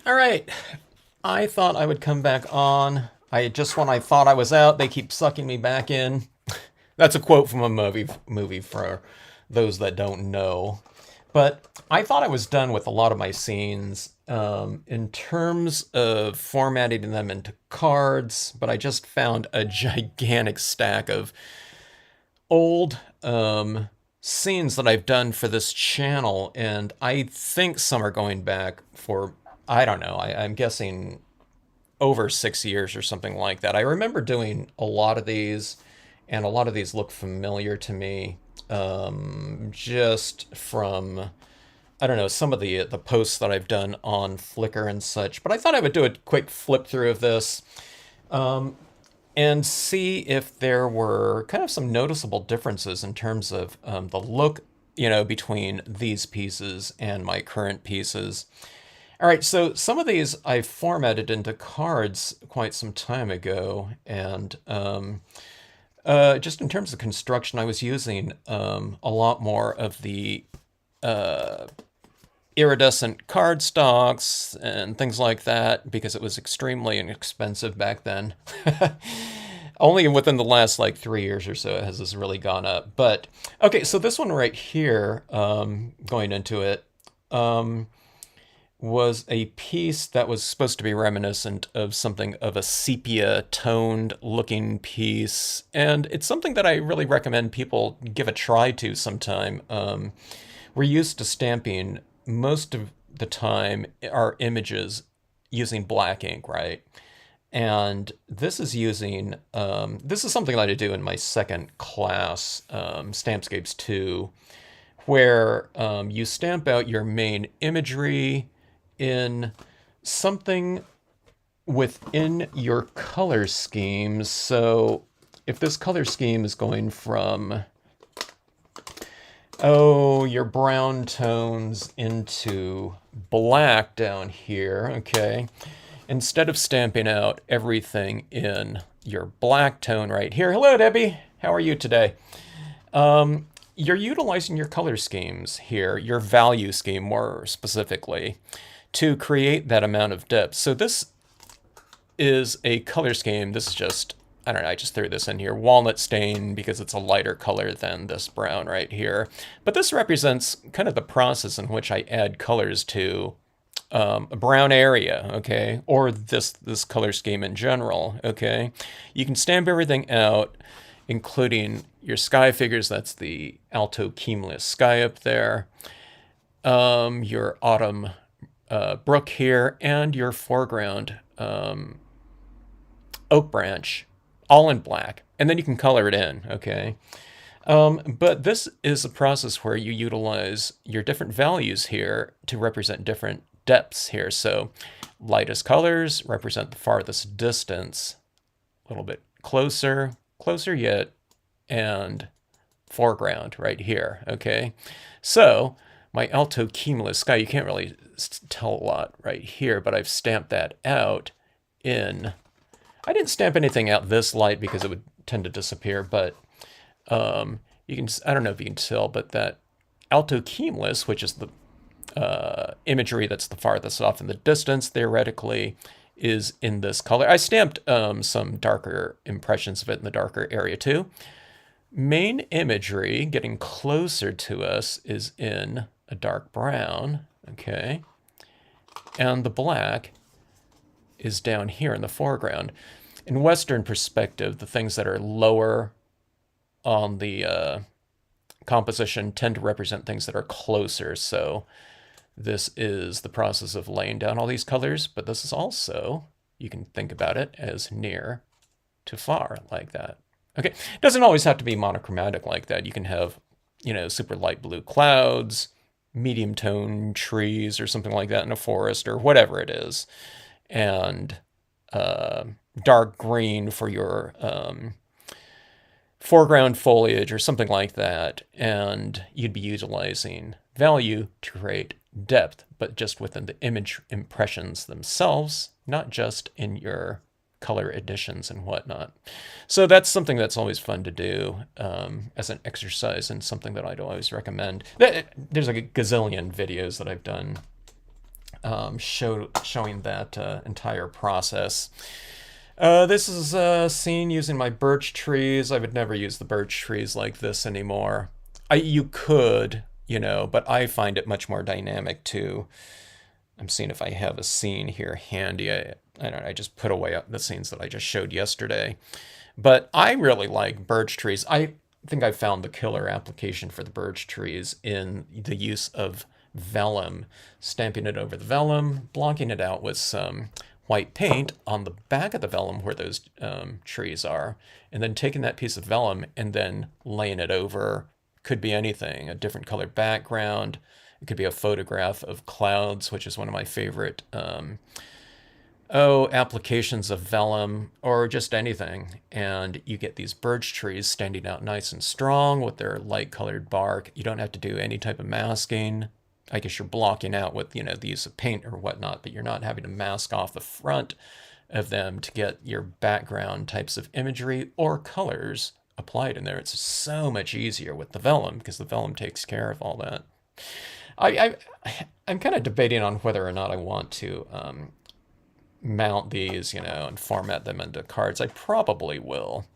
All right. I thought I would come back on. When I thought I was out, they keep sucking me back in. That's a quote from a movie for those that don't know. But I thought I was done with a lot of my scenes in terms of formatting them into cards, but I just found a gigantic stack of old scenes that I've done for this channel, and I think some are going back for, I don't know, I'm guessing over 6 years or something like that. I remember doing a lot of these, and a lot of these look familiar to me, just from, I don't know, some of the posts that I've done on Flickr and such. But I thought I would do a quick flip through of this and see if there were kind of some noticeable differences in terms of the look, between these pieces and my current pieces. All right, so some of these I formatted into cards quite some time ago, and just in terms of construction, I was using a lot more of the iridescent cardstocks and things like that because it was extremely inexpensive back then. Only within the last like 3 years or so has this really gone up. But okay, so this one right here, going into it, was a piece that was supposed to be reminiscent of something of a sepia toned looking piece. And it's something that I really recommend people give a try to sometime. We're used to stamping most of the time our images using black ink, right? And this is something that I do in my second class, Stampscapes 2, where you stamp out your main imagery in something within your color schemes. So if this color scheme is going from, your brown tones into black down here, okay, instead of stamping out everything in your black tone right here. Hello, Debbie. How are you today? You're utilizing your color schemes here, your value scheme more specifically, to create that amount of depth. So this is a color scheme. This is just, I don't know, I just threw this in here, walnut stain, because it's a lighter color than this brown right here. But this represents kind of the process in which I add colors to a brown area, okay, or this color scheme in general, okay. You can stamp everything out, including your sky figures. That's the alto cumulus sky up there, your autumn brook here, and your foreground oak branch, all in black, and then you can color it in, okay. But this is a process where you utilize your different values here to represent different depths here. So lightest colors represent the farthest distance, a little bit closer, closer yet, and foreground right here, okay? So my alto cumulus sky, you can't really tell a lot right here, but I've stamped that out in, I didn't stamp anything out this light because it would tend to disappear, but you can, I don't know if you can tell, but that alto cumulus, which is the imagery that's the farthest off in the distance, theoretically, is in this color. I stamped some darker impressions of it in the darker area too. Main imagery, getting closer to us, is in a dark brown, okay? And the black is down here in the foreground. In Western perspective, the things that are lower on the composition tend to represent things that are closer. So this is the process of laying down all these colors, but this is also, you can think about it as near to far, like that. Okay, it doesn't always have to be monochromatic like that. You can have, super light blue clouds, medium tone trees, or something like that in a forest, or whatever it is, and dark green for your foreground foliage or something like that, and you'd be utilizing value to create depth, but just within the image impressions themselves, not just in your color additions and whatnot. So that's something that's always fun to do as an exercise, and something that I'd always recommend. There's like a gazillion videos that I've done showing that entire process. This is a scene using my birch trees. I would never use the birch trees like this anymore. You could, but I find it much more dynamic too. I'm seeing if I have a scene here handy. I don't know, I just put away the scenes that I just showed yesterday. But I really like birch trees. I think I found the killer application for the birch trees in the use of vellum, stamping it over the vellum, blocking it out with some white paint on the back of the vellum where those trees are, and then taking that piece of vellum and then laying it over. Could be anything, a different colored background. It could be a photograph of clouds, which is one of my favorite applications of vellum, or just anything. And you get these birch trees standing out nice and strong with their light colored bark. You don't have to do any type of masking. I guess you're blocking out with, the use of paint or whatnot, but you're not having to mask off the front of them to get your background types of imagery or colors applied in there. It's so much easier with the vellum because the vellum takes care of all that. I'm kind of debating on whether or not I want to mount these, and format them into cards. I probably will.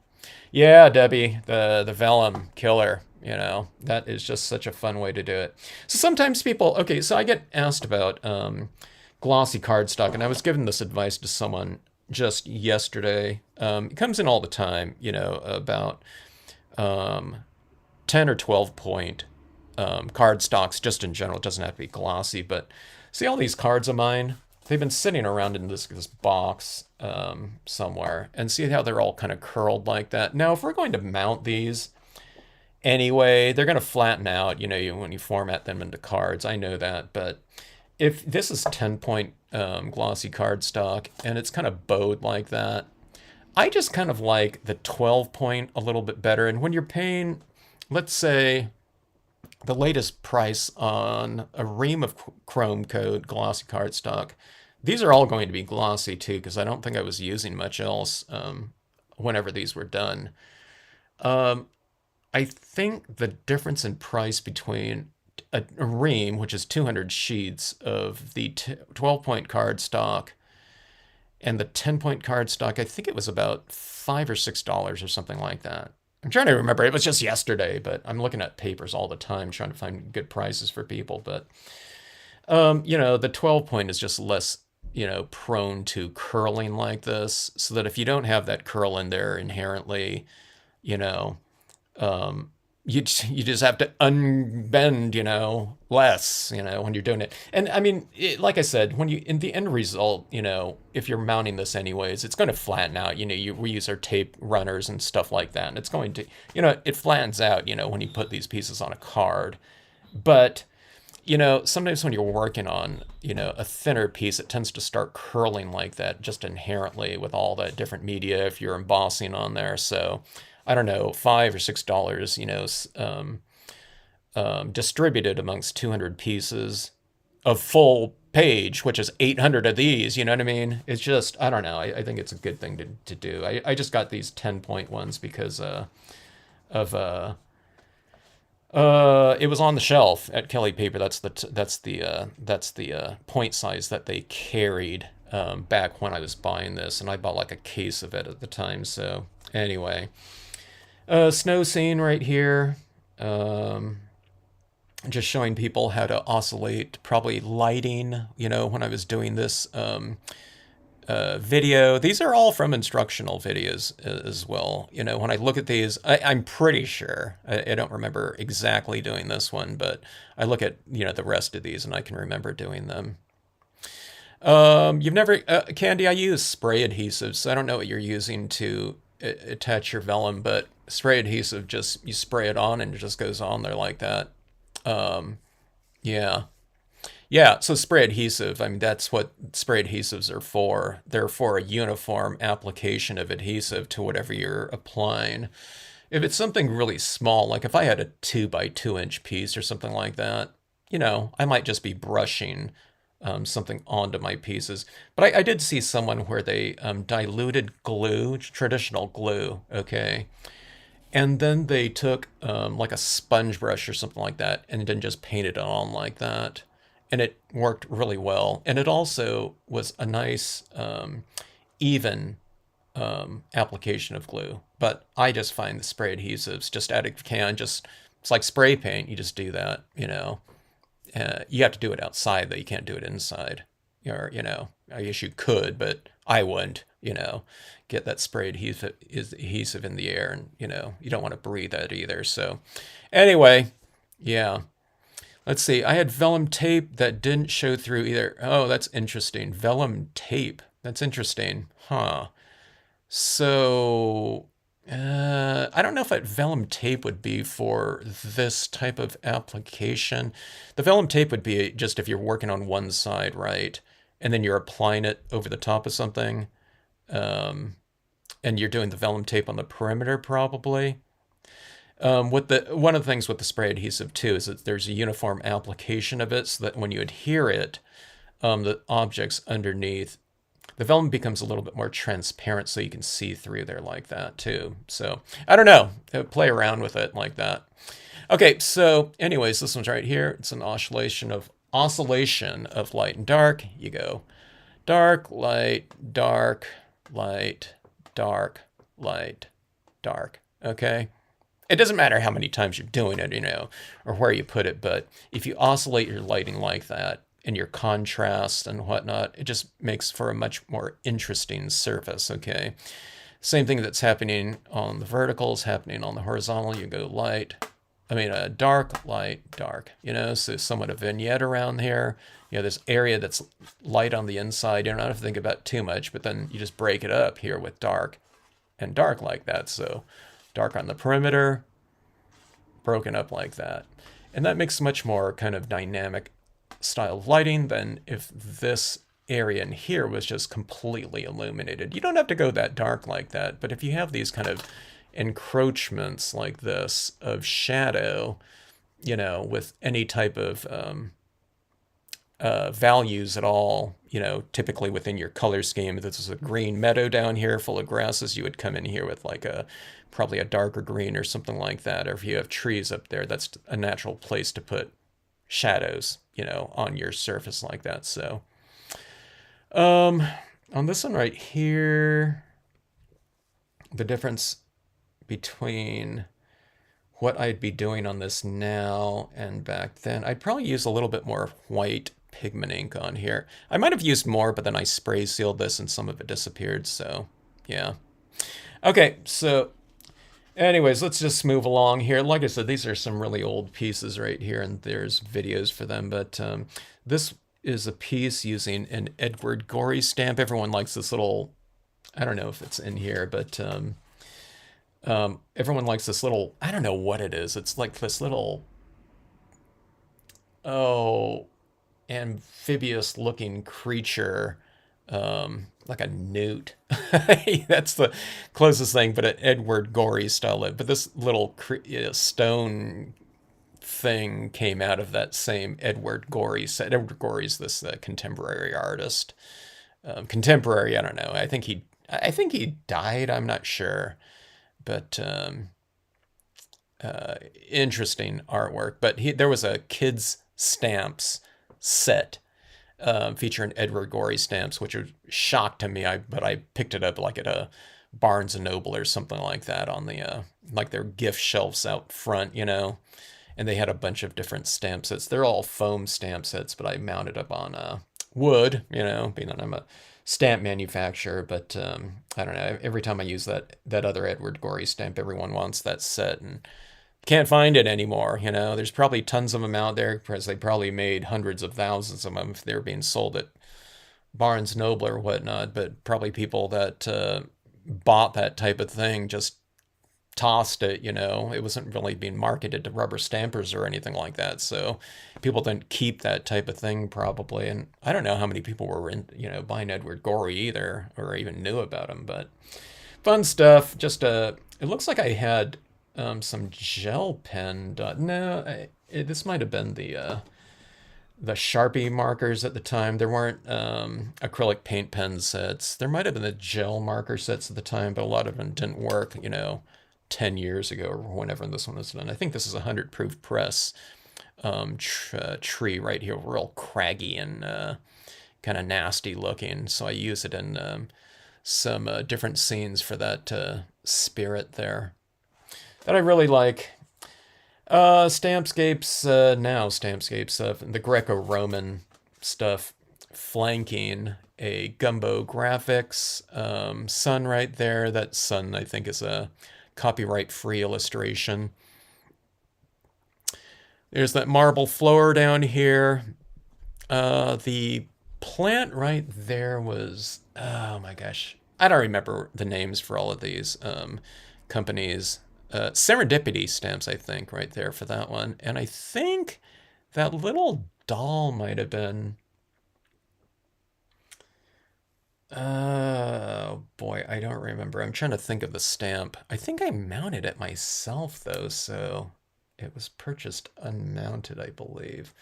Yeah, Debbie, the vellum killer. That is just such a fun way to do it. So sometimes people, okay, so I get asked about glossy cardstock, and I was given this advice to someone just yesterday. It comes in all the time, about 10 or 12 point cardstocks, just in general. It doesn't have to be glossy, but see all these cards of mine? They've been sitting around in this box somewhere, and see how they're all kind of curled like that. Now, if we're going to mount these anyway, they're going to flatten out, when you format them into cards. I know that, but if this is 10-point glossy cardstock and it's kind of bowed like that, I just kind of like the 12-point a little bit better. And when you're paying, let's say, the latest price on a ream of chrome coat glossy cardstock, these are all going to be glossy too, because I don't think I was using much else whenever these were done. I think the difference in price between a ream, which is 200 sheets of the 12-point cardstock, and the 10-point cardstock, I think it was about $5 or $6 or something like that. I'm trying to remember. It was just yesterday, but I'm looking at papers all the time trying to find good prices for people. But, the 12-point is just less, prone to curling like this, so that if you don't have that curl in there inherently, you know, you just have to unbend, less, when you're doing it. And I mean, like I said, when you in the end result, if you're mounting this anyways, it's going to flatten out. We use our tape runners and stuff like that, and it's going to, it flattens out, when you put these pieces on a card. But sometimes when you're working on, a thinner piece, it tends to start curling like that just inherently with all that different media if you're embossing on there. So I don't know, $5 or $6, distributed amongst 200 pieces of full page, which is 800 of these. You know what I mean? It's just, I don't know. I think it's a good thing to do. I just got these 10-point ones because of it was on the shelf at Kelly Paper. That's the point size that they carried back when I was buying this, and I bought like a case of it at the time. So anyway. Snow scene right here. Just showing people how to oscillate, probably lighting, when I was doing this video. These are all from instructional videos as well. When I look at these, I'm pretty sure, I don't remember exactly doing this one, but I look at, the rest of these and I can remember doing them. You've never, Candy, I use spray adhesives, so I don't know what you're using to attach your vellum, but spray adhesive, just you spray it on and it just goes on there like that. Yeah. Yeah, so spray adhesive, I mean, that's what spray adhesives are for. They're for a uniform application of adhesive to whatever you're applying. If it's something really small, like if I had a 2 by 2 inch piece or something like that, I might just be brushing something onto my pieces. But I did see someone where they diluted glue, traditional glue, okay? And then they took like a sponge brush or something like that and then just painted it on like that. and it worked really well. And it also was a nice, even application of glue. But I just find the spray adhesives just out of can, just it's like spray paint. You just do that, you have to do it outside, though. You can't do it inside. Or, I guess you could, but I wouldn't, get that spray adhesive in the air. And, you don't want to breathe that either. So, anyway, yeah. Let's see. I had vellum tape that didn't show through either. Oh, that's interesting. Vellum tape. That's interesting. Huh. So, I don't know if that vellum tape would be for this type of application. The vellum tape would be just if you're working on one side, right? And then you're applying it over the top of something. Um, and you're doing the vellum tape on the perimeter, probably. With the one of the things with the spray adhesive too is that there's a uniform application of it, so that when you adhere it, the objects underneath the vellum becomes a little bit more transparent, so you can see through there like that too. So I don't know, play around with it like that. Okay, so anyways, this one's right here. It's an oscillation of light and dark. You go dark, light, dark, light, dark, light, dark. Okay. It doesn't matter how many times you're doing it, or where you put it, but if you oscillate your lighting like that and your contrast and whatnot, it just makes for a much more interesting surface, okay? Same thing that's happening on the vertical is happening on the horizontal. You go dark, light, dark, so somewhat a vignette around here. This area that's light on the inside, you don't have to think about too much, but then you just break it up here with dark and dark like that. So dark on the perimeter, broken up like that. And that makes much more kind of dynamic style of lighting than if this area in here was just completely illuminated. You don't have to go that dark like that, but if you have these kind of encroachments like this of shadow, with any type of values at all, typically within your color scheme. If this is a green meadow down here full of grasses, you would come in here with like probably a darker green or something like that. Or if you have trees up there, that's a natural place to put shadows, on your surface like that. So, on this one right here, the difference between what I'd be doing on this now and back then, I'd probably use a little bit more white pigment ink on here. I might have used more, but then I spray sealed this and some of it disappeared. So, yeah. Okay, so anyways, let's just move along here. Like I said, these are some really old pieces right here, and there's videos for them. But this is a piece using an Edward Gorey stamp. Everyone likes this little, I don't know if it's in here, but everyone likes this little, I don't know what it is. It's like this little, amphibious looking creature, like a newt. That's the closest thing, but an Edward Gorey style. But this little stone thing came out of that same Edward Gorey set. Edward Gorey's this contemporary artist. Contemporary, I don't know. I think he died. I'm not sure, but interesting artwork. But there was a kids stamps set featuring Edward Gorey stamps, which was shock to me. But I picked it up like at a Barnes and Noble or something like that on the like their gift shelves out front, and they had a bunch of different stamp sets. They're all foam stamp sets, but I mounted up on wood, being that I'm a stamp manufacturer. But I don't know. Every time I use that other Edward Gorey stamp, everyone wants that set, and can't find it anymore. There's probably tons of them out there because they probably made hundreds of thousands of them if they were being sold at Barnes Noble or whatnot. But probably people that bought that type of thing just tossed it. It wasn't really being marketed to rubber stampers or anything like that. So people didn't keep that type of thing probably. And I don't know how many people were buying Edward Gorey either, or even knew about him. But fun stuff. Just it looks like I had some gel pen. No, this might have been the Sharpie markers at the time. There weren't acrylic paint pen sets. There might have been the gel marker sets at the time, but a lot of them didn't work, 10 years ago or whenever this one was done. I think this is a 100 proof press tree right here, real craggy and kind of nasty looking. So I use it in some different scenes for that spirit there that I really like. Stampscapes, the Greco-Roman stuff, flanking a Gumbo Graphics sun right there. That sun, I think, is a copyright-free illustration. There's that marble floor down here. The plant right there was, oh my gosh, I don't remember the names for all of these companies. Serendipity stamps, I think, right there for that one. And I think that little doll might have been. Oh boy, I don't remember. I'm trying to think of the stamp. I think I mounted it myself though, so it was purchased unmounted, I believe.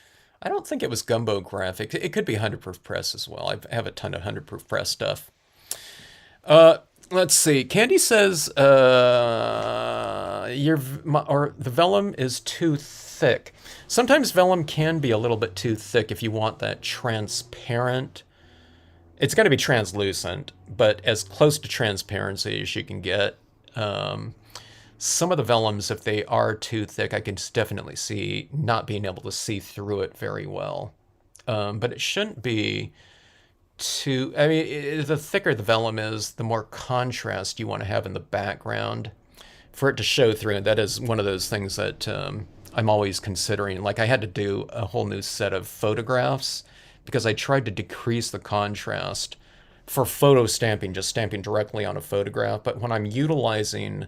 I don't think it was Gumbo Graphics. It could be 100 Proof Press as well. I have a ton of 100 Proof Press stuff. Let's see. Candy says the vellum is too thick. Sometimes vellum can be a little bit too thick if you want that transparent. It's got to be translucent, but as close to transparency as you can get. Some of the vellums, if they are too thick, I can definitely see not being able to see through it very well. But it shouldn't be too. I mean, the thicker the vellum is, the more contrast you want to have in the background for it to show through. And that is one of those things that I'm always considering. Like, I had to do a whole new set of photographs because I tried to decrease the contrast for photo stamping, just stamping directly on a photograph. But when I'm utilizing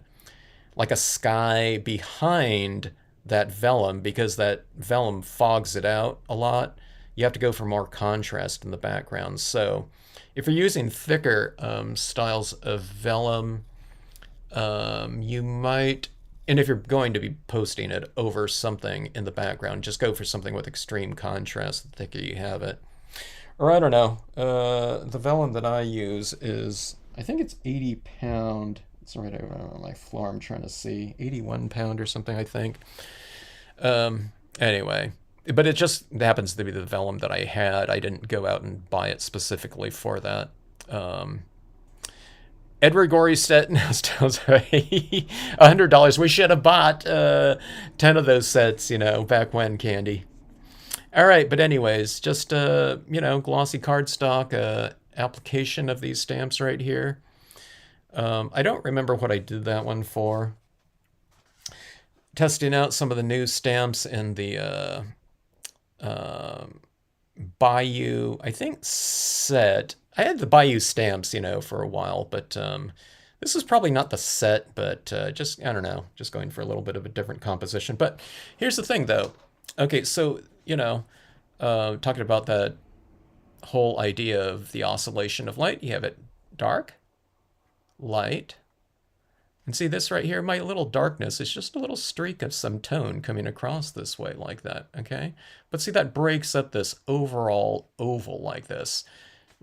like a sky behind that vellum, because that vellum fogs it out a lot, you have to go for more contrast in the background. So if you're using thicker styles of vellum, you might, and if you're going to be posting it over something in the background, just go for something with extreme contrast, the thicker you have it. Or I don't know, the vellum that I use is, I think it's 80 pound. It's right over on my floor. I'm trying to see. 81 pound or something, I think. Anyway, but it just happens to be the vellum that I had. I didn't go out and buy it specifically for that. Edward Gorey set tells $100. We should have bought 10 of those sets, back when, Candy. All right, but anyways, just glossy cardstock application of these stamps right here. I don't remember what I did that one for. Testing out some of the new stamps in the Bayou, I think, set. I had the Bayou stamps, for a while, but this is probably not the set, but just, I don't know, just going for a little bit of a different composition. But here's the thing, though. Okay, so, talking about that whole idea of the oscillation of light, you have it dark, light, and see this right here, my little darkness is just a little streak of some tone coming across this way like that, okay? But see, that breaks up this overall oval like this.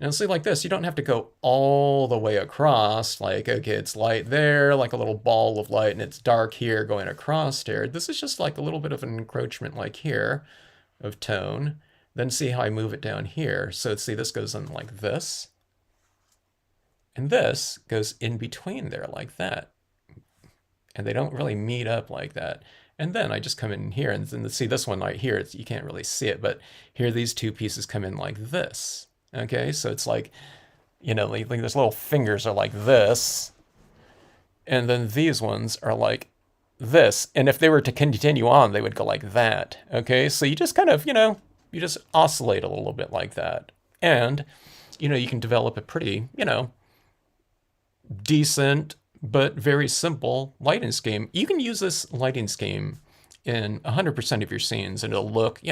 Now see, like this, you don't have to go all the way across, like, okay, it's light there, like a little ball of light, and it's dark here going across here. This is just like a little bit of an encroachment like here of tone. Then see how I move it down here. So see, this goes in like this. And this goes in between there like that. And they don't really meet up like that. And then I just come in here and then see this one right here, you can't really see it, but here these two pieces come in like this. Okay, so it's like, like those little fingers are like this. And then these ones are like this. And if they were to continue on, they would go like that. Okay, so you just kind of, you just oscillate a little bit like that. And, you can develop a pretty, decent but very simple lighting scheme. You can use this lighting scheme in 100% of your scenes and it'll look,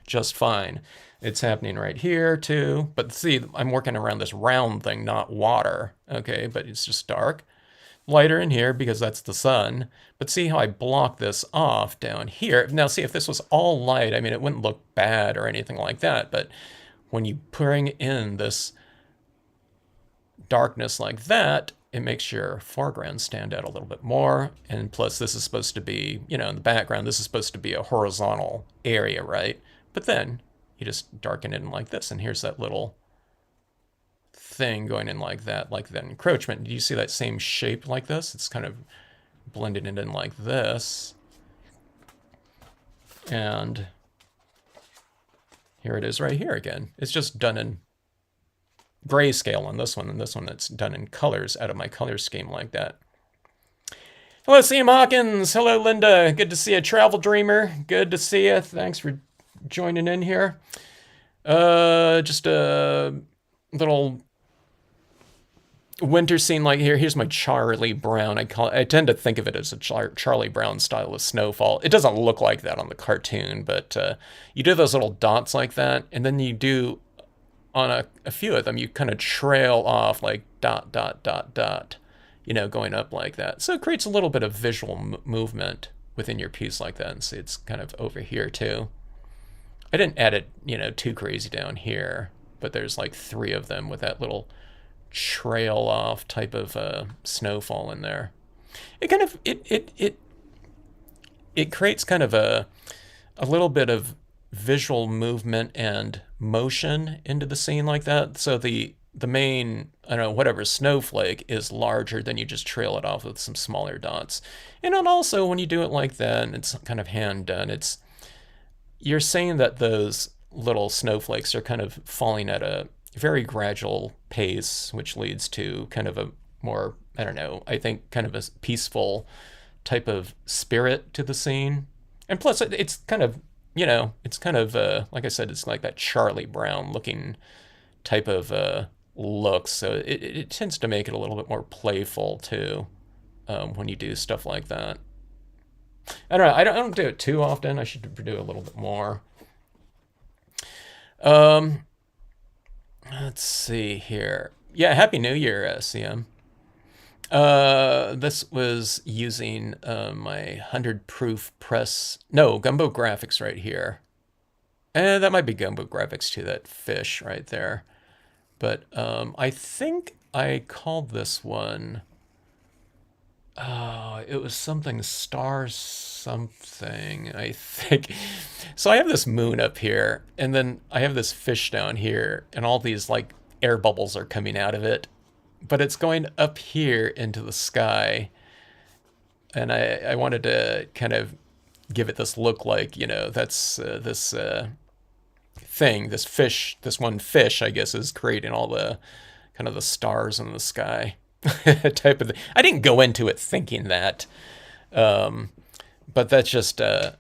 just fine. It's happening right here too. But see, I'm working around this round thing, not water. Okay, but it's just dark. Lighter in here because that's the sun. But see how I block this off down here. Now see, if this was all light, I mean, it wouldn't look bad or anything like that. But when you bring in this darkness like that, it makes your foreground stand out a little bit more. And plus, this is supposed to be, in the background, this is supposed to be a horizontal area, right? But then you just darken it in like this, and here's that little thing going in like that encroachment. Do you see that same shape like this? It's kind of blended it in like this. And here it is right here again. It's just done in grayscale on this one, and this one it's done in colors out of my color scheme like that. Hello, CM Hawkins. Hello, Linda. Good to see you. Travel Dreamer. Good to see you. Thanks for joining in here. Just a little winter scene like here. Here's my Charlie Brown. I tend to think of it as a Charlie Brown style of snowfall. It doesn't look like that on the cartoon, but you do those little dots like that, and then you do on a few of them, you kind of trail off like dot, dot, dot, dot, going up like that. So it creates a little bit of visual movement within your piece like that. And see, it's kind of over here too. I didn't add it, too crazy down here, but there's like 3 of them with that little trail off type of snowfall in there. It kind of, it creates kind of a little bit of visual movement and motion into the scene like that. So the main, I don't know, whatever snowflake is larger than you just trail it off with some smaller dots. And then also when you do it like that, and it's kind of hand done, you're saying that those little snowflakes are kind of falling at a very gradual pace, which leads to kind of a more, I don't know, I think kind of a peaceful type of spirit to the scene. And plus it's kind of, it's kind of, like I said, it's like that Charlie Brown looking type of look. So it tends to make it a little bit more playful too, when you do stuff like that. I don't know. I don't do it too often. I should do a little bit more. Let's see here. Yeah, Happy New Year, CM. This was using my 100 proof press. No, Gumbo Graphics right here. That might be Gumbo Graphics too, that fish right there. But I think I called this one. It was something star something, I think. So I have this moon up here, and then I have this fish down here, and all these like air bubbles are coming out of it. But it's going up here into the sky. And I wanted to kind of give it this look like, that's this thing, this fish, this one fish, I guess, is creating all the kind of the stars in the sky type of thing. I didn't go into it thinking that, but that's just, I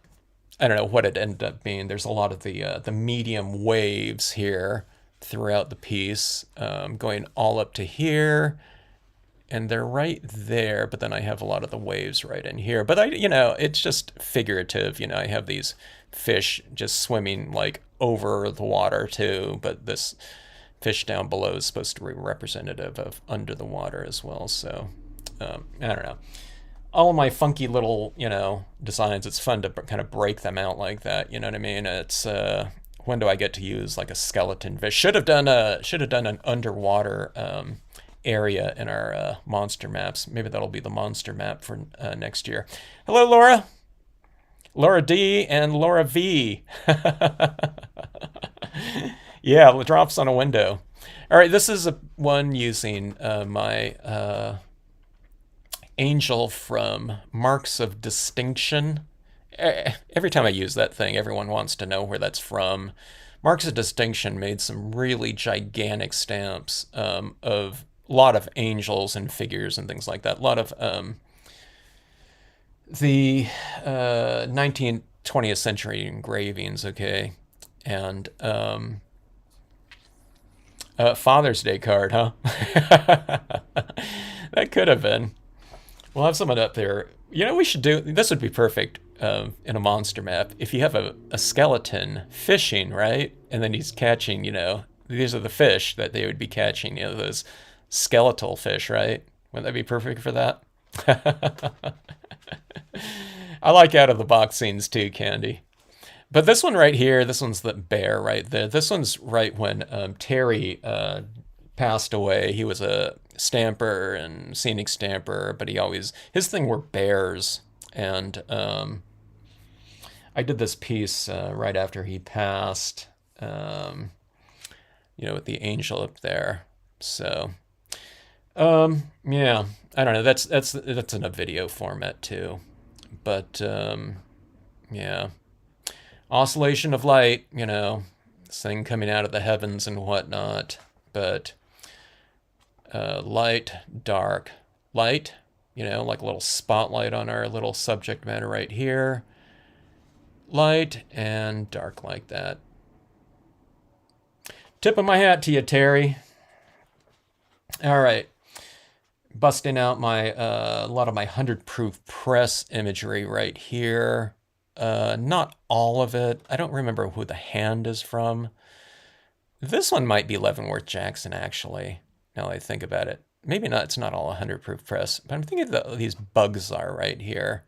don't know what it ended up being. There's a lot of the medium waves here throughout the piece, going all up to here, and they're right there, but then I have a lot of the waves right in here. But it's just figurative. I have these fish just swimming like over the water too, but this fish down below is supposed to be representative of under the water as well. So, I don't know. All of my funky little, designs, it's fun to kind of break them out like that. You know what I mean? It's, when do I get to use like a skeleton fish? Should have done an underwater area in our monster maps. Maybe that'll be the monster map for next year. Hello, Laura. Laura D and Laura V. Yeah, it drops on a window. All right, this is one using my angel from Marks of Distinction. Every time I use that thing, everyone wants to know where that's from. Marks of Distinction made some really gigantic stamps of a lot of angels and figures and things like that. A lot of the 19th, 20th century engravings, okay? And Father's Day card, huh? That could have been. We'll have someone up there. We should do, this would be perfect in a monster map. If you have a skeleton fishing, right? And then he's catching, these are the fish that they would be catching, those skeletal fish, right? Wouldn't that be perfect for that? I like out of the box scenes too, Candy. But this one right here, this one's the bear right there. This one's right when Terry passed away. He was a stamper and scenic stamper, but his thing were bears. And I did this piece right after he passed, um, with the angel up there. So, yeah, I don't know. That's in a video format too. But yeah, oscillation of light, this thing coming out of the heavens and whatnot. But light, dark, light, like a little spotlight on our little subject matter right here. Light and dark like that. Tip of my hat to you, Terry. All right. Busting out a lot of my 100 proof press imagery right here. Not all of it. I don't remember who the hand is from. This one might be Leavenworth Jackson, actually, now that I think about it. Maybe not. It's not all 100 proof press, but I'm thinking these bugs are right here.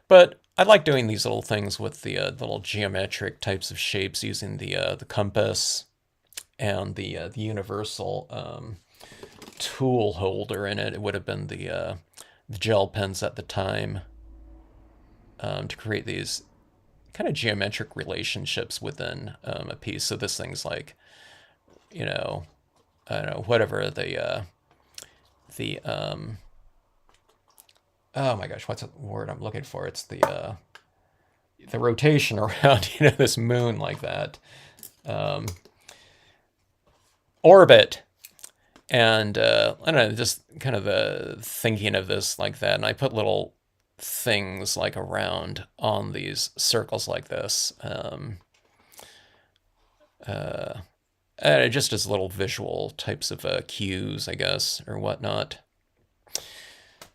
But I like doing these little things with the little geometric types of shapes using the compass and the universal tool holder in it. It would have been the gel pens at the time, to create these kind of geometric relationships within a piece. So this thing's like, I don't know, whatever the oh my gosh, what's the word I'm looking for? It's the rotation around, this moon like that. Orbit. And I don't know, just kind of thinking of this like that. And I put little things like around on these circles like this. Just as little visual types of cues, I guess, or whatnot.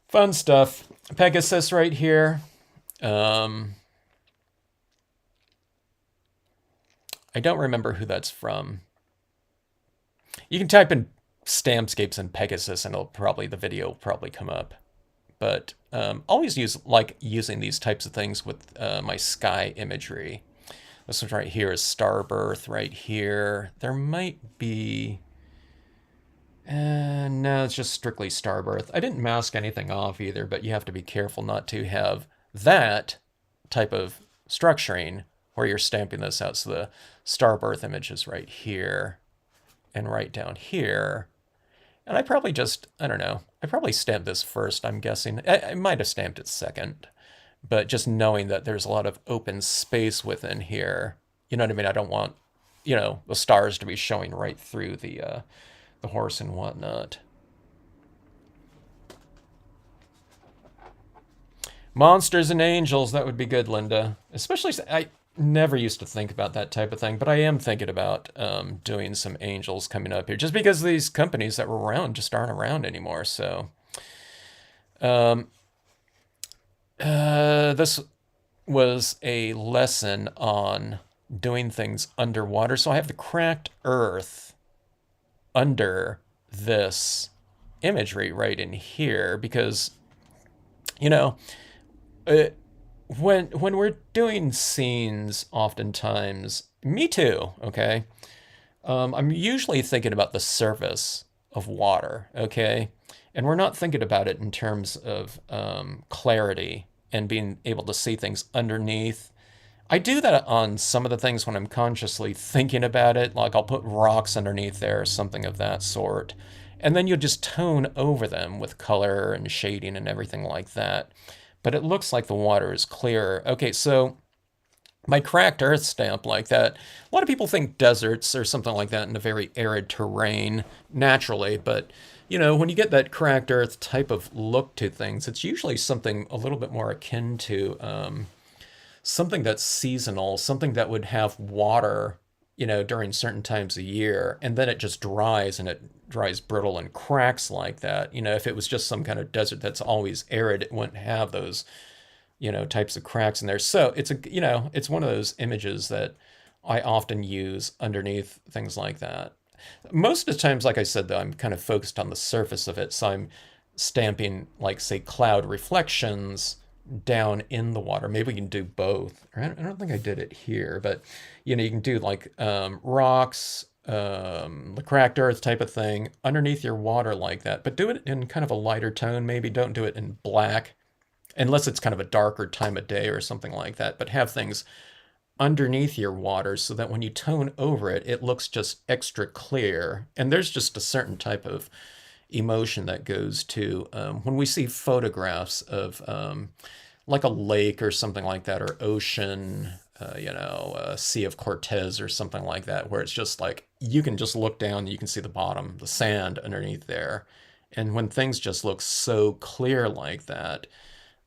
Fun stuff. Pegasus right here. I don't remember who that's from. You can type in Stampscapes and Pegasus, and the video will probably come up. But always using these types of things with my sky imagery. This one right here is Starbirth right here. There might be... no, it's just strictly Starbirth. I didn't mask anything off either, but you have to be careful not to have that type of structuring where you're stamping this out. So the Starbirth image is right here and right down here. And I probably I don't know, I probably stamped this first, I'm guessing. I might have stamped it second, but just knowing that there's a lot of open space within here, you know what I mean? I don't want, the stars to be showing right through the horse and whatnot. Monsters and angels, that would be good, Linda. Especially, I never used to think about that type of thing, but I am thinking about doing some angels coming up here, just because these companies that were around just aren't around anymore. So this was a lesson on doing things underwater. So I have the cracked earth under this imagery right in here because, when we're doing scenes, oftentimes, me too, okay? I'm usually thinking about the surface of water, okay? And we're not thinking about it in terms of clarity and being able to see things underneath. I do that on some of the things when I'm consciously thinking about it, like I'll put rocks underneath there or something of that sort. And then you'll just tone over them with color and shading and everything like that. But it looks like the water is clearer. Okay, so my cracked earth stamp like that, a lot of people think deserts or something like that in a very arid terrain naturally, but when you get that cracked earth type of look to things, it's usually something a little bit more akin to something that's seasonal, something that would have water, during certain times of year, and then it just dries and it dries brittle and cracks like that. If it was just some kind of desert that's always arid, it wouldn't have those, types of cracks in there. So it's it's one of those images that I often use underneath things like that. Most of the times, like I said, though, I'm kind of focused on the surface of it. So I'm stamping, like, say, cloud reflections down in the water. Maybe we can do both. I don't think I did it here, but you can do like rocks, the cracked earth type of thing underneath your water like that, but do it in kind of a lighter tone. Maybe don't do it in black unless it's kind of a darker time of day or something like that, but have things underneath your water so that when you tone over it, it looks just extra clear. And there's just a certain type of emotion that goes to when we see photographs of like a lake or something like that, or ocean, Sea of Cortez or something like that, where it's just like you can just look down and you can see the bottom, the sand underneath there. And when things just look so clear like that,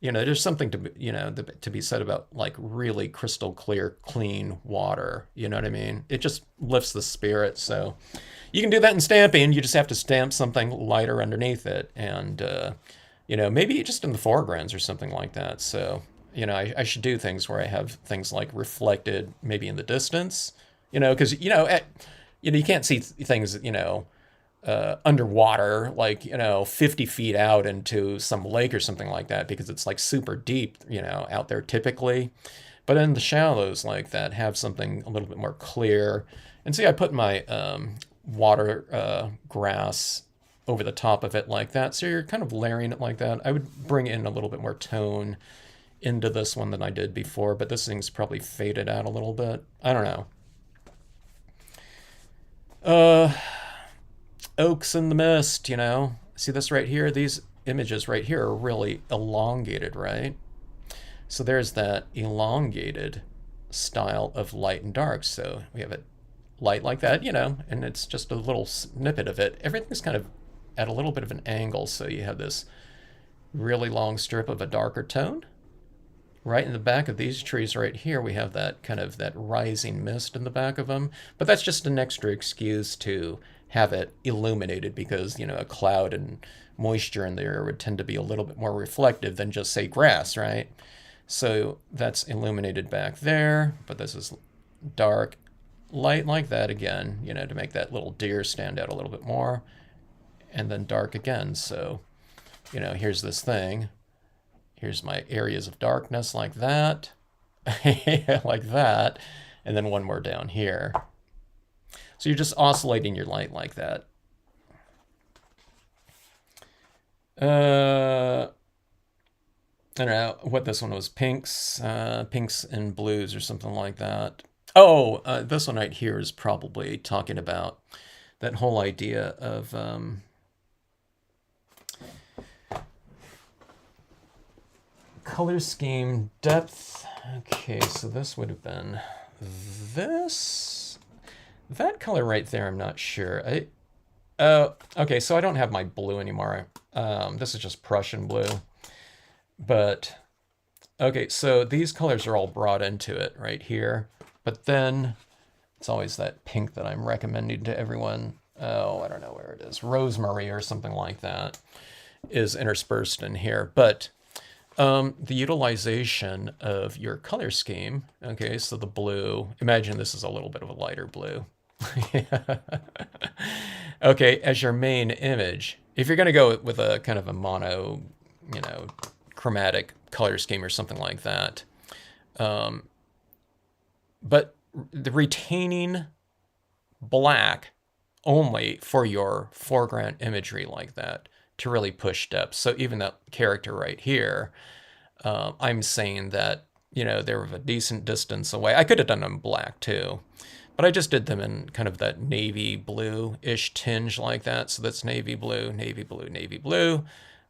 there's something to be said about like really crystal clear, clean water. You know what I mean? It just lifts the spirit. So you can do that in stamping. You just have to stamp something lighter underneath it, and maybe just in the foregrounds or something like that. So I should do things where I have things like reflected, maybe in the distance. Because you can't see things underwater, like 50 feet out into some lake or something like that, because it's like super deep, out there typically. But in the shallows like that, have something a little bit more clear. And see, I put my water grass over the top of it like that, so you're kind of layering it like that. I would bring in a little bit more tone into this one than I did before, but this thing's probably faded out a little bit. I don't know. Uh, Oaks in the mist, See this right here? These images right here are really elongated, right? So there's that elongated style of light and dark. So we have it light like that, and it's just a little snippet of it. Everything's kind of at a little bit of an angle. So you have this really long strip of a darker tone. Right in the back of these trees right here, we have that kind of that rising mist in the back of them. But that's just an extra excuse to have it illuminated, because, a cloud and moisture in there would tend to be a little bit more reflective than just, say, grass, right? So that's illuminated back there, but this is dark, light like that again, to make that little deer stand out a little bit more. And then dark again. So, here's this thing. Here's my areas of darkness like that, like that, and then one more down here. So you're just oscillating your light like that. I don't know what this one was, pinks and blues or something like that. Oh, this one right here is probably talking about that whole idea of color scheme depth. Okay, so this would have been this. That color right there, I'm not sure. Okay, so I don't have my blue anymore. This is just Prussian blue. But, okay, so these colors are all brought into it right here. But then it's always that pink that I'm recommending to everyone. Oh, I don't know where it is. Rosemary or something like that is interspersed in here. But the utilization of your color scheme, okay, so the blue, imagine this is a little bit of a lighter blue. Okay, as your main image, if you're going to go with a kind of a mono, chromatic color scheme or something like that, but the retaining black only for your foreground imagery like that to really push depth. So even that character right here, I'm saying that, they're a decent distance away. I could have done them black too, but I just did them in kind of that navy blue-ish tinge like that. So that's navy blue, navy blue, navy blue,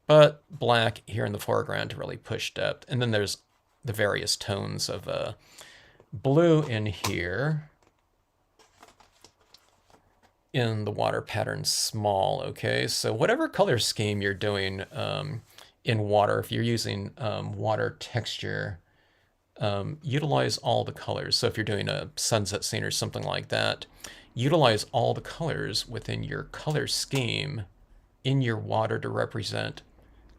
but black here in the foreground to really push depth. And then there's the various tones of blue in here in the water pattern small, okay? So whatever color scheme you're doing in water, if you're using water texture, utilize all the colors. So if you're doing a sunset scene or something like that, utilize all the colors within your color scheme in your water to represent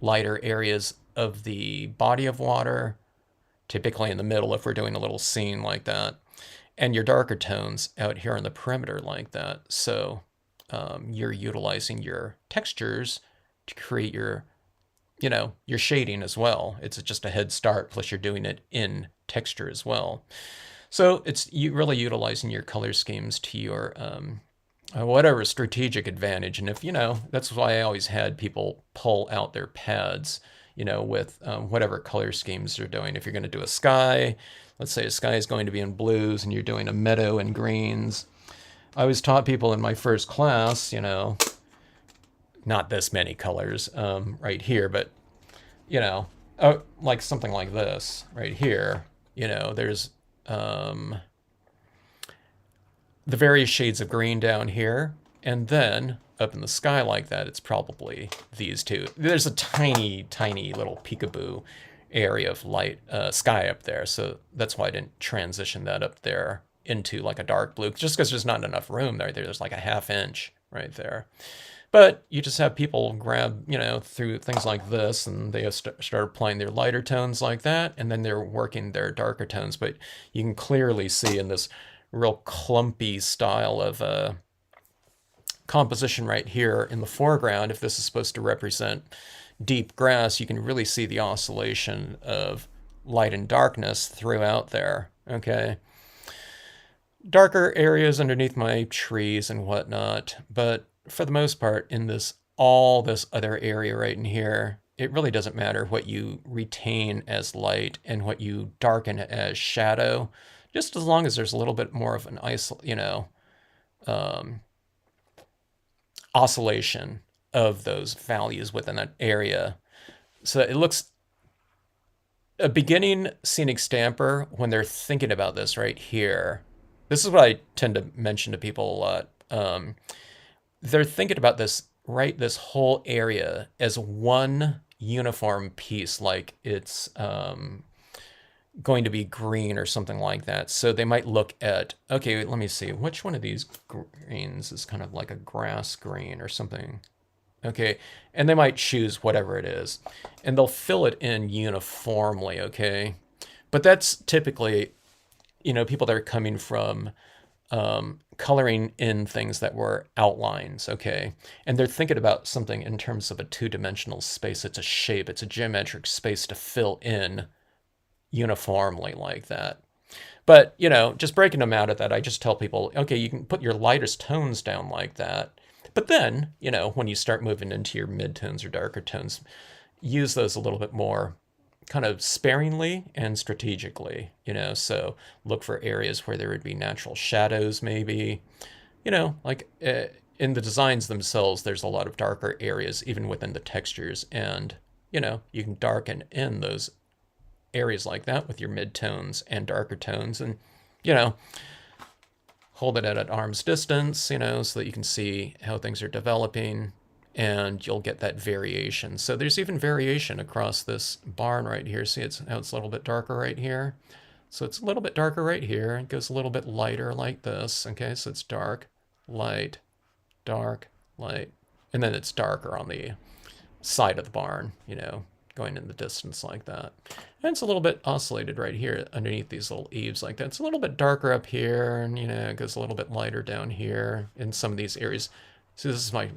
lighter areas of the body of water, typically in the middle if we're doing a little scene like that, and your darker tones out here on the perimeter like that. So you're utilizing your textures to create your shading as well. It's just a head start, plus you're doing it in texture as well. So it's really utilizing your color schemes to your whatever strategic advantage. And if, that's why I always had people pull out their pads, with whatever color schemes they're doing. If you're going to do a sky, let's say a sky is going to be in blues and you're doing a meadow in greens. I always taught people in my first class, not this many colors right here, but, like something like this right here, there's the various shades of green down here, and then up in the sky like that, it's probably these two. There's a tiny, tiny little peekaboo area of light sky up there, so that's why I didn't transition that up there into like a dark blue, just because there's not enough room there. There's like a ½ inch right there. But you just have people grab, through things like this, and they start applying their lighter tones like that, and then they're working their darker tones. But you can clearly see in this real clumpy style of composition right here in the foreground, if this is supposed to represent deep grass, you can really see the oscillation of light and darkness throughout there, okay? Darker areas underneath my trees and whatnot, but for the most part, in all this other area right in here, it really doesn't matter what you retain as light and what you darken as shadow, just as long as there's a little bit more of an oscillation of those values within that area. So it looks, a beginning scenic stamper, when they're thinking about this right here, this is what I tend to mention to people a lot. They're thinking about this whole area as one uniform piece, like it's going to be green or something like that. So they might look at, okay, let me see, which one of these greens is kind of like a grass green or something. Okay, and they might choose whatever it is, and they'll fill it in uniformly, okay? But that's typically, people that are coming from coloring in things that were outlines, okay? And they're thinking about something in terms of a two-dimensional space. It's a shape, it's a geometric space to fill in uniformly like that. But, just breaking them out of that, I just tell people, okay, you can put your lightest tones down like that. But then, when you start moving into your midtones or darker tones, use those a little bit more kind of sparingly and strategically, so look for areas where there would be natural shadows maybe, like in the designs themselves, there's a lot of darker areas even within the textures, and, you can darken in those areas like that with your midtones and darker tones, and, hold it at arm's distance, so that you can see how things are developing, and you'll get that variation. So there's even variation across this barn right here. See, how it's a little bit darker right here. So it's a little bit darker right here. It goes a little bit lighter like this. Okay, so it's dark, light, dark, light. And then it's darker on the side of the barn, going in the distance like that. And it's a little bit oscillated right here underneath these little eaves like that. It's a little bit darker up here, and, it goes a little bit lighter down here in some of these areas. So this is my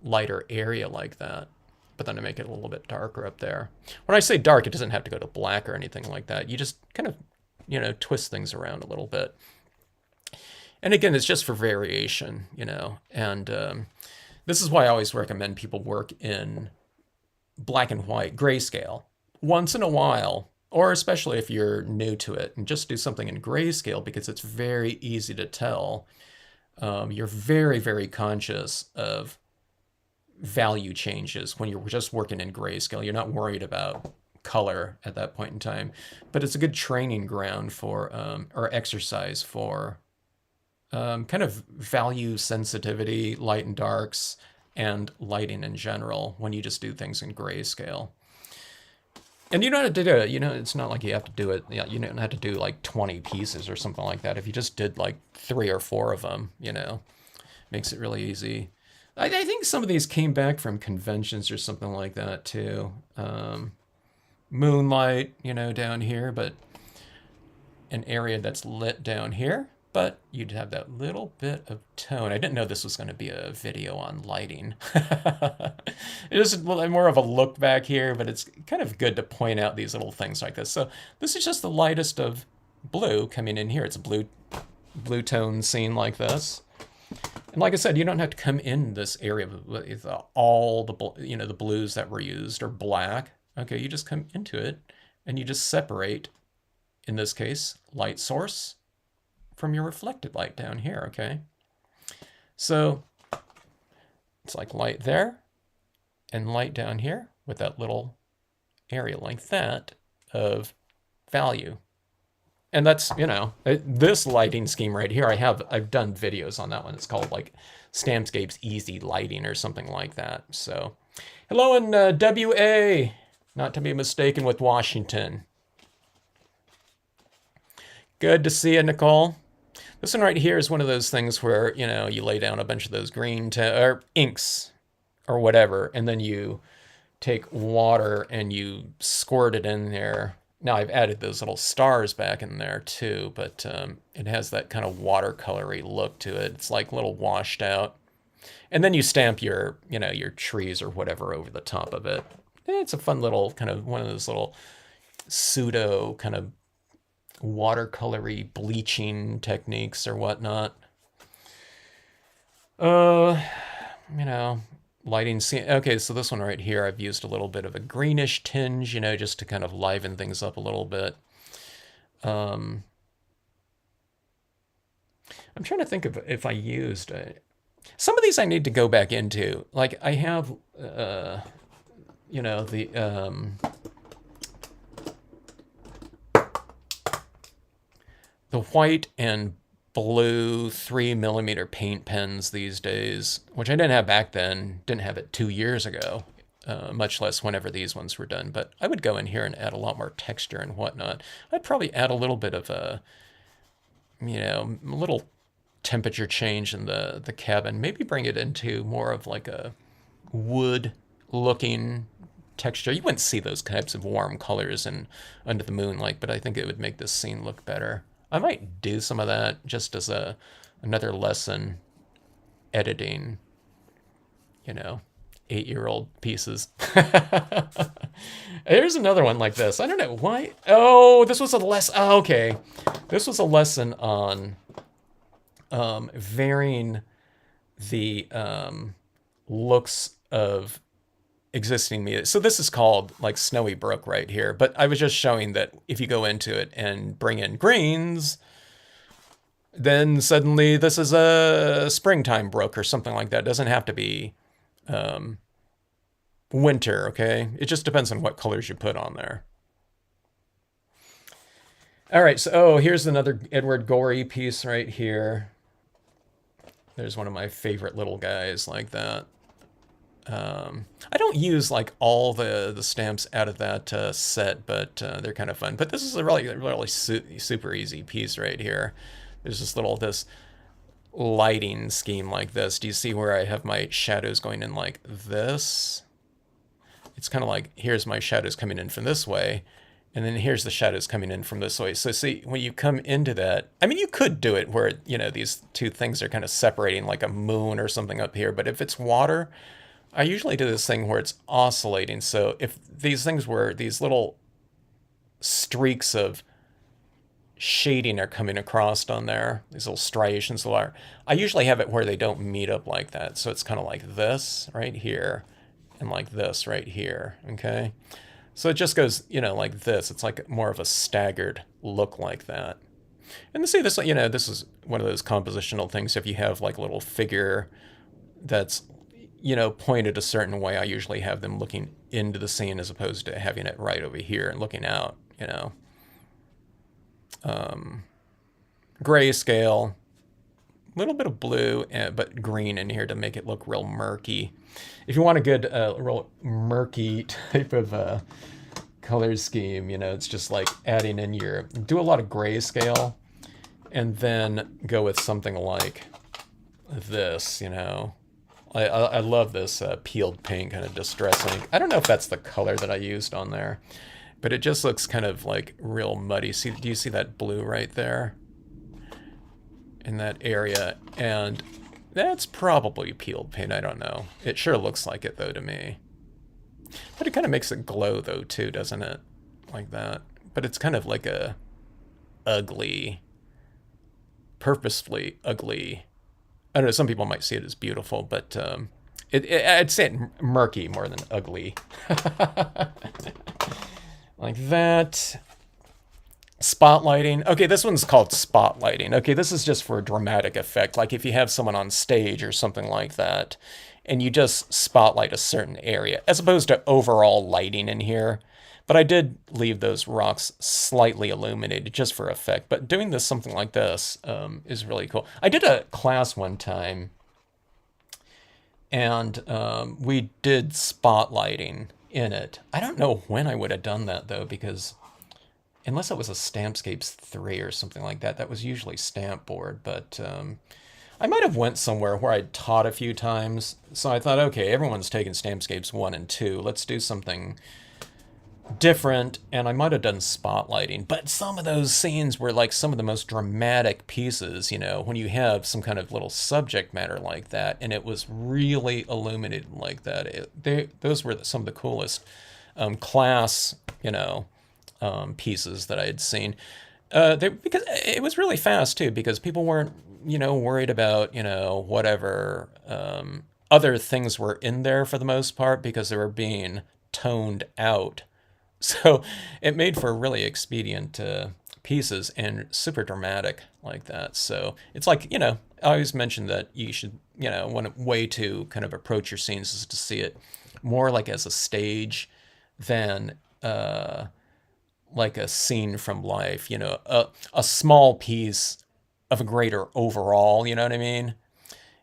lighter area like that, but then I make it a little bit darker up there. When I say dark, it doesn't have to go to black or anything like that. You just kind of, twist things around a little bit. And again, it's just for variation, and this is why I always recommend people work in black and white, grayscale, once in a while, or especially if you're new to it, and just do something in grayscale because it's very easy to tell. You're very, very conscious of value changes when you're just working in grayscale. You're not worried about color at that point in time, but it's a good training ground for, or exercise for kind of value sensitivity, light and darks, and lighting in general when you just do things in grayscale. And you don't have to do it, it's not like you have to do it, you don't have to do like 20 pieces or something like that. If you just did like 3 or 4 of them, makes it really easy. I think some of these came back from conventions or something like that too. Moonlight, down here, but an area that's lit down here. But you'd have that little bit of tone. I didn't know this was going to be a video on lighting. It is more of a look back here, but it's kind of good to point out these little things like this. So this is just the lightest of blue coming in here. It's a blue tone scene like this. And like I said, you don't have to come in this area with all the, the blues that were used or black. Okay, you just come into it and you just separate, in this case, light source from your reflected light down here, okay? So it's like light there and light down here with that little area like that of value. And that's, this lighting scheme right here, I've done videos on that one. It's called like Stampscapes Easy Lighting or something like that. So, hello in WA, not to be mistaken with Washington. Good to see you, Nicole. This one right here is one of those things where, you lay down a bunch of those green or inks or whatever, and then you take water and you squirt it in there. Now I've added those little stars back in there too, but it has that kind of watercolory look to it. It's like a little washed out. And then you stamp your, your trees or whatever over the top of it. It's a fun little kind of one of those little pseudo kind of watercolory bleaching techniques or whatnot. Lighting scene. Okay, so this one right here, I've used a little bit of a greenish tinge, just to kind of liven things up a little bit. I'm trying to think of if I used some of these I need to go back into. Like I have, the white and blue 3mm paint pens these days, which I didn't have back then, didn't have it 2 years ago, much less whenever these ones were done. But I would go in here and add a lot more texture and whatnot. I'd probably add a little bit of a, a little temperature change in the cabin. Maybe bring it into more of like a wood looking texture. You wouldn't see those types of warm colors in under the moonlight, but I think it would make this scene look better. I might do some of that just as another lesson editing, 8-year-old pieces. Here's another one like this. I don't know why. Oh, this was a lesson. Oh, okay. This was a lesson on varying the looks of existing media. So this is called like Snowy Brook right here, but I was just showing that if you go into it and bring in greens, then suddenly this is a springtime brook or something like that. It doesn't have to be winter, okay? It just depends on what colors you put on there. All right, so here's another Edward Gorey piece right here. There's one of my favorite little guys like that. I don't use like all the stamps out of that set, but they're kind of fun. But this is a really super easy piece right here. There's this lighting scheme like this. Do you see where I have my shadows going in like this? It's kind of like, here's my shadows coming in from this way, and then here's the shadows coming in from this way. So see, when you come into that, I mean, you could do it where, these two things are kind of separating like a moon or something up here, but if it's water, I usually do this thing where it's oscillating. So if these things were these little streaks of shading are coming across on there, these little striations are, I usually have it where they don't meet up like that. So it's kind of like this right here and like this right here, okay? So it just goes, like this. It's like more of a staggered look like that. And see this, this is one of those compositional things. If you have like a little figure that's pointed a certain way, I usually have them looking into the scene as opposed to having it right over here and looking out, Grayscale, a little bit of blue, but green in here to make it look real murky. If you want a good, real murky type of color scheme, it's just like adding in do a lot of grayscale and then go with something like this, I love this peeled paint kind of distress ink. I don't know if that's the color that I used on there, but it just looks kind of like real muddy. See, do you see that blue right there in that area? And that's probably peeled paint. I don't know. It sure looks like it though to me. But it kind of makes it glow though too, doesn't it? Like that. But it's kind of like a ugly, purposefully ugly I don't know, some people might see it as beautiful, but I'd say it murky more than ugly. Like that. Spotlighting. Okay, this one's called spotlighting. Okay, this is just for a dramatic effect. Like if you have someone on stage or something like that, and you just spotlight a certain area, as opposed to overall lighting in here. But I did leave those rocks slightly illuminated just for effect. But doing this, something like this, is really cool. I did a class one time, and we did spotlighting in it. I don't know when I would have done that, though, because unless it was a Stampscapes 3 or something like that, that was usually stamp board. But I might have went somewhere where I'd taught a few times. So I thought, okay, everyone's taken Stampscapes 1 and 2. Let's do something different, and I might have done spotlighting, but some of those scenes were like some of the most dramatic pieces, when you have some kind of little subject matter like that, and it was really illuminated like that. Those were some of the coolest class, pieces that I had seen. Because it was really fast too, because people weren't, worried about, whatever other things were in there for the most part, because they were being toned out. So it made for really expedient pieces and super dramatic like that. So it's like, I always mention that you should, one way to kind of approach your scenes is to see it more like as a stage than like a scene from life, a small piece of a greater overall, you know what I mean?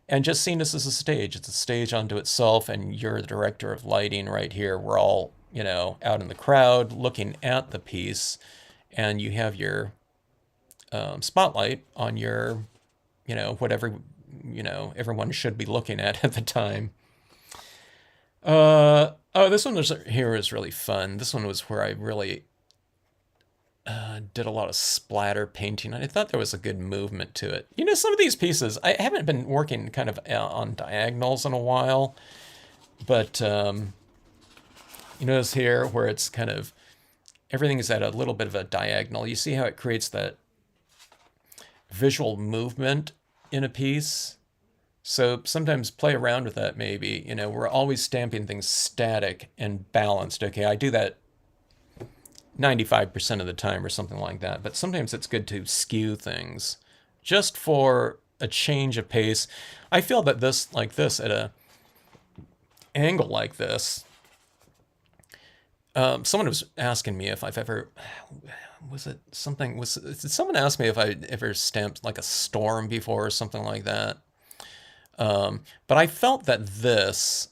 And just seeing this as a stage. It's a stage unto itself, and you're the director of lighting right here. We're all, out in the crowd looking at the piece, and you have your spotlight on your, whatever, everyone should be looking at the time. Oh, this one here is really fun. This one was where I really did a lot of splatter painting, and I thought there was a good movement to it. Some of these pieces, I haven't been working kind of on diagonals in a while, but you notice here where it's kind of, everything is at a little bit of a diagonal. You see how it creates that visual movement in a piece? So sometimes play around with that maybe. We're always stamping things static and balanced. Okay, I do that 95% of the time or something like that. But sometimes it's good to skew things just for a change of pace. I feel that this, like this, at a angle like this, someone was asking me if I've ever, did someone ask me if I ever stamped like a storm before or something like that? But I felt that this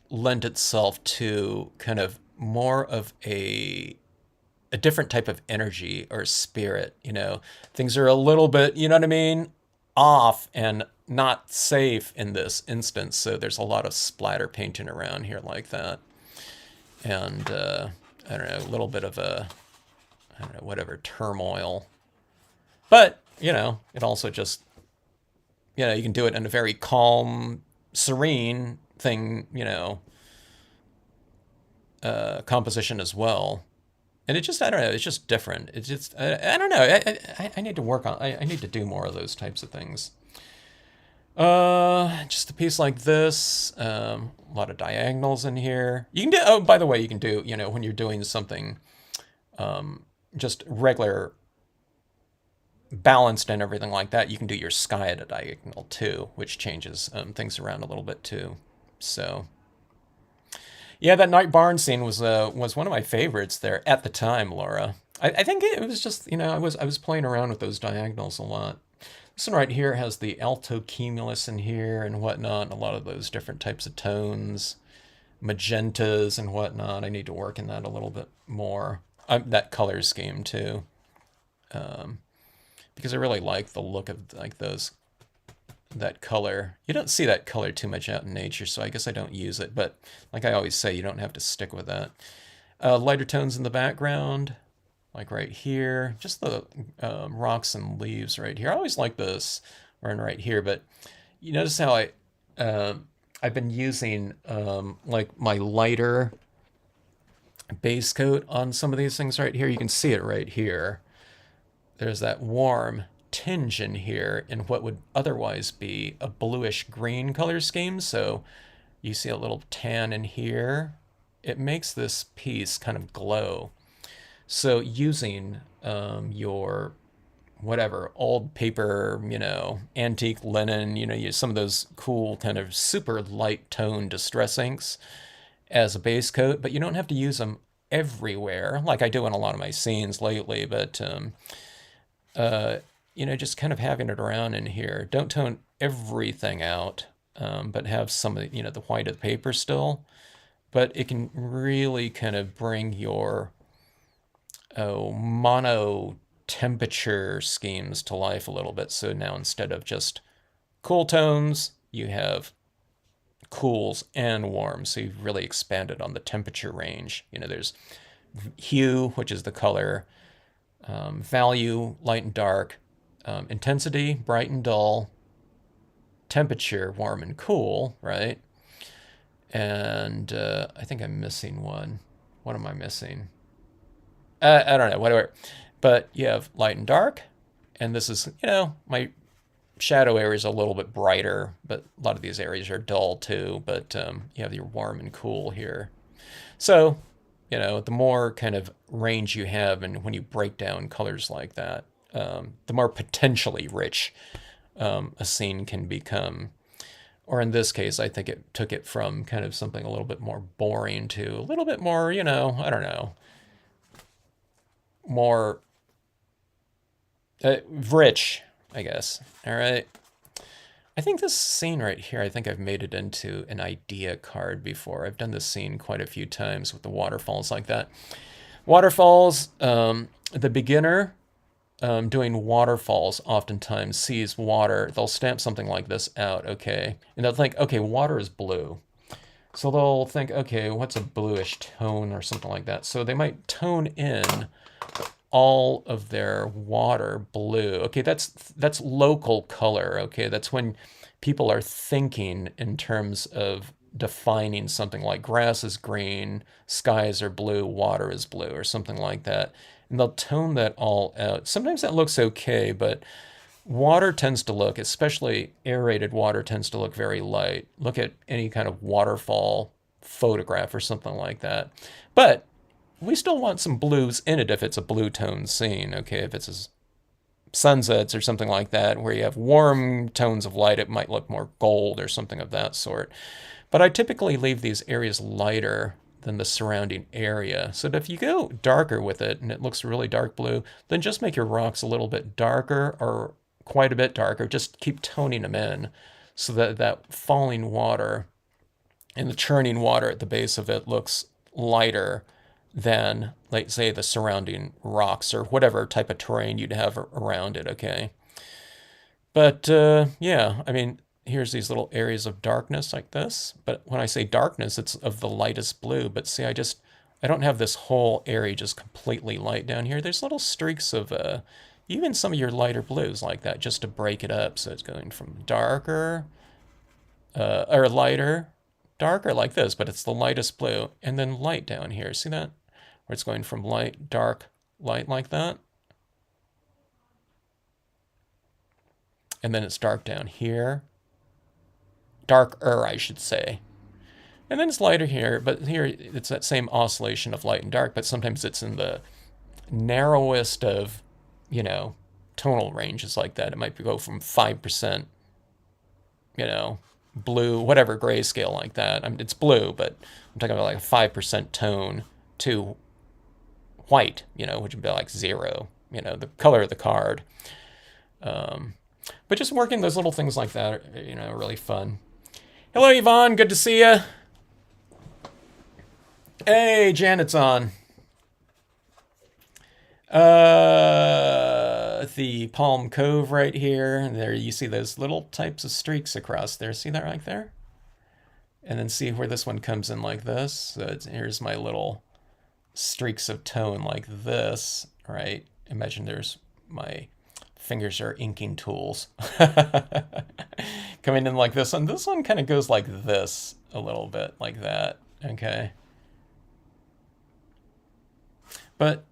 lent itself to kind of more of a different type of energy or spirit. Things are a little bit, you know what I mean, off and not safe in this instance. So there's a lot of splatter painting around here like that. And I don't know, a little bit of I don't know, whatever, turmoil. But, it also just, you can do it in a very calm, serene thing, composition as well. And it just, I don't know, it's just different. It's just, I don't know, I need to work on, I need to do more of those types of things. Just a piece like this, a lot of diagonals in here. You can do, oh, by the way, you can do, when you're doing something, just regular balanced and everything like that, you can do your sky at a diagonal too, which changes things around a little bit too. So, yeah, that night barn scene was one of my favorites there at the time, Laura. I think it was just, I was playing around with those diagonals a lot. This one right here has the alto cumulus in here and whatnot, and a lot of those different types of tones, magentas and whatnot. I need to work in that a little bit more. That color scheme too, because I really like the look of like that color. You don't see that color too much out in nature, so I guess I don't use it. But like I always say, you don't have to stick with that. Lighter tones in the background. Like right here, just the rocks and leaves right here. I always like this one right here, but you notice how I've been using like my lighter base coat on some of these things right here. You can see it right here. There's that warm tinge in here in what would otherwise be a bluish green color scheme. So you see a little tan in here. It makes this piece kind of glow. So using your whatever old paper, antique linen, use some of those cool kind of super light tone distress inks as a base coat, but you don't have to use them everywhere like I do in a lot of my scenes lately. But just kind of having it around in here. Don't tone everything out, but have some of the white of the paper still. But it can really kind of bring your mono temperature schemes to life a little bit. So now instead of just cool tones, you have cools and warms. So you've really expanded on the temperature range. There's hue, which is the color, value, light and dark, intensity, bright and dull, temperature, warm and cool, right? And I think I'm missing one. What am I missing? I don't know, whatever. But you have light and dark, and this is, my shadow area is a little bit brighter, but a lot of these areas are dull too. But you have your warm and cool here. So, the more kind of range you have, and when you break down colors like that, the more potentially rich a scene can become. Or in this case, I think it took it from kind of something a little bit more boring to a little bit more, I don't know, more rich, I guess. All right. I think this scene right here, I think I've made it into an idea card before. I've done this scene quite a few times with the waterfalls like that. Waterfalls, the beginner doing waterfalls oftentimes sees water. They'll stamp something like this out, okay? And they'll think, okay, water is blue. So they'll think, okay, what's a bluish tone or something like that? So they might tone in all of their water blue. Okay, that's local color. Okay, that's when people are thinking in terms of defining something like grass is green, skies are blue, water is blue, or something like that. And they'll tone that all out. Sometimes that looks okay, but water tends to look, especially aerated water, tends to look very light. Look at any kind of waterfall photograph or something like that. But we still want some blues in it if it's a blue tone scene, okay? If it's sunsets or something like that, where you have warm tones of light, it might look more gold or something of that sort. But I typically leave these areas lighter than the surrounding area. So that if you go darker with it and it looks really dark blue, then just make your rocks a little bit darker or quite a bit darker. Just keep toning them in so that that falling water and the churning water at the base of it looks lighter than, like, say, the surrounding rocks or whatever type of terrain you'd have around it, okay? But, yeah, I mean, here's these little areas of darkness like this. But when I say darkness, it's of the lightest blue. But see, I don't have this whole area just completely light down here. There's little streaks of even some of your lighter blues like that, just to break it up. So it's going from darker or lighter, darker like this, but it's the lightest blue, and then light down here. See that? Where it's going from light, dark, light like that. And then it's dark down here. Darker, I should say. And then it's lighter here, but here it's that same oscillation of light and dark, but sometimes it's in the narrowest of, tonal ranges like that. It might go from 5%, blue, whatever grayscale like that. I mean, it's blue, but I'm talking about like a 5% tone to white, which would be like 0, the color of the card. But just working those little things like that, are really fun. Hello, Yvonne. Good to see you. Hey, Janet's on. The Palm Cove right here. And there you see those little types of streaks across there. See that right there? And then see where this one comes in like this. So here's my little streaks of tone like this, right? Imagine there's my fingers are inking tools. Coming in like this one. This one kind of goes like this a little bit, like that, okay? But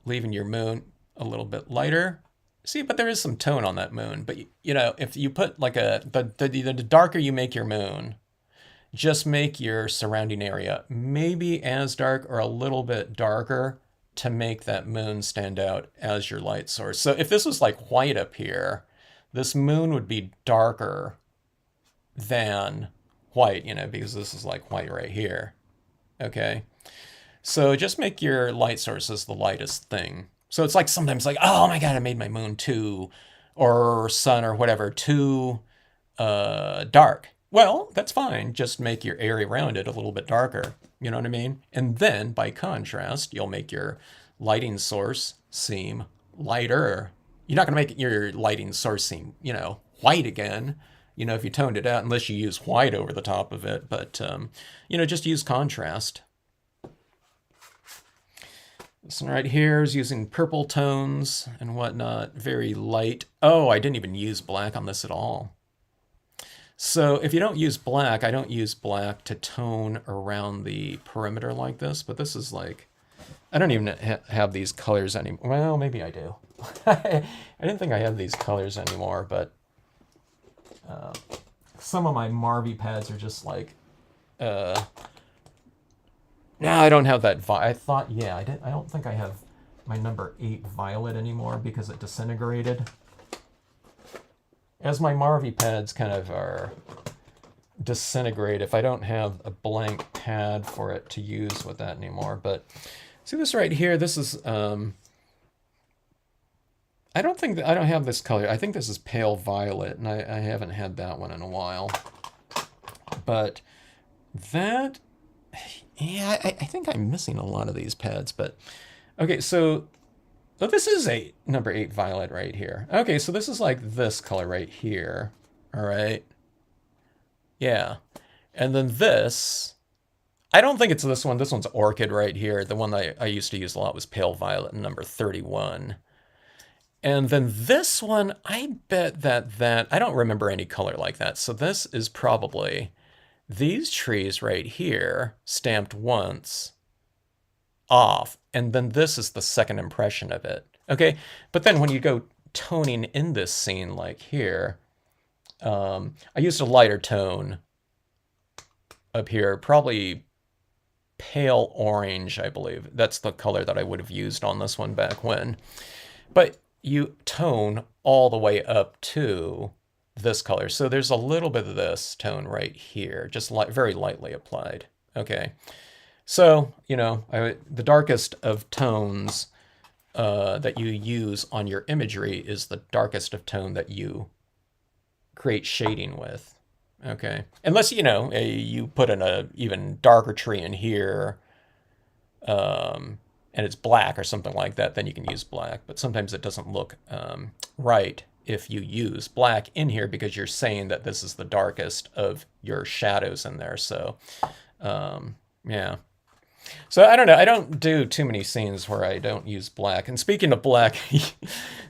leaving your moon a little bit lighter, See, but there is some tone on that moon. But you know, if you put like the darker you make your moon, just make your surrounding area maybe as dark or a little bit darker to make that moon stand out as your light source. So if this was like white up here, this moon would be darker than white, you know, because this is like white right here. Okay. So just make your light sources the lightest thing. So it's like sometimes like, oh my God, I made my moon too, or sun or whatever, too dark. Well, that's fine. Just make your area around it a little bit darker. You know what I mean? And then by contrast, you'll make your lighting source seem lighter. You're not going to make your lighting source seem, you know, white again, you know, if you toned it out, unless you use white over the top of it. But, you know, just use contrast. This one right here is using purple tones and whatnot. Very light. Oh, I didn't even use black on this at all. So if you don't use black, I don't use black to tone around the perimeter like this, but this is like, I don't even have these colors anymore. Well, maybe I do. I didn't think I had these colors anymore, but some of my Marvy pads are just like, no, I don't have that. I thought, yeah, I did. I don't think I have my number 8 violet anymore because it disintegrated. As my Marvy pads kind of are disintegrate, if I don't have a blank pad for it to use with that anymore. But see this right here, this is, I don't think that, I don't have this color. I think this is pale violet, and I haven't had that one in a while. But that, yeah, I think I'm missing a lot of these pads, but okay, so oh, this is a number 8 violet right here. Okay, so this is like this color right here. All right. Yeah. And then this, I don't think it's this one. This one's orchid right here. The one that I used to use a lot was pale violet, number 31. And then this one, I bet that I don't remember any color like that. So this is probably these trees right here stamped once off, and then this is the second impression of it. Okay, but then when you go toning in this scene like here, I used a lighter tone up here, probably pale orange, I believe. That's the color that I would have used on this one back when. But you tone all the way up to this color. So there's a little bit of this tone right here, just very lightly applied. Okay. So, you know, the darkest of tones that you use on your imagery is the darkest of tone that you create shading with. Okay. Unless, you know, you put in a even darker tree in here and it's black or something like that, then you can use black. But sometimes it doesn't look right if you use black in here because you're saying that this is the darkest of your shadows in there. So, yeah. So I don't know. I don't do too many scenes where I don't use black. And speaking of black,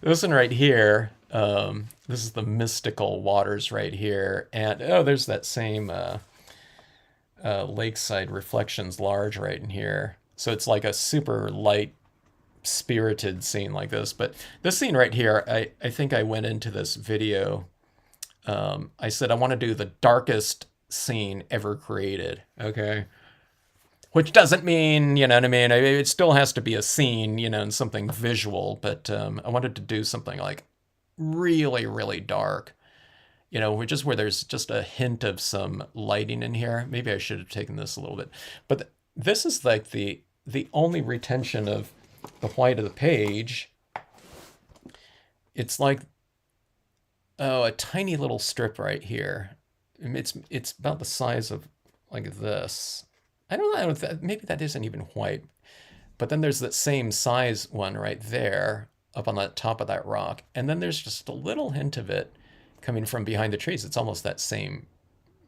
this one right here, this is the mystical waters right here. And oh, there's that same lakeside reflections large right in here. So it's like a super light spirited scene like this. But this scene right here, I think I went into this video. I said I want to do the darkest scene ever created. Okay. Which doesn't mean, you know what I mean? It still has to be a scene, you know, and something visual. But I wanted to do something like really, really dark, you know, which is where there's just a hint of some lighting in here. Maybe I should have taken this a little bit. But this is like the only retention of the white of the page. It's like, oh, a tiny little strip right here. It's about the size of like this. I don't know if that, maybe that isn't even white, but then there's that same size one right there up on the top of that rock. And then there's just a little hint of it coming from behind the trees. It's almost that same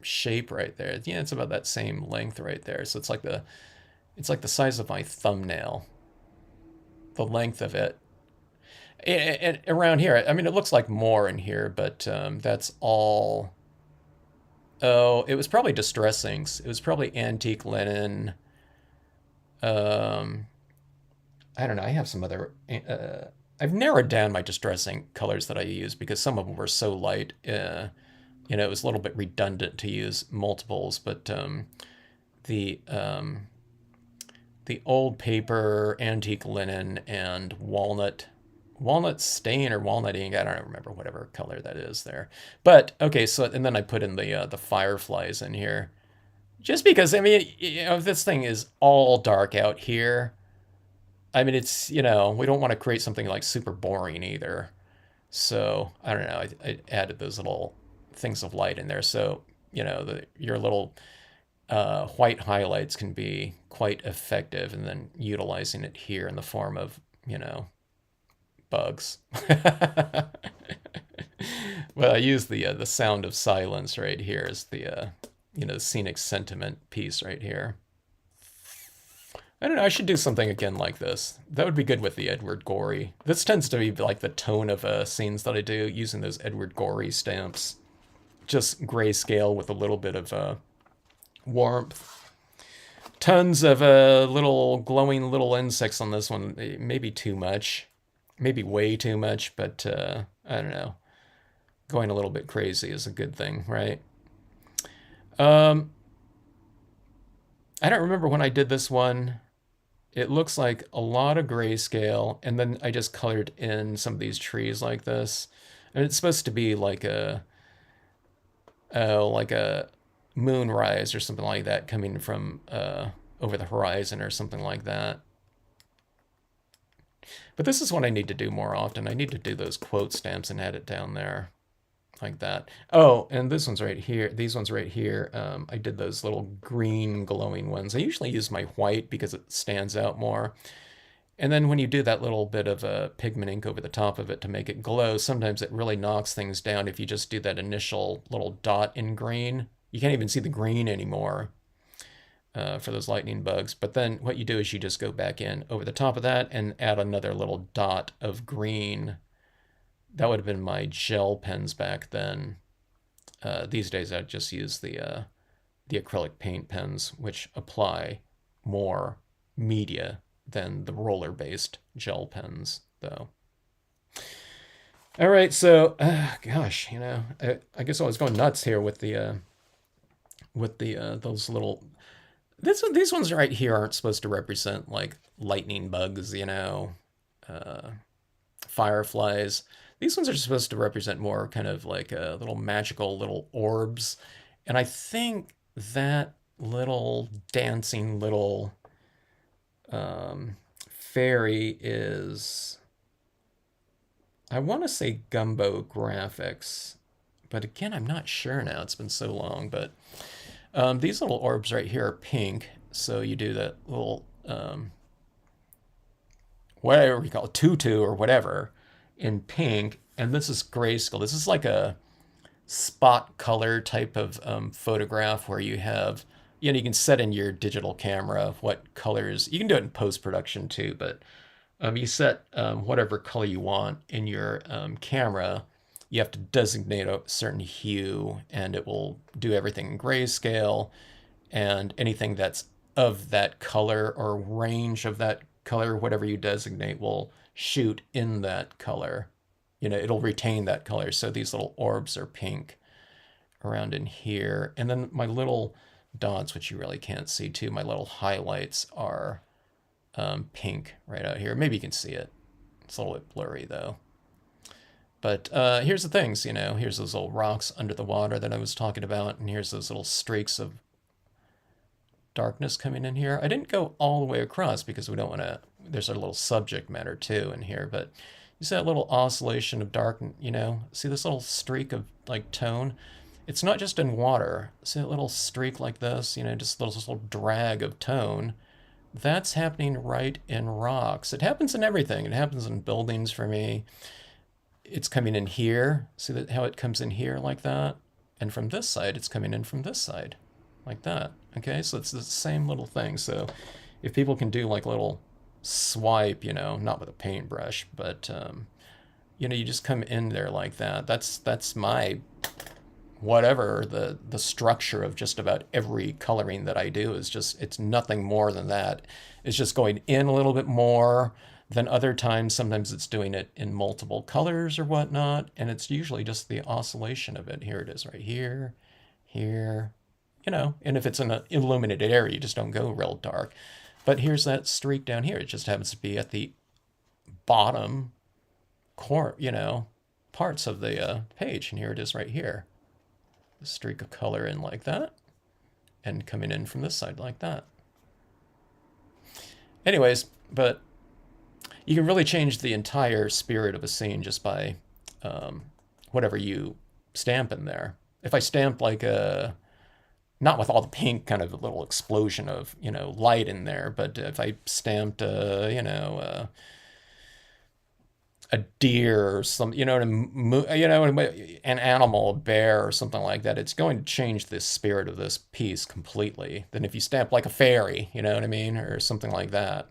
shape right there. Yeah, it's about that same length right there. So it's like the size of my thumbnail, the length of it. And around here, I mean, it looks like more in here, but that's all. Oh, it was probably distress inks. It was probably antique linen. I don't know. I have some other. I I've narrowed down my distressing colors that I use because some of them were so light. It was a little bit redundant to use multiples, but the the old paper, antique linen, and walnut stain or walnut ink. I don't remember whatever color that is there. But okay, so and then I put in the fireflies in here, just because I mean, this thing is all dark out here. I mean, it's we don't want to create something like super boring either. So I don't know. I added those little things of light in there, so your little white highlights can be quite effective, and then utilizing it here in the form of bugs. Well, I use the sound of silence right here as the scenic sentiment piece right here. I don't know. I should do something again like this. That would be good with the Edward Gorey. This tends to be like the tone of scenes that I do using those Edward Gorey stamps. Just grayscale with a little bit of warmth. Tons of little glowing little insects on this one. Maybe too much. Maybe way too much, but I don't know. Going a little bit crazy is a good thing, right? Um, I don't remember when I did this one. It looks like a lot of grayscale, and then I just colored in some of these trees like this. And it's supposed to be like a moonrise or something like that coming from over the horizon or something like that. But this is what I need to do more often. I need to do those quote stamps and add it down there like that. Oh, and this one's right here. These ones right here. I did those little green glowing ones. I usually use my white because it stands out more. And then when you do that little bit of pigment ink over the top of it to make it glow, sometimes it really knocks things down if you just do that initial little dot in green. You can't even see the green anymore for those lightning bugs. But then what you do is you just go back in over the top of that and add another little dot of green. That would have been my gel pens back then. These days I just use the acrylic paint pens, which apply more media than the roller-based gel pens, though. All right, so gosh, I guess I was going nuts here with the those little. These ones right here aren't supposed to represent like lightning bugs, uh, fireflies. These ones are supposed to represent more kind of like little magical little orbs, and I think that little dancing little fairy is, I want to say Gumbo Graphics, but again, I'm not sure now. It's been so long. But these little orbs right here are pink, so you do that little whatever we call it, tutu or whatever, in pink, and this is grayscale. This is like a spot color type of photograph where you have, you can set in your digital camera what colors. You can do it in post production too, but you set whatever color you want in your camera. You have to designate a certain hue, and it will do everything in grayscale, and anything that's of that color or range of that color, whatever you designate, will shoot in that color. It'll retain that color. So these little orbs are pink around in here. And then my little dots, which you really can't see too, my little highlights are pink right out here. Maybe you can see it. It's a little bit blurry though. But here's the things, here's those little rocks under the water that I was talking about, and here's those little streaks of darkness coming in here. I didn't go all the way across because we don't want to, there's a little subject matter too in here, but you see that little oscillation of dark, see this little streak of like tone? It's not just in water. See that little streak like this, just this little drag of tone. That's happening right in rocks. It happens in everything. It happens in buildings for me. It's coming in here. See that how it comes in here like that? And from this side, it's coming in from this side like that. Okay, so it's the same little thing. So if people can do like a little swipe, not with a paintbrush, but you just come in there like that. That's my whatever the structure of just about every coloring that I do is just, it's nothing more than that. It's just going in a little bit more, Then other times, sometimes it's doing it in multiple colors or whatnot, and it's usually just the oscillation of it. Here it is right here, here, and if it's in an illuminated area, you just don't go real dark. But here's that streak down here. It just happens to be at the bottom core, parts of the page, and here it is right here. The streak of color in like that, and coming in from this side like that. Anyways, but you can really change the entire spirit of a scene just by whatever you stamp in there. If I stamp like not with all the pink kind of a little explosion of, light in there, but if I stamped, a deer or some, an animal, a bear or something like that, it's going to change the spirit of this piece completely. Than if you stamp like a fairy, you know what I mean, or something like that.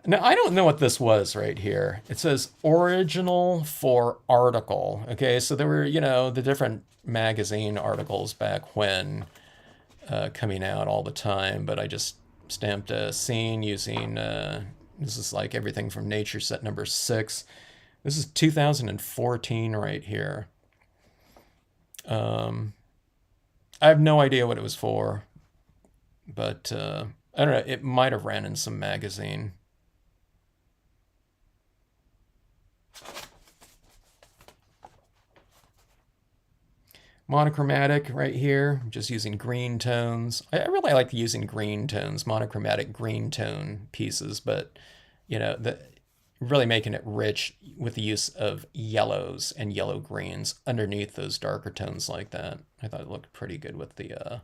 Now, I don't know what this was right here. It says original for article. Okay, so there were, the different magazine articles back when coming out all the time, but I just stamped a scene using, this is like everything from Nature set number 6. This is 2014 right here. I have no idea what it was for, but I don't know, it might have ran in some magazine. Monochromatic right here, just using green tones. I really like using green tones, monochromatic green tone pieces, but really making it rich with the use of yellows and yellow greens underneath those darker tones like that. I thought it looked pretty good with the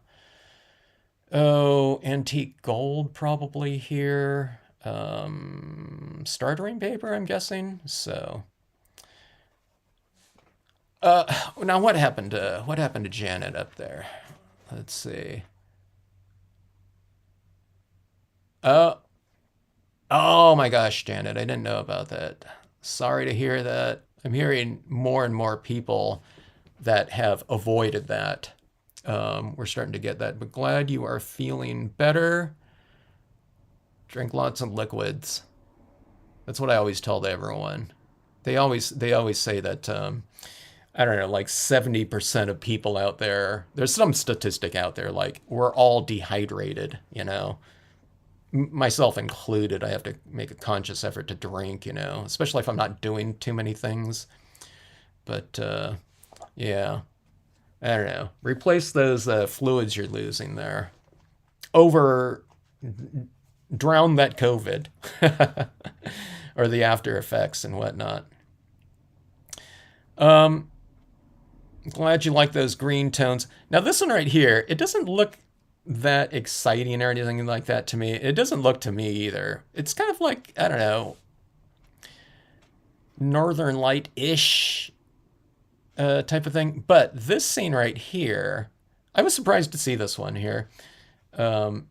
antique gold probably here. Startering paper, I'm guessing. So now what happened to Janet up there? Let's see. Oh my gosh, Janet, I didn't know about that. Sorry to hear that. I'm hearing more and more people that have avoided that. We're starting to get that, but glad you are feeling better. Drink lots of liquids. That's what I always tell everyone. They always say that I don't know, like 70% of people out there, there's some statistic out there, like we're all dehydrated, myself included. I have to make a conscious effort to drink, especially if I'm not doing too many things. But yeah, I don't know. Replace those fluids you're losing there. Drown that COVID or the after effects and whatnot. Glad you like those green tones. Now this one right here, it doesn't look that exciting or anything like that to me. It doesn't look to me either. It's kind of like, I don't know, Northern Light-ish type of thing. But this scene right here, I was surprised to see this one here that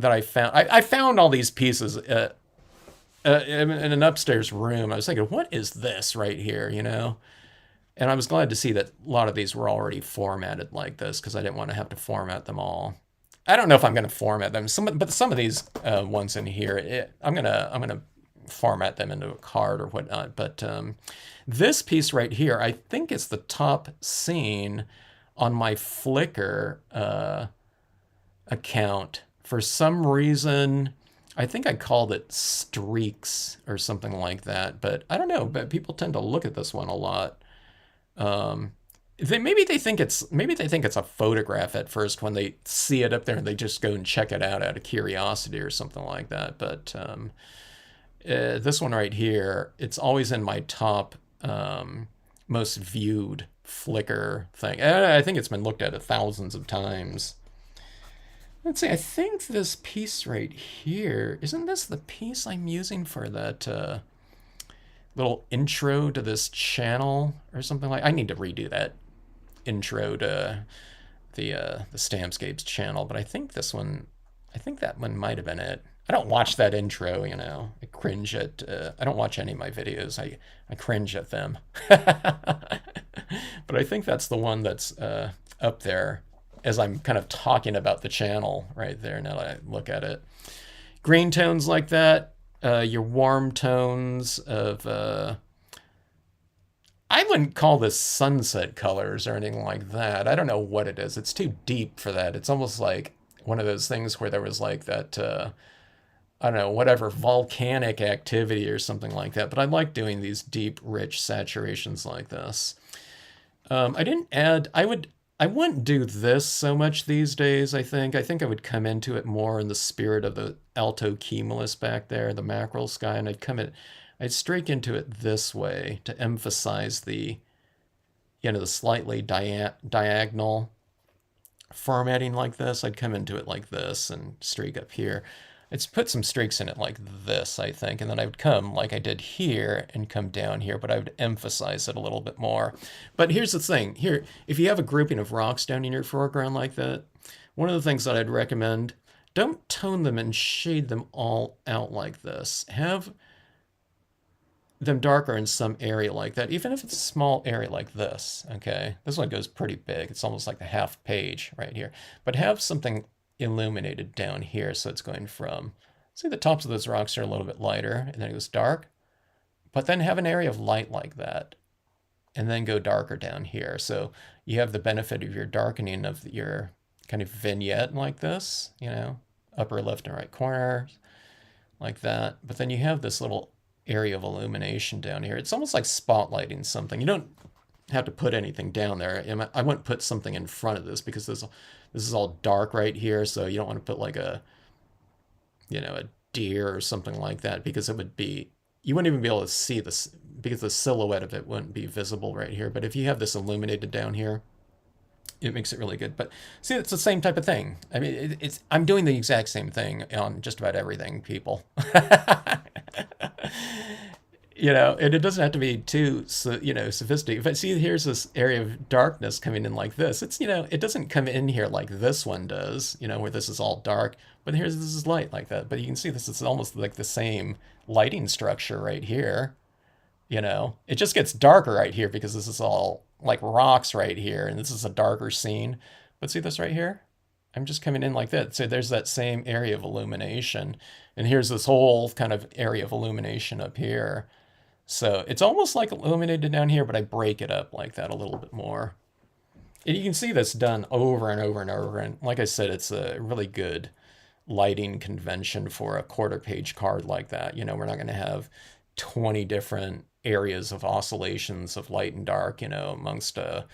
I found. I found all these pieces in an upstairs room. I was thinking, what is this right here, And I was glad to see that a lot of these were already formatted like this because I didn't want to have to format them all. I don't know if I'm going to format them, but some of these ones in here, I'm gonna format them into a card or whatnot. But this piece right here, I think it's the top scene on my Flickr account. For some reason, I think I called it Streaks or something like that. But I don't know. But people tend to look at this one a lot. Maybe they think it's a photograph at first when they see it up there and they just go and check it out of curiosity or something like that. But this one right here, it's always in my top most viewed Flickr thing. I think it's been looked at thousands of times. Let's see. I think this piece right here, isn't this the piece I'm using for that little intro to this channel or something like? I need to redo that intro to the Stampscapes channel, but I think that one might have been it. I don't watch that intro, I cringe at I don't watch any of my videos. I cringe at them. But I think that's the one that's up there as I'm kind of talking about the channel right there now that I look at it. Green tones like that, your warm tones of, I wouldn't call this sunset colors or anything like that. I don't know what it is. It's too deep for that. It's almost like one of those things where there was like that, I don't know, whatever, volcanic activity or something like that. But I like doing these deep, rich saturations like this. I didn't add, I wouldn't do this so much these days, I think. I think I would come into it more in the spirit of the alto cumulus back there, the mackerel sky, and I'd streak into it this way to emphasize the slightly diagonal formatting like this. I'd come into it like this and streak up here. It's put some streaks in it like this, I think, and then I would come like I did here and come down here, but I would emphasize it a little bit more. But here's the thing. Here, if you have a grouping of rocks down in your foreground like that, one of the things that I'd recommend, don't tone them and shade them all out like this. Have them darker in some area like that, even if it's a small area like this, okay? This one goes pretty big. It's almost like a half page right here. But have something illuminated down here so it's going from, see the tops of those rocks are a little bit lighter and then it goes dark, but then have an area of light like that and then go darker down here. So you have the benefit of your darkening of your kind of vignette like this, upper left and right corner like that. But then you have this little area of illumination down here. It's almost like spotlighting something. You don't have to put anything down there. I wouldn't put something in front of this because this is all dark right here, so you don't want to put like a deer or something like that because you wouldn't even be able to see this because the silhouette of it wouldn't be visible right here. But if you have this illuminated down here, it makes it really good. But see, it's the same type of thing. I mean, I'm doing the exact same thing on just about everything, people. And it doesn't have to be too, sophisticated. But see, here's this area of darkness coming in like this. It doesn't come in here like this one does, where this is all dark. But this is light like that. But you can see this is almost like the same lighting structure right here. It just gets darker right here because this is all like rocks right here, and this is a darker scene. But see this right here? I'm just coming in like that. So there's that same area of illumination. And here's this whole kind of area of illumination up here. So it's almost like illuminated down here, but I break it up like that a little bit more. And you can see this done over and over and over. And like I said, it's a really good lighting convention for a quarter page card like that. We're not going to have 20 different areas of oscillations of light and dark, amongst a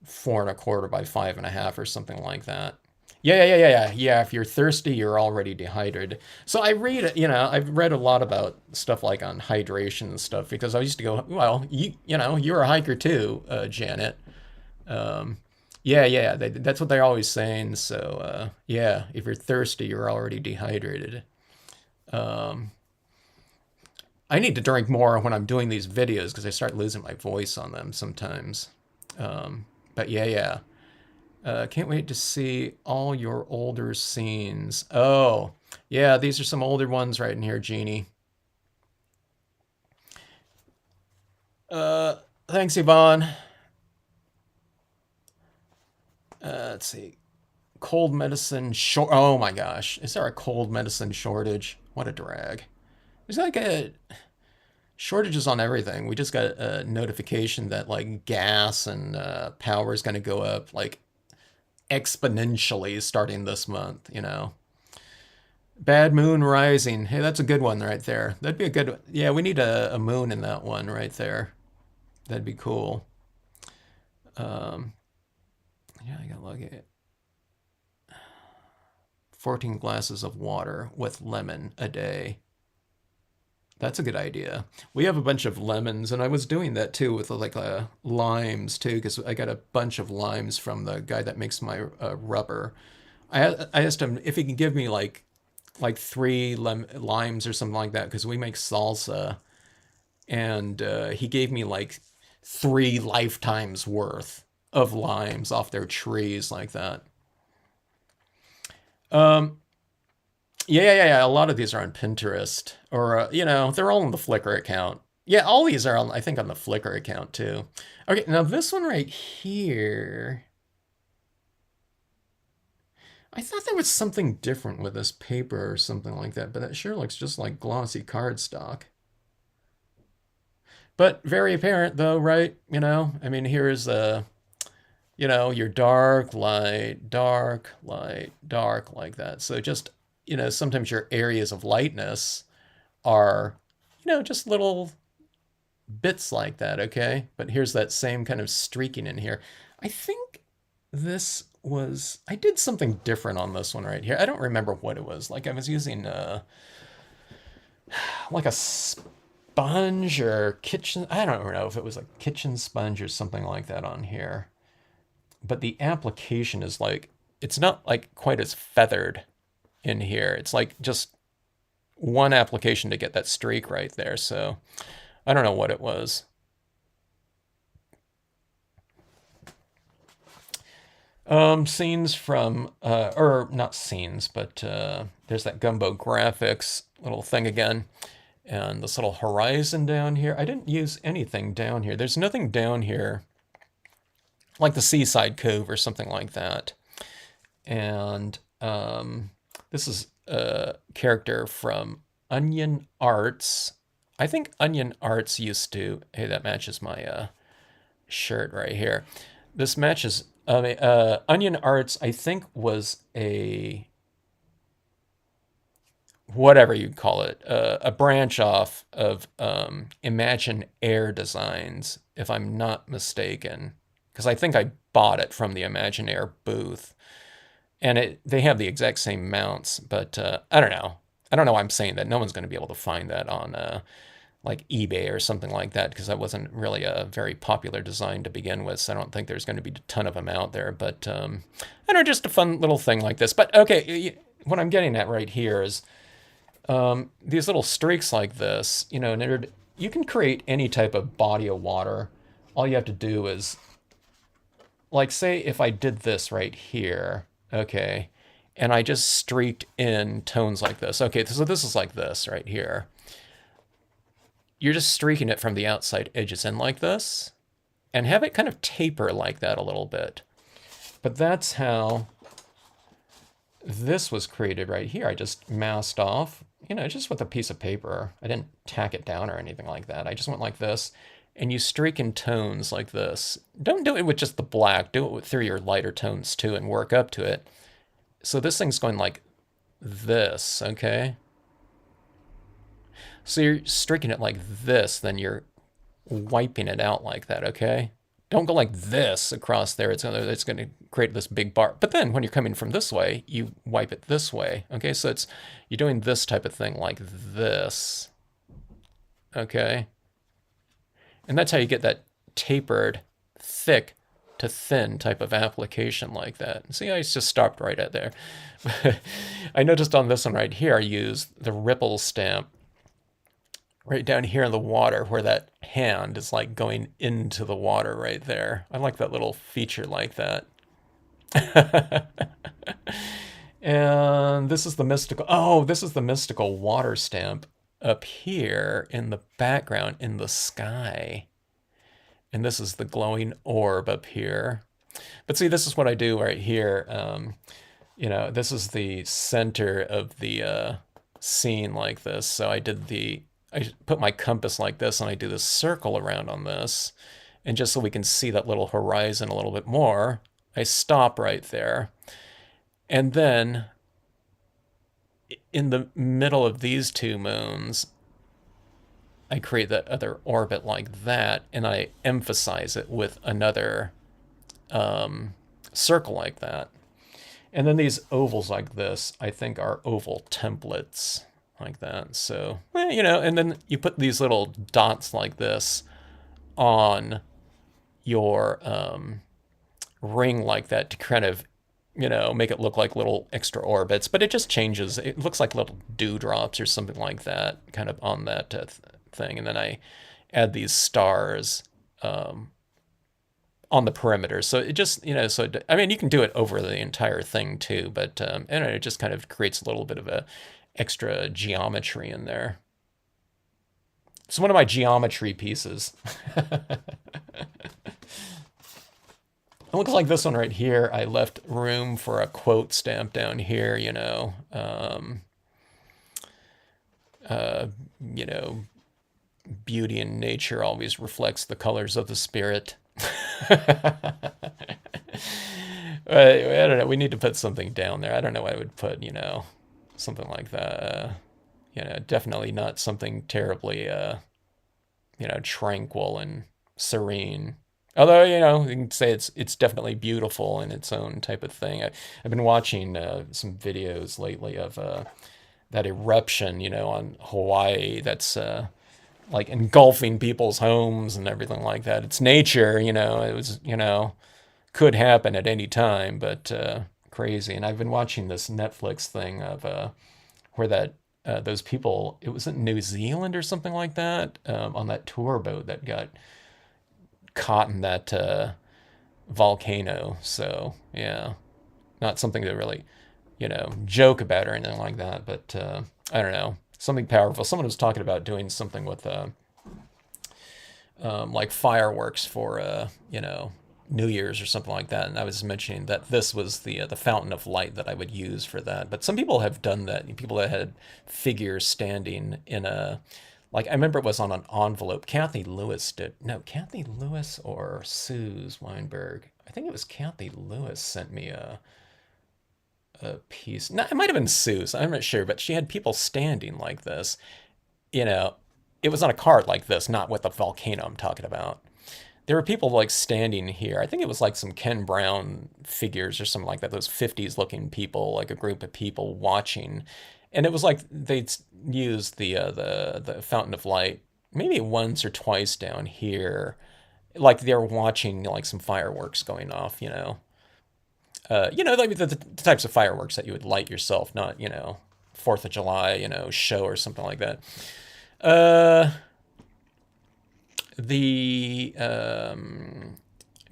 4 1/4 by 5 1/2 or something like that. Yeah. If you're thirsty, you're already dehydrated. So I've read a lot about stuff like on hydration and stuff because I used to go, well, you're a hiker too, Janet. Um, yeah. That's what they're always saying. So, yeah, if you're thirsty, you're already dehydrated. Um, I need to drink more when I'm doing these videos because I start losing my voice on them sometimes. But yeah. Can't wait to see all your older scenes. Oh, yeah, these are some older ones right in here, Jeannie. Thanks, Yvonne. Let's see. Cold medicine short. Oh my gosh. Is there a cold medicine shortage? What a drag. There's like a shortages on everything. We just got a notification that like gas and power is going to go up like exponentially starting this month. Bad moon rising. Hey, that's a good one right there. That'd be a good. Yeah, we need a moon in that one right there. That'd be cool. Um, yeah, I gotta look at it. 14 glasses of water with lemon a day. That's a good idea. We have a bunch of lemons, and I was doing that too with like limes too, because I got a bunch of limes from the guy that makes my rubber. I asked him if he can give me like three limes or something like that, because we make salsa, and he gave me like 3 lifetimes worth of limes off their trees like that. Um, yeah. A lot of these are on Pinterest, or they're all on the Flickr account. Yeah, all these are on, I think, on the Flickr account too. Okay, now this one right here, I thought there was something different with this paper or something like that, but it sure looks just like glossy cardstock. But very apparent though, right? I mean, here's your dark, light, dark like that. So just, sometimes your areas of lightness are, just little bits like that, okay? But here's that same kind of streaking in here. I think I did something different on this one right here. I don't remember what it was. Like I was using like a sponge or kitchen, I don't know if it was a kitchen sponge or something like that on here. But the application is like, it's not like quite as feathered in here. It's like just one application to get that streak right there. So I don't know what it was. Scenes from, or not scenes, but there's that Gumbo graphics little thing again. And this little horizon down here. I didn't use anything down here. There's nothing down here like the Seaside Cove or something like that. And this is a character from Onion Arts. I think Onion Arts used to. Hey, that matches my shirt right here. This matches. Onion Arts, I think, was a whatever you call it, a branch off of Imagine Air Designs, if I'm not mistaken, because I think I bought it from the Imagine Air booth, and they have the exact same mounts, but I don't know. I don't know why I'm saying that. No one's going to be able to find that on like eBay or something like that, because that wasn't really a very popular design to begin with. So I don't think there's going to be a ton of them out there. But I don't know, just a fun little thing like this. But okay, what I'm getting at right here is these little streaks like this, you can create any type of body of water. All you have to do is, like, say if I did this right here, okay, and I just streaked in tones like this. Okay, so this is like this right here. You're just streaking it from the outside edges in like this, and have it kind of taper like that a little bit. But that's how this was created right here. I just masked off, just with a piece of paper. I didn't tack it down or anything like that. I just went like this, and you streak in tones like this. Don't do it with just the black. Do it through your lighter tones too, and work up to it. So this thing's going like this, okay? So you're streaking it like this, then you're wiping it out like that, okay? Don't go like this across there. It's going to create this big bar. But then when you're coming from this way, you wipe it this way. Okay, so you're doing this type of thing like this. Okay, and that's how you get that tapered, thick to thin type of application like that. See, I just stopped right at there. I noticed on this one right here, I used the ripple stamp right down here in the water where that hand is like going into the water right there. I like that little feature like that. And this is the mystical water stamp up here in the background in the sky. And this is the glowing orb up here. But see, this is what I do right here. This is the center of the scene like this. So I put my compass like this, and I do this circle around on this. And just so we can see that little horizon a little bit more, I stop right there. And then in the middle of these two moons, I create that other orbit like that, and I emphasize it with another circle like that. And then these ovals like this, I think, are oval templates like that. So, and then you put these little dots like this on your ring like that to kind of, make it look like little extra orbits. But it just changes. It looks like little dewdrops or something like that, kind of on that thing. And then I add these stars on the perimeter. So it just, you can do it over the entire thing too, but it just kind of creates a little bit of a extra geometry in there. It's one of my geometry pieces. It looks like this one right here. I left room for a quote stamp down here, uh, you know, beauty in nature always reflects the colors of the spirit. I don't know. We need to put something down there. I don't know what I would put, something like that. Definitely not something terribly, tranquil and serene. Although, you can say it's definitely beautiful in its own type of thing. I've been watching some videos lately of that eruption, on Hawaii that's like engulfing people's homes and everything like that. It's nature, it was, could happen at any time, but crazy. And I've been watching this Netflix thing of where that those people, it was in New Zealand or something like that, on that tour boat that got caught in that volcano. So yeah, not something to really, joke about or anything like that. But I don't know, something powerful. Someone was talking about doing something with like fireworks for New Year's or something like that, and I was mentioning that this was the fountain of light that I would use for that. But some people have done that. People that had figures standing in a, like I remember it was on an envelope. Kathy Lewis did. No, Kathy Lewis or Suze Weinberg. I think it was Kathy Lewis sent me a piece. No, it might have been Suze. I'm not sure, but she had people standing like this. You know, it was on a card like this, not with the volcano I'm talking about. There were people like standing here. I think it was like some Ken Brown figures or something like that. Those 50s looking people, like a group of people watching, and it was like they'd used the fountain of light maybe once or twice down here, like they were watching like some fireworks going off. Like the types of fireworks that you would light yourself, not Fourth of July, show or something like that. Uh, the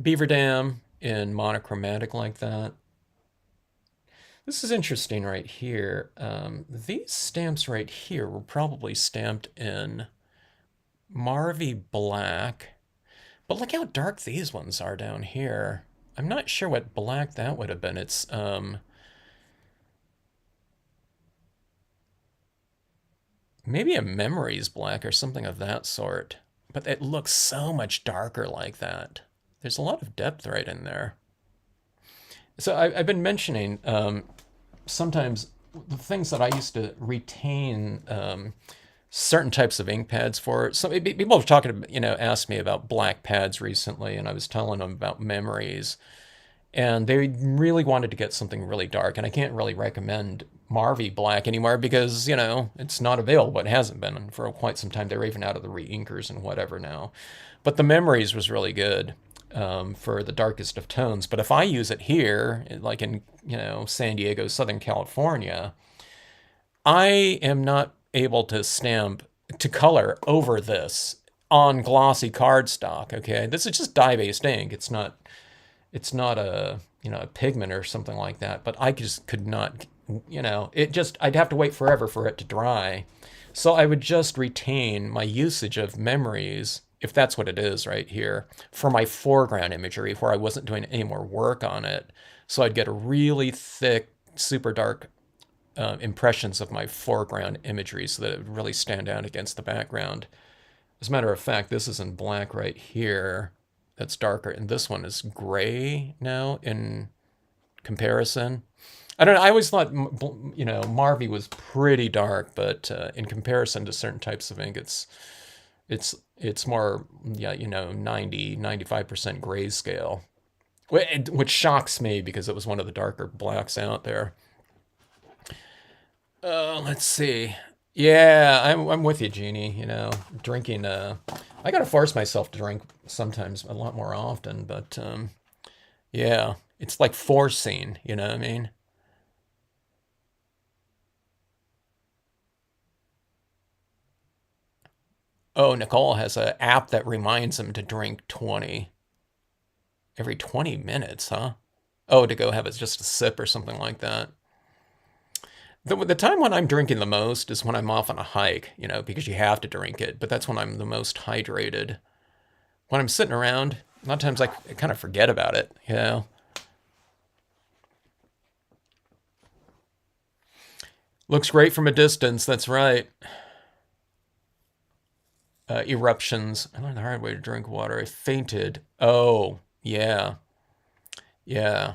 Beaver Dam in monochromatic like that. This is interesting right here. These stamps right here were probably stamped in Marvy Black, but look how dark these ones are down here. I'm not sure what black that would have been. It's maybe a Memories black or something of that sort, but it looks so much darker like that. There's a lot of depth right in there. So I've been mentioning sometimes the things that I used to retain certain types of ink pads for. So people were talking, asked me about black pads recently, and I was telling them about Memories, and they really wanted to get something really dark, and I can't really recommend Marvy Black anymore because it's not available. It hasn't been for quite some time. They're even out of the re-inkers and whatever now. But the Memories was really good for the darkest of tones. But if I use it here, like in San Diego, Southern California, I am not able to stamp to color over this on glossy cardstock. Okay, this is just dye-based ink. It's not a pigment or something like that. But I just could not, it just I'd have to wait forever for it to dry. So I would just retain my usage of Memories, if that's what it is right here, for my foreground imagery where I wasn't doing any more work on it. So I'd get a really thick, super dark impressions of my foreground imagery so that it would really stand out against the background. As a matter of fact, this is in black right here. That's darker, and this one is gray now in comparison. I don't know. I always thought, Marvy was pretty dark, but in comparison to certain types of ink, it's more, yeah, 90-95% grayscale, which shocks me because it was one of the darker blacks out there. Let's see. Yeah, I'm with you, Jeannie. Drinking. I gotta force myself to drink sometimes a lot more often, but yeah, it's like forcing. You know what I mean? Oh, Nicole has an app that reminds him to drink 20 every 20 minutes, huh? Oh, to go have it just a sip or something like that. The time when I'm drinking the most is when I'm off on a hike, because you have to drink it, but that's when I'm the most hydrated. When I'm sitting around, A lot of times I kind of forget about it, you know. Looks great from a distance, that's right. Eruptions. I learned the hard way to drink water. I fainted. Oh, yeah. Yeah.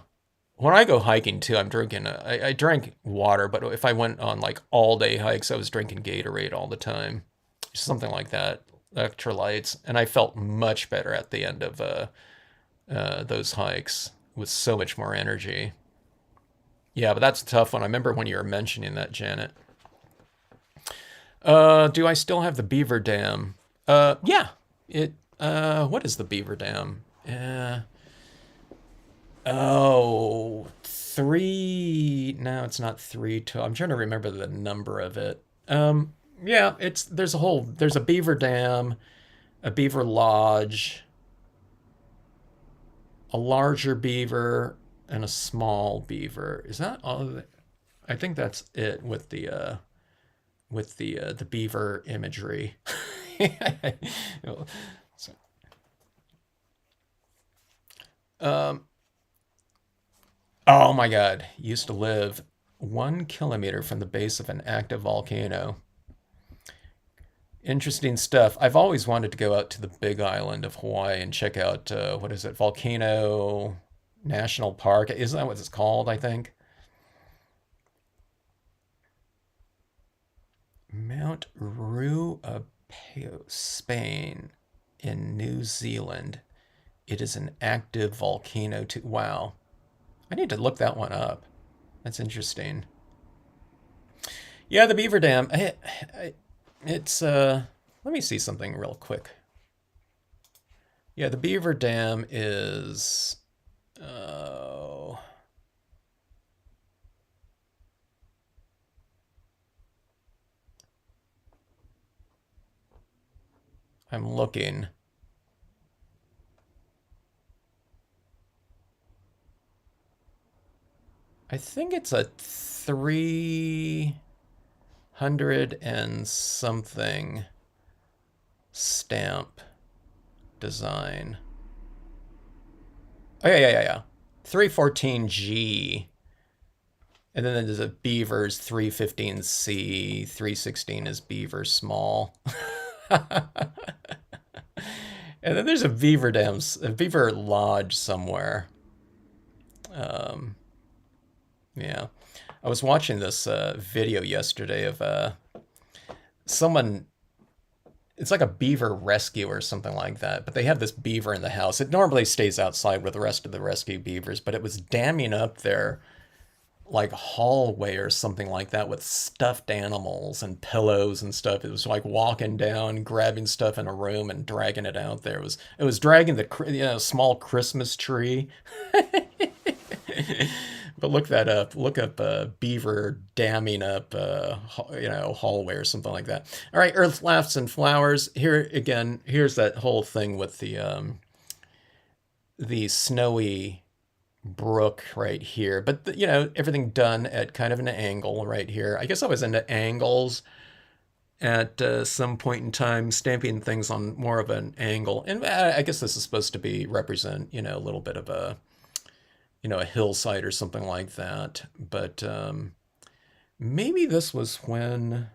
When I go hiking too, I'm drinking. I drink water, but if I went on like all day hikes, I was drinking Gatorade all the time, something like that, electrolytes, and I felt much better at the end of those hikes with so much more energy. Yeah, but that's a tough one. I remember when you were mentioning that, Janet. Do I still have the beaver dam? Yeah. It. What is the beaver dam? Oh, three. No, it's not three. Two. I'm trying to remember the number of it. Yeah, it's there's a beaver dam, a beaver lodge, a larger beaver, and a small beaver. Is that all of it? I think that's it with the beaver imagery. So, um, oh my God, used to live 1 kilometer from the base of an active volcano. Interesting stuff. I've always wanted to go out to the Big Island of Hawaii and check out what is it, Volcano National Park? Isn't that what it's called? I think Mount Ruapeo, Spain, in New Zealand. It is an active volcano too. Wow, I need to look that one up. That's interesting. Yeah, the Beaver Dam. It's Let me see something real quick. Yeah, the Beaver Dam is oh, I'm looking. I think it's a 300 and something stamp design. Oh yeah. 314G. And then there's a Beavers 315C, 316 is Beaver small. And then there's a Beaver Lodge somewhere. Um, yeah. I was watching this video yesterday of someone, it's like a beaver rescue or something like that, but they have this beaver in the house. It normally stays outside with the rest of the rescue beavers, but it was damming up their like hallway or something like that with stuffed animals and pillows and stuff. It was like walking down, grabbing stuff in a room and dragging it out there. It was dragging the small Christmas tree. But look that up. Look up beaver damming up hallway or something like that. All right, Earth Laughs and Flowers. Here again. Here's that whole thing with the snowy brook right here. But everything done at kind of an angle right here. I guess I was into angles at some point in time, stamping things on more of an angle. And I guess this is supposed to be represent a little bit of a hillside or something like that. But maybe this was when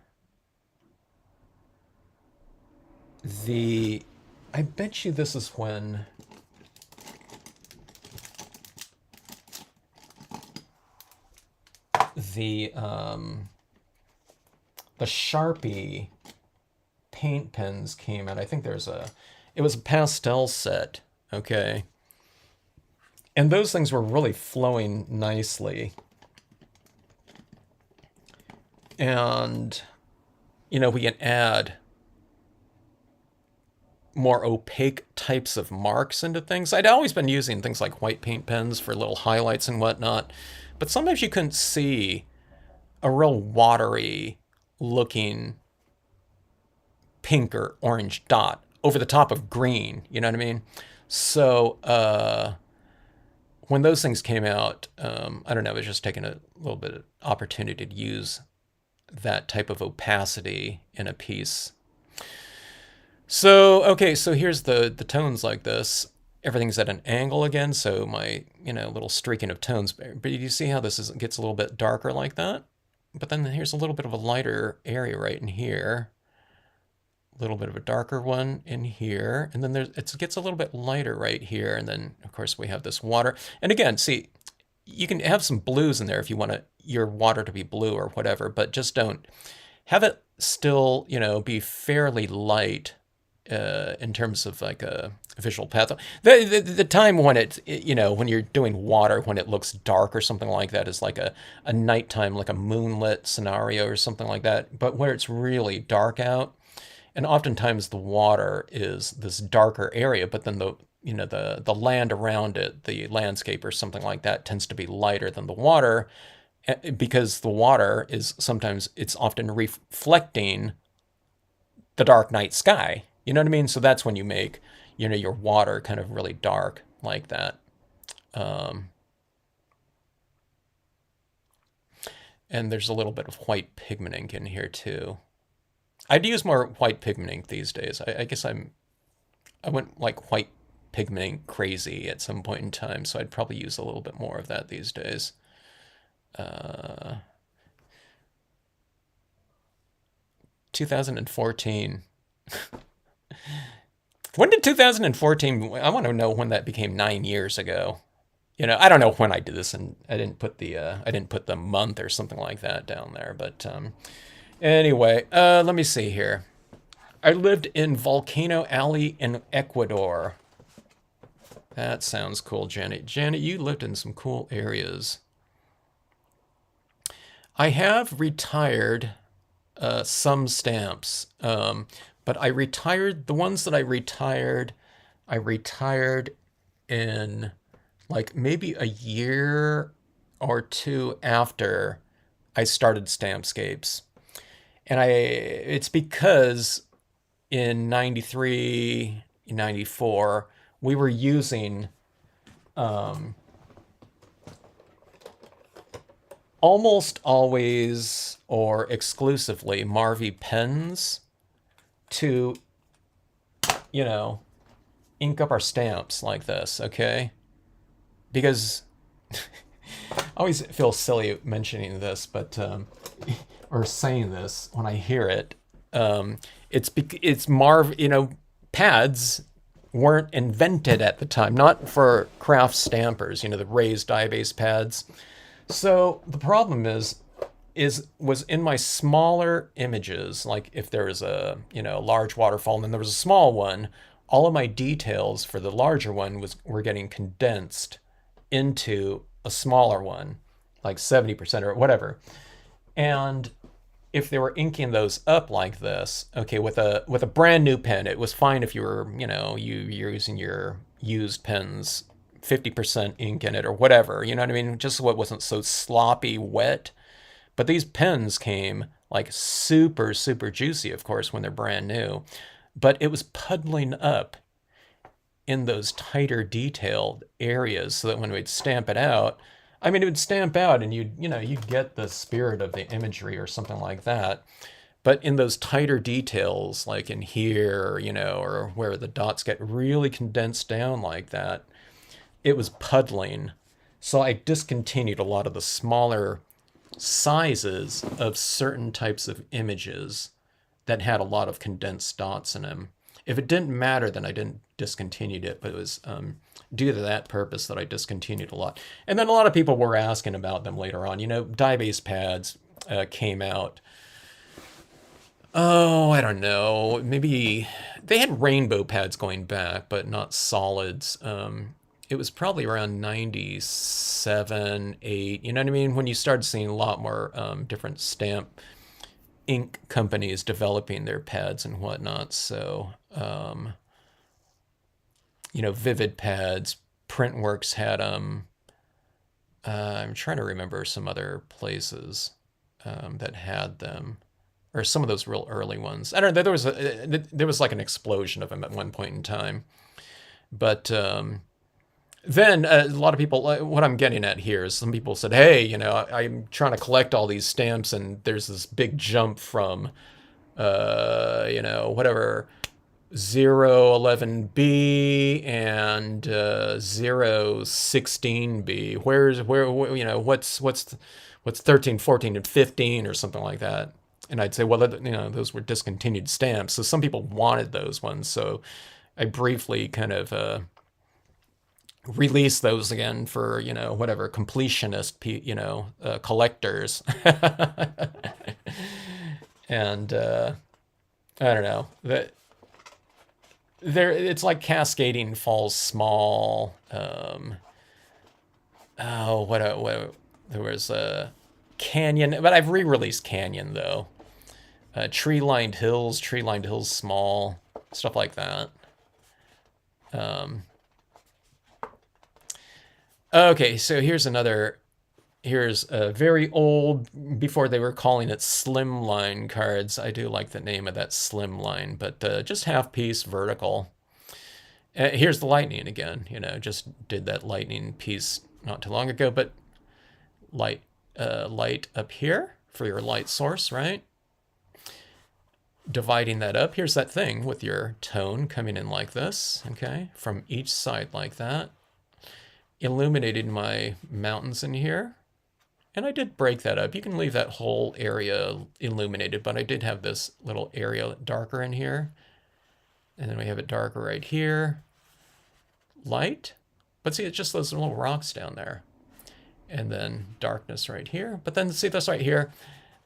the. I bet you this is when the the Sharpie paint pens came out. I think it was a pastel set, okay? And those things were really flowing nicely. And, we can add more opaque types of marks into things. I'd always been using things like white paint pens for little highlights and whatnot, but sometimes you couldn't see a real watery looking pink or orange dot over the top of green. You know what I mean? So when those things came out, I don't know, it was just taking a little bit of opportunity to use that type of opacity in a piece. So, okay, so here's the tones like this. everything's at an angle again, so my, little streaking of tones. But you see how gets a little bit darker like that? But then here's a little bit of a lighter area right in here. A little bit of a darker one in here. And then it gets a little bit lighter right here. And then, of course, we have this water. And again, see, you can have some blues in there if you want your water to be blue or whatever, but just don't have it still, be fairly light in terms of like a visual path. The time when when you're doing water, when it looks dark or something like that is like a nighttime, like a moonlit scenario or something like that. But where it's really dark out, and oftentimes the water is this darker area, but then the land around it, the landscape or something like that, tends to be lighter than the water, because the water it's often reflecting the dark night sky. You know what I mean? So that's when you make, your water kind of really dark like that. Um, and there's a little bit of white pigment ink in here too. I'd use more white pigment ink these days. I guess I went like white pigment ink crazy at some point in time, so I'd probably use a little bit more of that these days. Uh, 2014. When did 2014? I want to know when that became 9 years ago. I don't know when I did this, and I didn't put the month or something like that down there. But anyway, let me see here. I lived in Volcano Alley in Ecuador. That sounds cool, Janet. Janet, you lived in some cool areas. I have retired some stamps, but I retired the ones that I retired in like maybe a year or two after I started Stampscapes. And it's because in 93, 94, we were using almost always or exclusively Marvy pens to, ink up our stamps like this, okay? Because I always feel silly mentioning this, but or saying this when I hear it. It's pads weren't invented at the time, not for craft stampers, the raised die base pads. So the problem was in my smaller images, like if there was a large waterfall and then there was a small one, all of my details for the larger one were getting condensed into a smaller one, like 70% or whatever. And if they were inking those up like this, okay, with a brand new pen, it was fine if you were, you're using your used pens, 50% ink in it or whatever, you know what I mean? Just so it wasn't so sloppy wet. But these pens came like super, super juicy, of course, when they're brand new. But it was puddling up in those tighter detailed areas so that when we'd stamp it out, I mean, it would stamp out and you'd get the spirit of the imagery or something like that. But in those tighter details, like in here, or where the dots get really condensed down like that, it was puddling. So I discontinued a lot of the smaller sizes of certain types of images that had a lot of condensed dots in them. If it didn't matter, then I didn't discontinue it, but it was due to that purpose that I discontinued a lot. And then a lot of people were asking about them later on. Die base pads came out. Oh, I don't know. Maybe they had rainbow pads going back, but not solids. It was probably around 97, 8, you know what I mean? When you started seeing a lot more different stamp ink companies developing their pads and whatnot. So, Vivid pads, Printworks had them. I'm trying to remember some other places that had them, or some of those real early ones. I don't know. There was like an explosion of them at one point in time, but then a lot of people, what I'm getting at here is some people said, hey, I'm trying to collect all these stamps and there's this big jump from, whatever, 011B and 016B. Where what's 13, 14, and 15 or something like that? And I'd say, well, those were discontinued stamps. So some people wanted those ones. So I briefly kind of released those again for, whatever, completionist, collectors. And I don't know. It's like Cascading Falls Small. Oh, what there was a Canyon, but I've re-released Canyon though. Tree Lined Hills Small, stuff like that. Um, okay, so here's a very old, before they were calling it slimline cards. I do like the name of that slimline, but just half piece vertical. Here's the lightning again. Just did that lightning piece not too long ago, but light up here for your light source, right? Dividing that up. Here's that thing with your tone coming in like this, okay, from each side like that. Illuminated my mountains in here. And I did break that up. You can leave that whole area illuminated, but I did have this little area darker in here. And then we have it darker right here. Light. But see, it's just those little rocks down there. And then darkness right here. But then see this right here.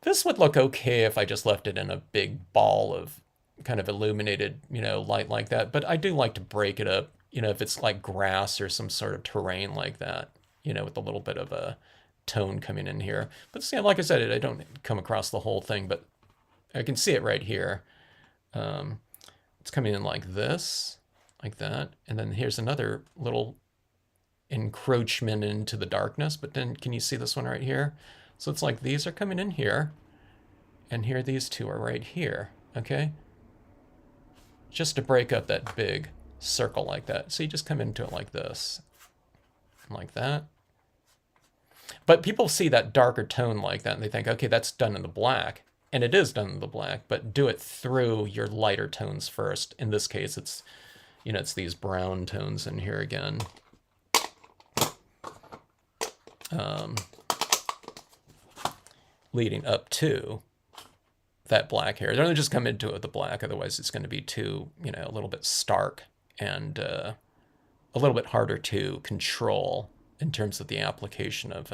This would look okay if I just left it in a big ball of kind of illuminated, light like that. But I do like to break it up, if it's like grass or some sort of terrain like that, with a little bit of a tone coming in here. But see, like I said, I don't come across the whole thing, but I can see it right here. It's coming in like this, like that. And then here's another little encroachment into the darkness. But then can you see this one right here? So it's like these are coming in here, and here these two are right here, okay? Just to break up that big circle like that. So you just come into it like this, like that. But people see that darker tone like that, and they think, okay, that's done in the black. And it is done in the black, but do it through your lighter tones first. In this case, it's these brown tones in here again. Leading up to that black hair. Don't just come into it with the black, otherwise it's going to be too, a little bit stark and a little bit harder to control in terms of the application of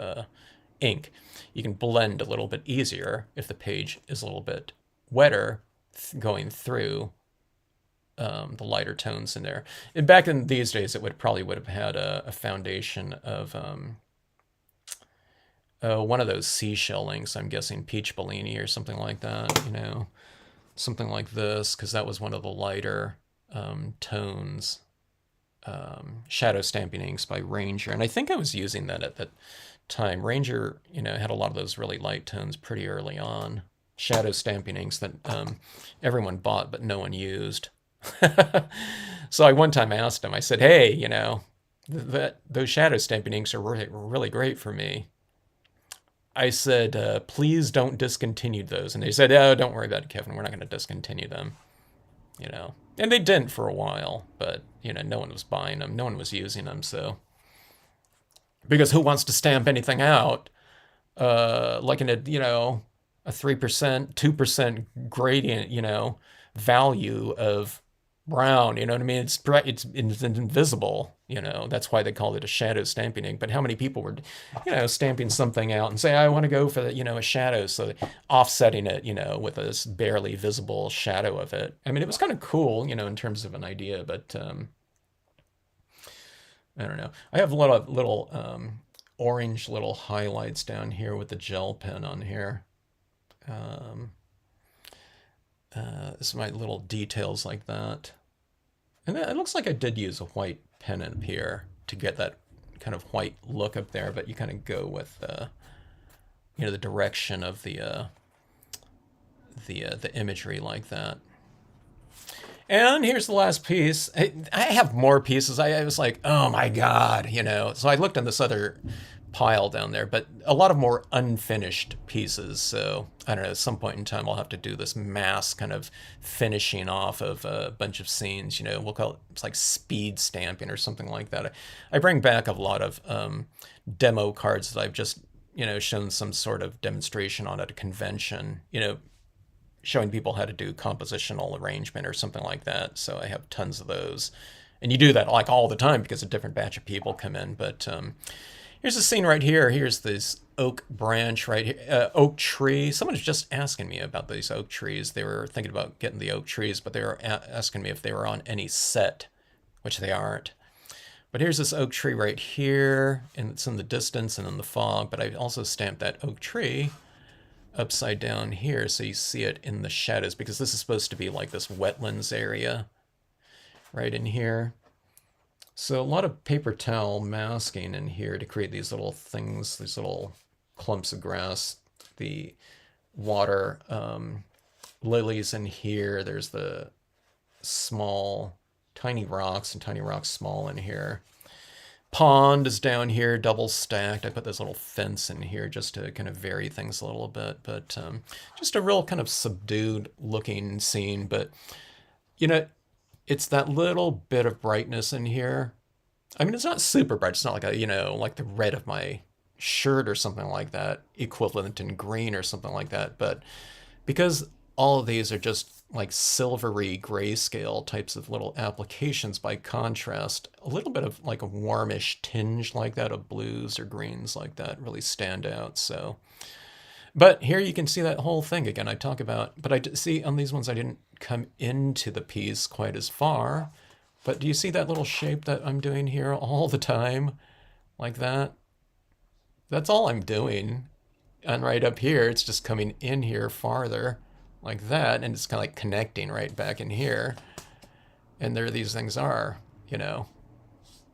ink. You can blend a little bit easier if the page is a little bit wetter going through the lighter tones in there. And back in these days, it probably would have had a foundation of one of those seashell inks, I'm guessing Peach Bellini or something like that, something like this, because that was one of the lighter tones. Shadow Stamping Inks by Ranger, and I think I was using that at that time. Ranger, had a lot of those really light tones pretty early on. Shadow Stamping Inks that everyone bought but no one used. So I one time asked him, I said, hey, those Shadow Stamping Inks are really great for me. I said, please don't discontinue those. And they said, oh, don't worry about it, Kevin. We're not going to discontinue them. And they didn't for a while, but, no one was buying them. No one was using them, so. Because who wants to stamp anything out like in a 3%, 2% gradient, value of brown, you know what I mean? It's invisible, that's why they called it a shadow stamping ink. But how many people were, stamping something out and say, I want to go for the, a shadow, so offsetting it, with this barely visible shadow of it. I mean, it was kind of cool, in terms of an idea, but I don't know. I have a lot of little orange little highlights down here with the gel pen on here. This is my little details like that. And it looks like I did use a white pen up here to get that kind of white look up there, but you kind of go with the direction of the imagery like that. And here's the last piece. I have more pieces. I was like, oh my God, So I looked on this other pile down there, but a lot of more unfinished pieces. So I don't know, at some point in time, I'll have to do this mass kind of finishing off of a bunch of scenes. We'll call it, it's like speed stamping or something like that. I bring back a lot of demo cards that I've just, shown some sort of demonstration on at a convention, showing people how to do compositional arrangement or something like that. So I have tons of those. And you do that like all the time because a different batch of people come in. But here's a scene right here. Here's this oak branch right here, oak tree. Someone's just asking me about these oak trees. They were thinking about getting the oak trees, but they were asking me if they were on any set, which they aren't. But here's this oak tree right here, and it's in the distance and in the fog. But I also stamped that oak tree upside down here so you see it in the shadows, because this is supposed to be like this wetlands area right in here. So a lot of paper towel masking in here to create these little things, these little clumps of grass, the water lilies in here. There's the small, tiny rocks and tiny rocks small in here. Pond is down here, double stacked. I put this little fence in here just to kind of vary things a little bit, but just a real kind of subdued looking scene. But, it's that little bit of brightness in here. I mean, it's not super bright. It's not like like the red of my shirt or something like that, equivalent in green or something like that. But because all of these are just like silvery grayscale types of little applications, by contrast, a little bit of like a warmish tinge like that of blues or greens like that really stand out. So, but here you can see that whole thing again. I talk about, but I see on these ones I didn't come into the piece quite as far. But do you see that little shape that I'm doing here all the time? Like that? That's all I'm doing. And right up here, it's just coming in here farther like that. And it's kind of like connecting right back in here. And there these things are,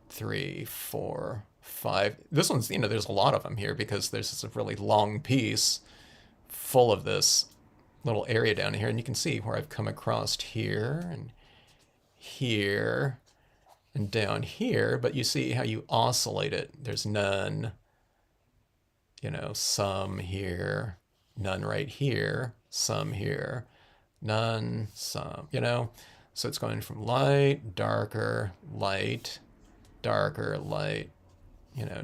3, 4, 5. This one's, there's a lot of them here because there's this really long piece full of this little area down here. And you can see where I've come across here and here and down here, but you see how you oscillate it. There's none, some here, none right here, some here, none, some, So it's going from light, darker, light, darker, light,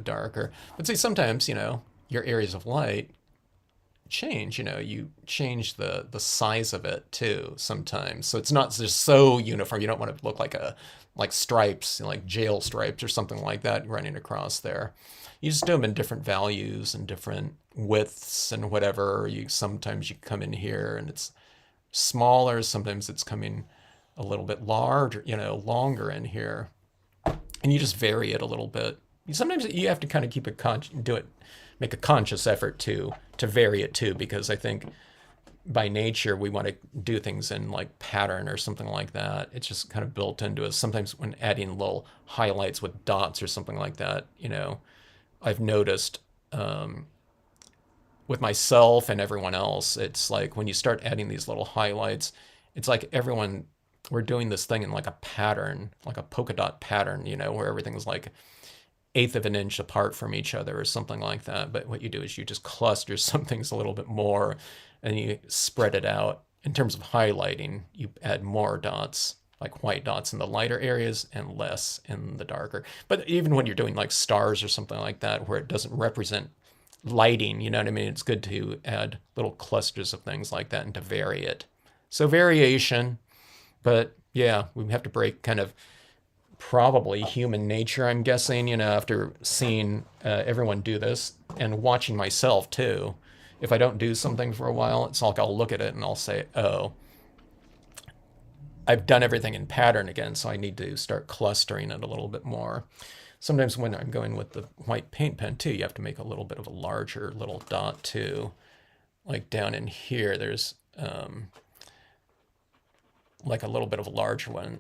darker. But see, sometimes, your areas of light change, you change the size of it too sometimes. So it's not just so uniform. You don't want to look like stripes, like jail stripes or something like that running across there. You just do them in different values and different widths and whatever. Sometimes you come in here and it's smaller, sometimes it's coming a little bit larger, longer in here. And you just vary it a little bit. Sometimes you have to kind of keep it make a conscious effort to vary it too, because I think by nature we want to do things in like pattern or something like that. It's just kind of built into us. Sometimes when adding little highlights with dots or something like that, I've noticed with myself and everyone else, it's like when you start adding these little highlights, it's like we're doing this thing in like a pattern, like a polka dot pattern, where everything's like eighth of an inch apart from each other or something like that. But what you do is you just cluster some things a little bit more and you spread it out. In terms of highlighting, you add more dots, like white dots in the lighter areas and less in the darker. But even when you're doing like stars or something like that, where it doesn't represent lighting, you know what I mean? It's good to add little clusters of things like that and to vary it. So variation, but yeah, we have to break kind of probably human nature, I'm guessing, after seeing everyone do this and watching myself too. If I don't do something for a while, it's like I'll look at it and I'll say, oh, I've done everything in pattern again, so I need to start clustering it a little bit more. Sometimes when I'm going with the white paint pen too, you have to make a little bit of a larger little dot too. Like down in here, there's like a little bit of a larger one.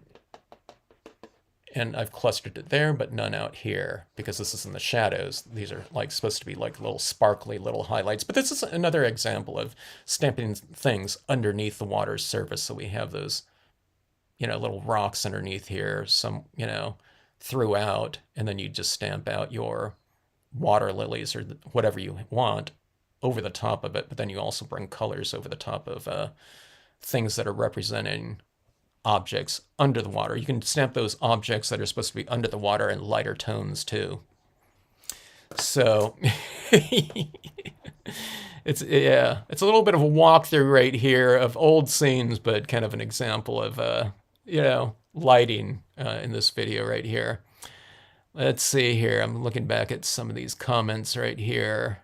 And I've clustered it there, but none out here, because this is in the shadows. These are like supposed to be like little sparkly little highlights. But this is another example of stamping things underneath the water's surface. So we have those, little rocks underneath here, some, throughout, and then you just stamp out your water lilies or whatever you want over the top of it, but then you also bring colors over the top of things that are representing objects under the water. You can stamp those objects that are supposed to be under the water in lighter tones too. So it's a little bit of a walkthrough right here of old scenes, but kind of an example of lighting in this video right here. Let's see here. I'm looking back at some of these comments right here.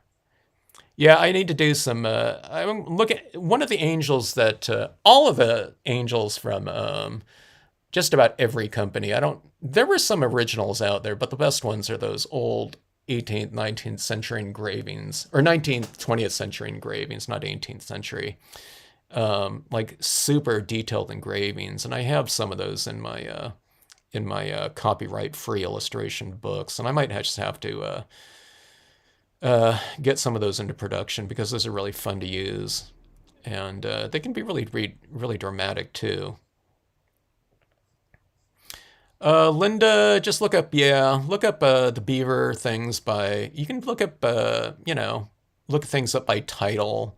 Yeah, I need to do some. I'm looking at one of the angels that all of the angels from just about every company. I don't. There were some originals out there, but the best ones are those old 18th, 19th century engravings, or 19th, 20th century engravings, not 18th century. Like super detailed engravings, and I have some of those in my copyright-free illustration books, and I might just have to get some of those into production because those are really fun to use, and they can be really dramatic too. Linda, just look up the beaver things by. You can look up look things up by title,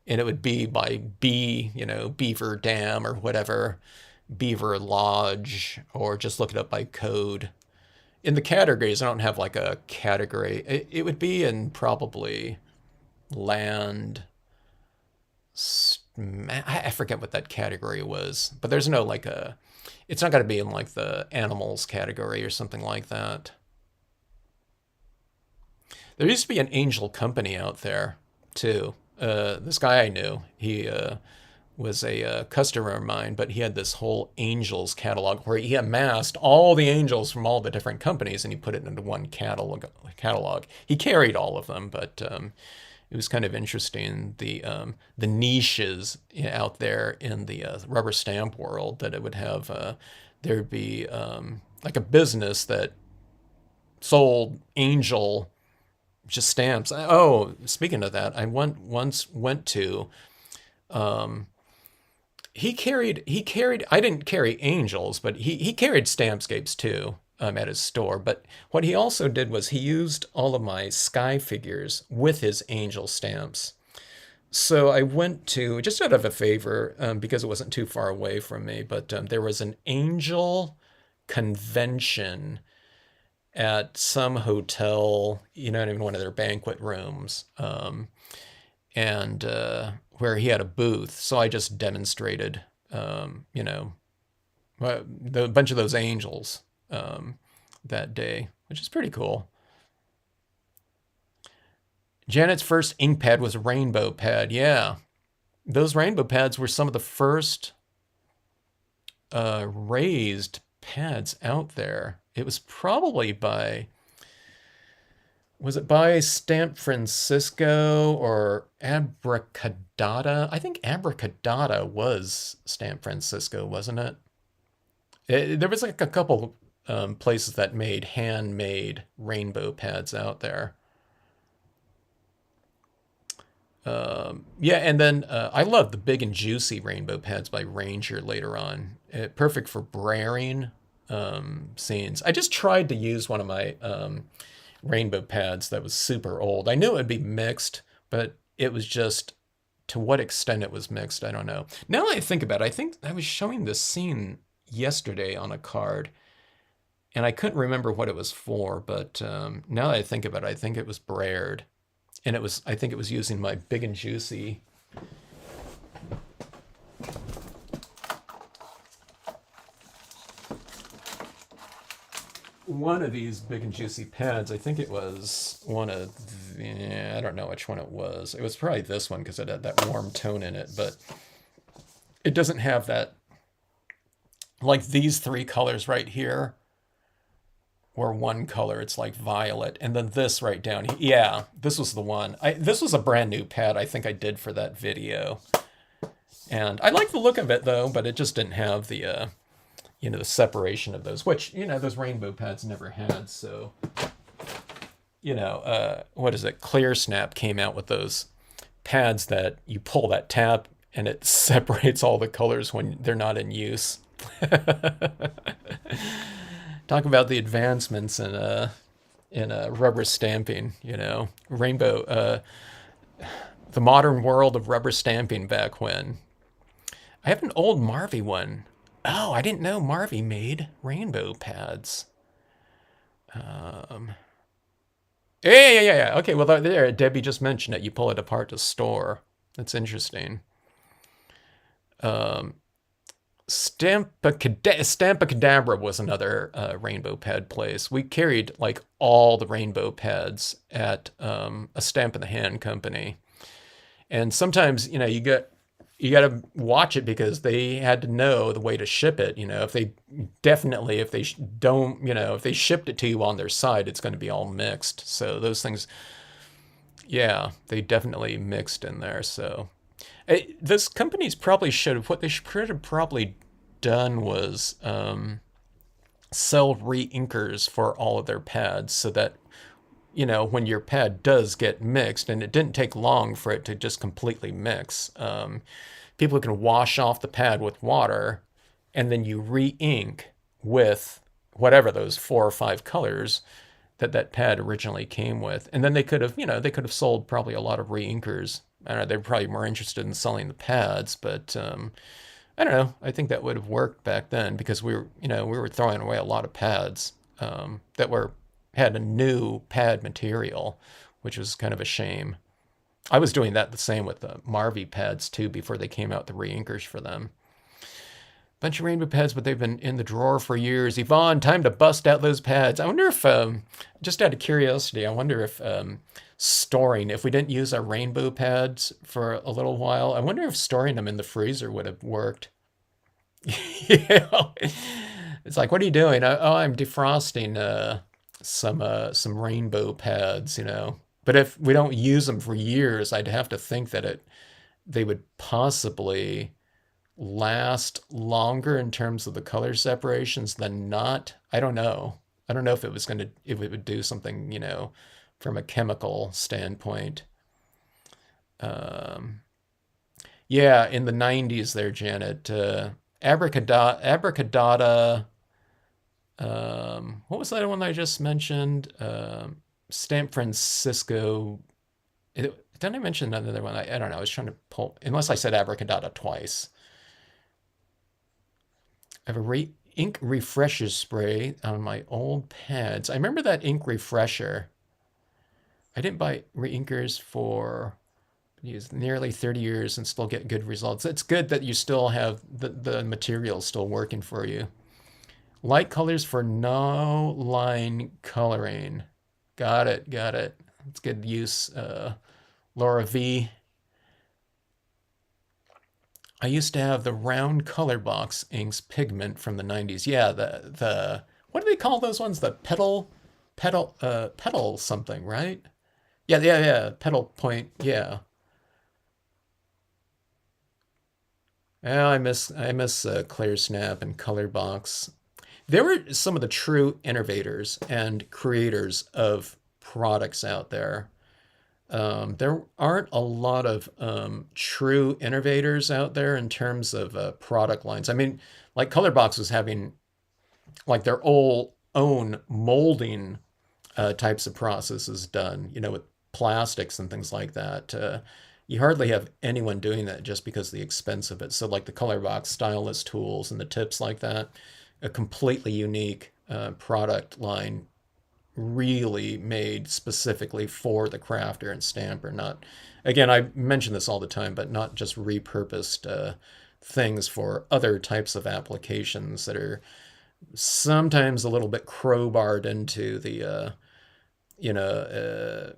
and it would be by Beaver Dam or whatever, Beaver Lodge, or just look it up by code. In the categories, I don't have like a category. It would be in probably land. I forget what that category was, but there's no like a. It's not going to be in like the animals category or something like that. There used to be an angel company out there too. This guy I knew, he was a customer of mine, but he had this whole angels catalog where he amassed all the angels from all the different companies and he put it into one catalog. He carried all of them, but it was kind of interesting the niches out there in the rubber stamp world that it would have. There'd be like a business that sold angel just stamps. Oh, speaking of that, I once went to. He carried. I didn't carry angels, but he carried Stampscapes too. At his store, but what he also did was he used all of my sky figures with his angel stamps. So I went to, just out of a favor, because it wasn't too far away from me, but there was an angel convention at some hotel, not even one of their banquet rooms, and where he had a booth. So I just demonstrated, a bunch of those angels that day, which is pretty cool. Janet's first ink pad was a rainbow pad. Yeah, those rainbow pads were some of the first raised pads out there. It was probably was it by Stamp Francisco or Abracadabra? I think Abracadabra was Stamp Francisco, wasn't it? There was like a couple places that made handmade rainbow pads out there. Yeah, and then I love the big and juicy rainbow pads by Ranger later on. Perfect for brayering scenes. I just tried to use one of my rainbow pads that was super old. I knew it would be mixed, but it was just, to what extent it was mixed, I don't know. Now that I think about it, I think I was showing this scene yesterday on a card, and I couldn't remember what it was for, but now that I think about it, I think it was brayered. And I think it was using my big and juicy. One of these big and juicy pads, I think it was one of I don't know which one it was. It was probably this one because it had that warm tone in it, but it doesn't have that, like these three colors right here. Or one color, it's like violet, and then this right down here. Yeah, this was the one. This was a brand new pad I think I did for that video, and I like the look of it though, but it just didn't have the, the separation of those, which those rainbow pads never had. So, what is it? Clear Snap came out with those pads that you pull that tab and it separates all the colors when they're not in use. Talk about the advancements in in rubber stamping, rainbow, the modern world of rubber stamping back when. I have an old Marvy one. Oh, I didn't know Marvy made rainbow pads. Um, yeah. Okay, well, there, Debbie just mentioned it. You pull it apart to store. That's interesting. Um, Stampacadabra was another rainbow pad place. We carried like all the rainbow pads at a Stamp in the Hand company. And sometimes, you got to watch it because they had to know the way to ship it. If they don't, if they shipped it to you on their side, it's going to be all mixed. So those things, yeah, they definitely mixed in there. So those companies probably should have, what they should have probably done was sell re-inkers for all of their pads so that when your pad does get mixed, and it didn't take long for it to just completely mix, people can wash off the pad with water, and then you re-ink with whatever those 4 or 5 colors that pad originally came with. And then they could have sold probably a lot of re-inkers. I don't know, they're probably more interested in selling the pads, but I don't know. I think that would have worked back then because we were throwing away a lot of pads that were had a new pad material, which was kind of a shame. I was doing that the same with the Marvy pads too before they came out the re-inkers for them. Bunch of rainbow pads, but they've been in the drawer for years. Yvonne, time to bust out those pads. I wonder if, just out of curiosity, I wonder if storing, if we didn't use our rainbow pads for a little while, I wonder if storing them in the freezer would have worked. Yeah. It's like, what are you doing? Oh, I'm defrosting some rainbow pads. But if we don't use them for years, I'd have to think that they would possibly last longer in terms of the color separations than not. I don't know. I don't know if it would do something, from a chemical standpoint. Um, yeah, in the 90s there, Janet. Abracadabra. What was that one that I just mentioned? Stamp Francisco. Didn't I mention another one? I don't know. I was trying to pull, unless I said abracadabra twice. I have a ink refresher spray on my old pads. I remember that ink refresher. I didn't buy re-inkers for nearly 30 years and still get good results. It's good that you still have the material still working for you. Light colors for no line coloring. Got it. It's good use. Laura V. I used to have the round color box inks pigment from the 90s. Yeah, the what do they call those ones? The petal something, right? Yeah. Petal point. Yeah. Yeah, I miss Clear Snap and Color Box. They were some of the true innovators and creators of products out there. There aren't a lot of true innovators out there in terms of product lines. I mean, like Colorbox was having like their own molding types of processes done, with plastics and things like that. You hardly have anyone doing that just because of the expense of it. So, like the Colorbox stylus tools and the tips like that, a completely unique product line really made specifically for the crafter and stamper. Not, again, I mention this all the time, but not just repurposed things for other types of applications that are sometimes a little bit crowbarred into the, you know,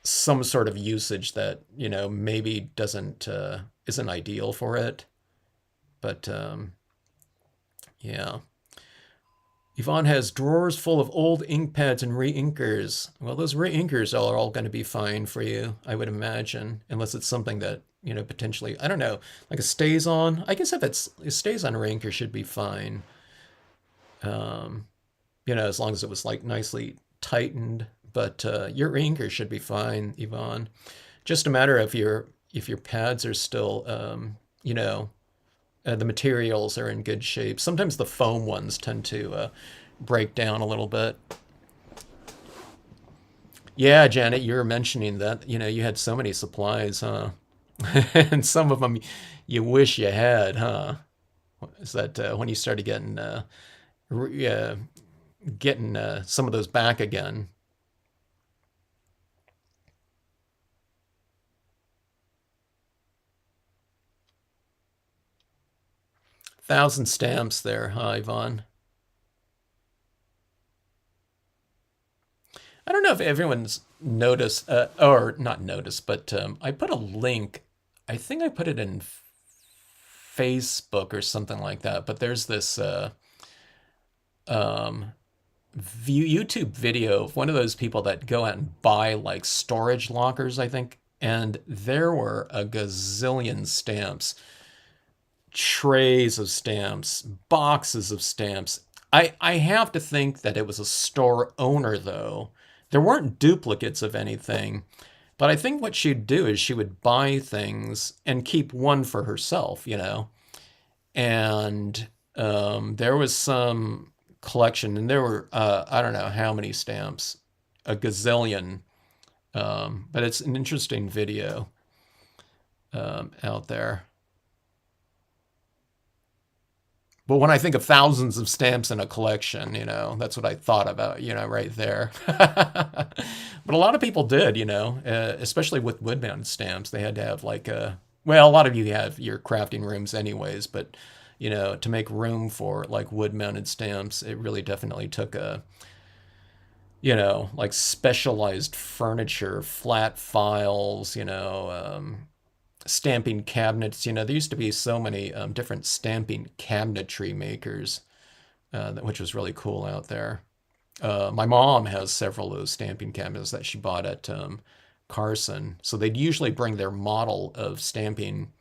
some sort of usage that, maybe doesn't, isn't ideal for it. But yeah. Yvonne has drawers full of old ink pads and re-inkers. Well, those re-inkers are all going to be fine for you, I would imagine, unless it's something that, potentially, I don't know, like a stays on. I guess if it stays on re-inker should be fine. Um, as long as it was like nicely tightened. But your re-inker should be fine, Yvonne. Just a matter of if your pads are still, the materials are in good shape. Sometimes the foam ones tend to break down a little bit. Yeah, Janet, you were mentioning that, you had so many supplies, huh? And some of them you wish you had, huh? Is that when you started getting some of those back again? 1,000 stamps there, huh, Yvonne? I don't know if everyone's noticed, or not noticed, but I put a link. I think I put it in Facebook or something like that. But there's this um, YouTube video of one of those people that go out and buy like storage lockers, I think. And there were a gazillion stamps, trays of stamps, boxes of stamps. I have to think that it was a store owner, though. There weren't duplicates of anything, but I think what she'd do is she would buy things and keep one for herself. And there was some collection, and there were, I don't know how many stamps, a gazillion. But it's an interesting video out there. But when I think of thousands of stamps in a collection, that's what I thought about, right there. But a lot of people did, especially with wood mounted stamps. They had to have like well, a lot of you have your crafting rooms anyways, but, to make room for like wood mounted stamps, it really definitely took like specialized furniture, flat files, stamping cabinets. There used to be so many different stamping cabinetry makers, which was really cool out there. My mom has several of those stamping cabinets that she bought at Carson. So they'd usually bring their model of stamping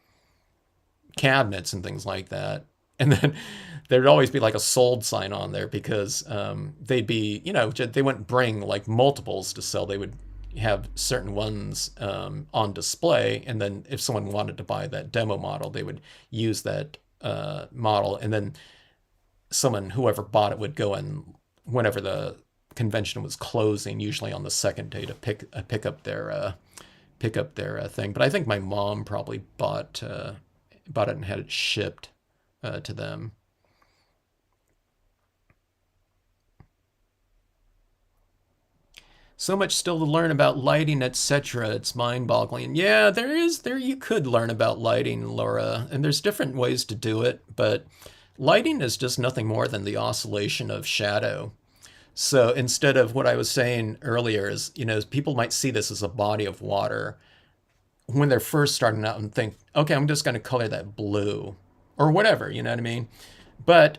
cabinets and things like that. And then there'd always be like a sold sign on there because they'd be, they wouldn't bring like multiples to sell. They would have certain ones on display. And then if someone wanted to buy that demo model, they would use that model. And then whoever bought it would go in whenever the convention was closing, usually on the second day to pick up their thing. But I think my mom probably bought it and had it shipped to them. So much still to learn about lighting, etc. It's mind-boggling. Yeah, there you could learn about lighting, Laura, and there's different ways to do it, but lighting is just nothing more than the oscillation of shadow. So instead of what I was saying earlier is, people might see this as a body of water when they're first starting out and think, okay, I'm just going to color that blue or whatever, you know what I mean? But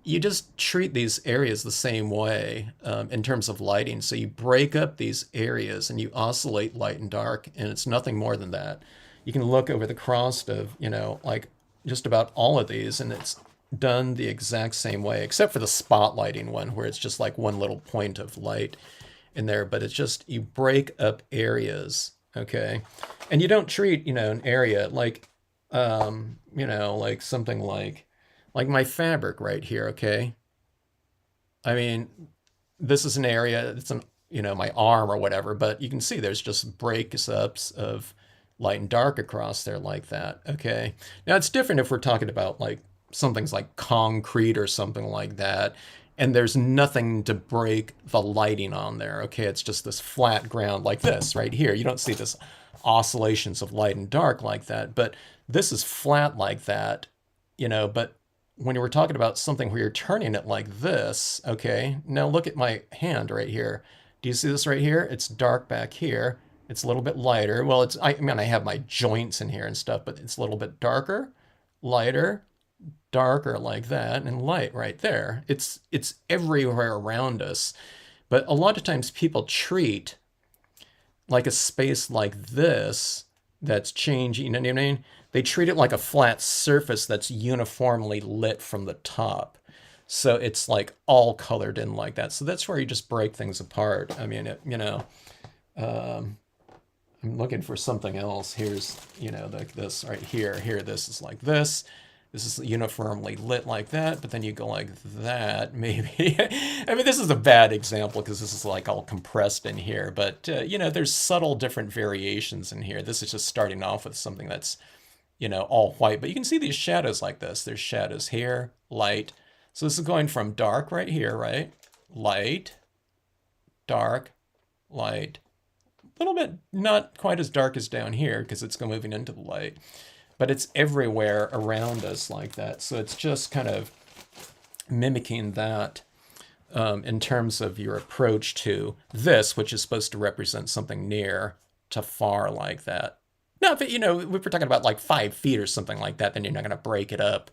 you just treat these areas the same way in terms of lighting. So you break up these areas and you oscillate light and dark, and it's nothing more than that. You can look over the cross of, like just about all of these, and it's done the exact same way, except for the spotlighting one, where it's just like one little point of light in there. But it's just you break up areas, okay? And you don't treat, an area like, like something like my fabric right here, okay? I mean, this is an area, it's my arm or whatever, but you can see there's just breaks ups of light and dark across there like that, okay? Now it's different if we're talking about like something's like concrete or something like that, and there's nothing to break the lighting on there, okay? It's just this flat ground like this right here. You don't see this oscillations of light and dark like that, but this is flat like that, but when you were talking about something where you're turning it like this, okay, now look at my hand right here. Do you see this right here? It's dark back here. It's a little bit lighter. Well, I mean, I have my joints in here and stuff, but it's a little bit darker, lighter, darker like that, and light right there. It's everywhere around us. But a lot of times people treat like a space like this that's changing, you know what I mean? They treat it like a flat surface that's uniformly lit from the top. So it's like all colored in like that. So that's where you just break things apart. I mean, um, I'm looking for something else. Here's, like this right here. Here, this is like this. This is uniformly lit like that, but then you go like that, maybe. I mean, this is a bad example because this is like all compressed in here, but there's subtle different variations in here. This is just starting off with something that's, all white, but you can see these shadows like this. There's shadows here, light. So this is going from dark right here, right? Light, dark, light. A little bit not quite as dark as down here because it's moving into the light, but it's everywhere around us like that. So it's just kind of mimicking that in terms of your approach to this, which is supposed to represent something near to far like that. Now, if if we're talking about like 5 feet or something like that, then you're not going to break it up,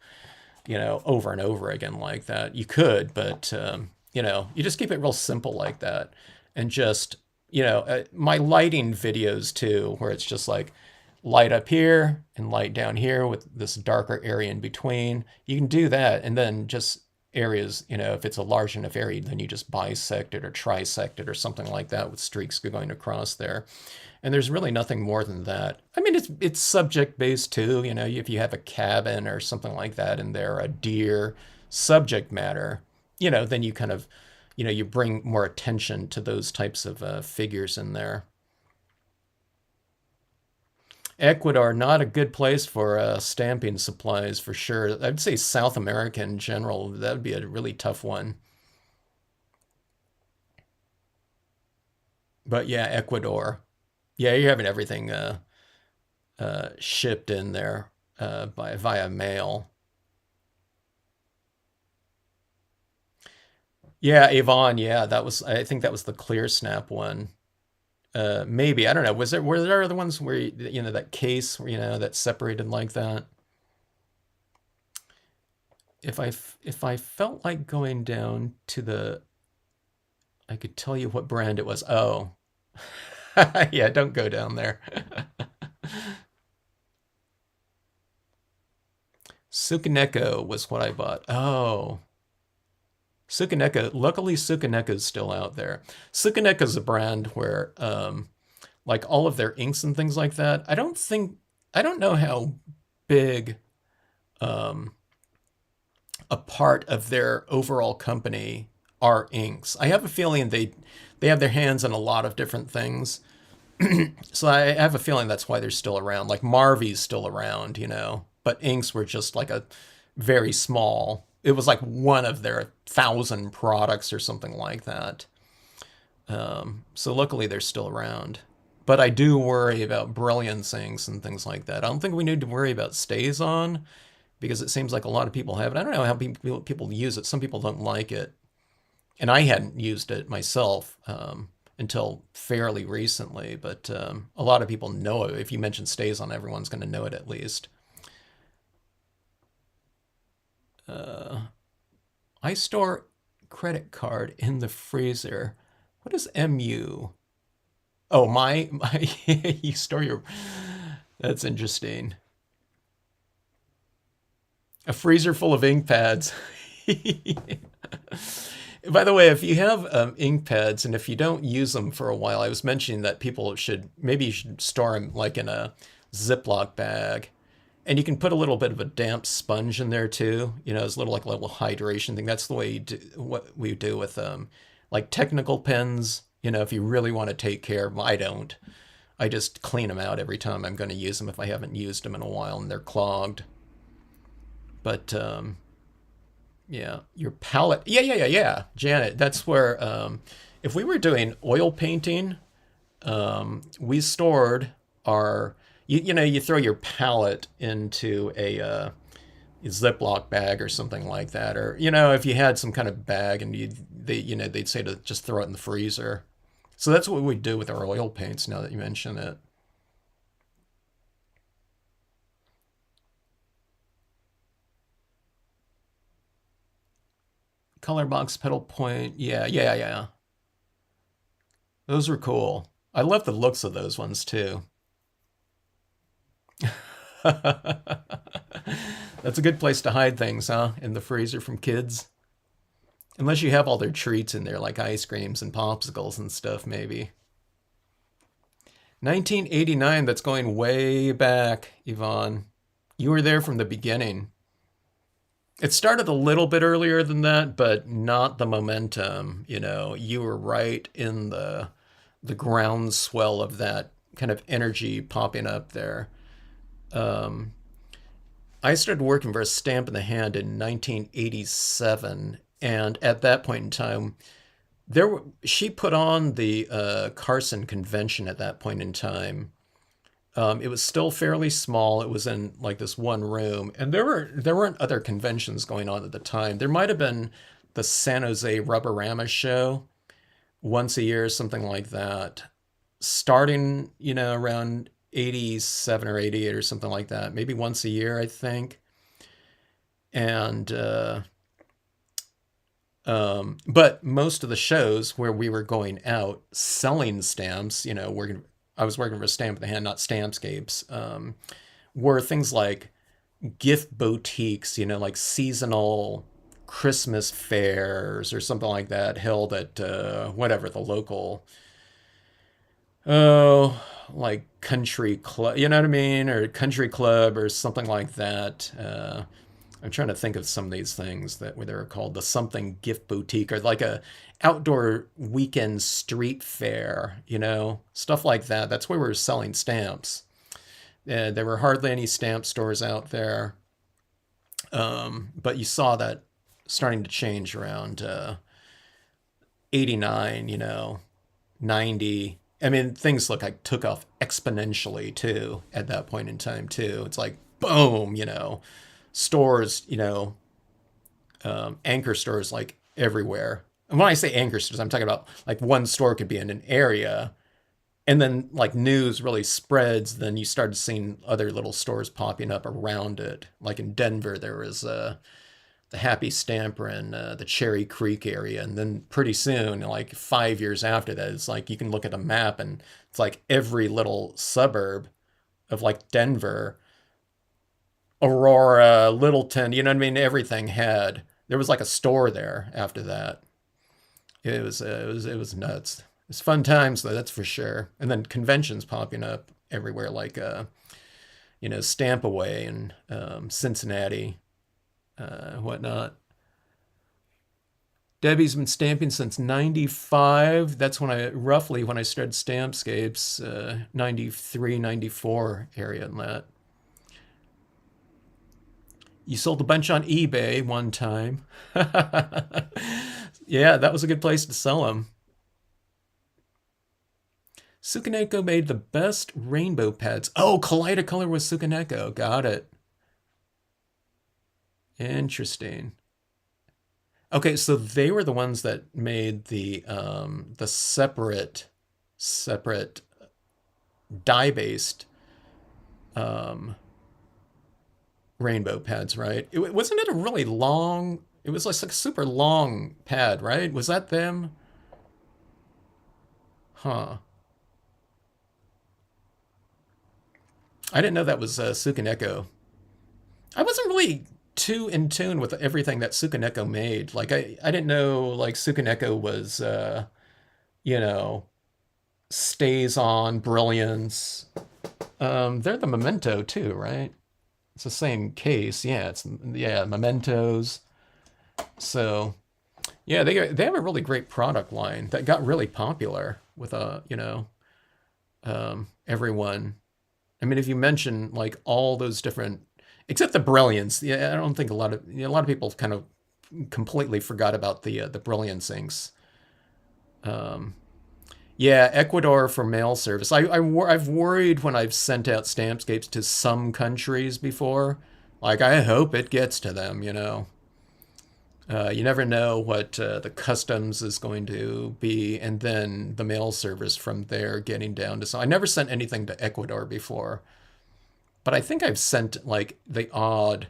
over and over again like that. You could, but you just keep it real simple like that, and just my lighting videos too, where it's just like light up here and light down here with this darker area in between. You can do that, and then just areas, if it's a large enough area, then you just bisect it or trisect it or something like that with streaks going across there. And there's really nothing more than that. I mean, it's subject based too. If you have a cabin or something like that, and there a deer subject matter, then you kind of, you bring more attention to those types of figures in there. Ecuador, not a good place for stamping supplies for sure. I'd say South America in general, that would be a really tough one. But yeah, Ecuador. Yeah, you're having everything shipped in there via mail. Yeah, Avon. Yeah, that was. I think that was the Clear Snap one. Maybe I don't know. Were there other ones where that case that's separated like that? If I felt like going down to I could tell you what brand it was. Oh, yeah, don't go down there. Sukaneko was what I bought. Oh, Sukaneka. Luckily, Sukaneko's still out there. Sukaneka's a brand where, like all of their inks and things like that. I don't know how big um, a part of their overall company are inks. I have a feeling they have their hands in a lot of different things. So I have a feeling that's why they're still around. Like Marvy's still around, but inks were just like a very small. It was like one of their 1,000 products or something like that. So luckily they're still around. But I do worry about brilliance inks and things like that. I don't think we need to worry about stays on because it seems like a lot of people have it. I don't know how people use it. Some people don't like it. And I hadn't used it myself until fairly recently, but a lot of people know it. If you mention stays on, everyone's going to know it at least. I store credit card in the freezer. What is MU? Oh, my you store your. That's interesting. A freezer full of ink pads. By the way, if you have ink pads and if you don't use them for a while, I was mentioning that people should maybe you should store them like in a Ziploc bag, and you can put a little bit of a damp sponge in there too. It's a little hydration thing. That's the way you do what we do with like technical pens. If you really want to take care of them, I don't. I just clean them out every time I'm going to use them if I haven't used them in a while and they're clogged. But yeah, your palette. Yeah. Janet, that's where if we were doing oil painting, we stored our. You throw your palette into a Ziploc bag or something like that, or if you had some kind of bag and they'd say to just throw it in the freezer. So that's what we do with our oil paints. Now that you mention it. Color box pedal point. Yeah. Those were cool. I love the looks of those ones too. That's a good place to hide things, huh? In the freezer from kids. Unless you have all their treats in there, like ice creams and popsicles and stuff, maybe. 1989, that's going way back, Yvonne. You were there from the beginning. It started a little bit earlier than that, but not the momentum. You know, you were right in the groundswell of that kind of energy popping up there. Um, I started working for a Stamp in the Hand in 1987, and at that point in time, she put on the Carson convention at that point in time. It was still fairly small. It was in like this one room, and there weren't other conventions going on at the time. There might have been the San Jose Rubberama show once a year, something like that, starting around 87 or 88 or something like that, maybe once a year, I think. And but most of the shows where we were going out selling stamps, I was working for Stamp in the Hand, not Stampscapes, were things like gift boutiques, like seasonal Christmas fairs or something like that held at whatever the local, oh, like country club, you know what I mean? Or country club or something like that. I'm trying to think of some of these things that where they were called the something gift boutique or like a outdoor weekend street fair, stuff like that. That's where we were selling stamps. There were hardly any stamp stores out there, but you saw that starting to change around 89, 90. I mean, things look like took off exponentially too at that point in time too. It's like boom, stores, anchor stores like everywhere. And when I say anchor stores, I'm talking about like one store could be in an area, and then like news really spreads. Then you started seeing other little stores popping up around it. Like in Denver, there was the Happy Stamper in the Cherry Creek area, and then pretty soon, like 5 years after that, it's like you can look at a map and it's like every little suburb of like Denver, Aurora, Littleton, you know what I mean? Everything had there was like a store there after that. It was nuts. It's fun times though, that's for sure. And then conventions popping up everywhere, like Stamp Away in Cincinnati, whatnot. Debbie's been stamping since '95. That's when I started Stampscapes, 93, 94 area in that. You sold a bunch on eBay one time. Yeah, that was a good place to sell them. Sukaneko made the best rainbow pads. Oh, Kaleidacolor was Sukaneko. Got it. Interesting. Okay, so they were the ones that made the separate dye based um, rainbow pads, right? Wasn't it a really long? It was like a super long pad, right? Was that them? Huh. I didn't know that was Sukaneko. I wasn't really too in tune with everything that Sukaneko made. Like I didn't know like Sukaneko was you know, stays on brilliance. They're the memento too, right? It's the same case. Yeah, mementos. So yeah, they have a really great product line that got really popular with everyone. I mean, if you mention like all those different, except the brilliance, yeah, I don't think a lot of people kind of completely forgot about the brilliance inks. Um, yeah, Ecuador for mail service. I've worried when I've sent out Stampscapes to some countries before. Like I hope it gets to them. You never know what the customs is going to be, and then the mail service from there getting down to. So I never sent anything to Ecuador before, but I think I've sent like the odd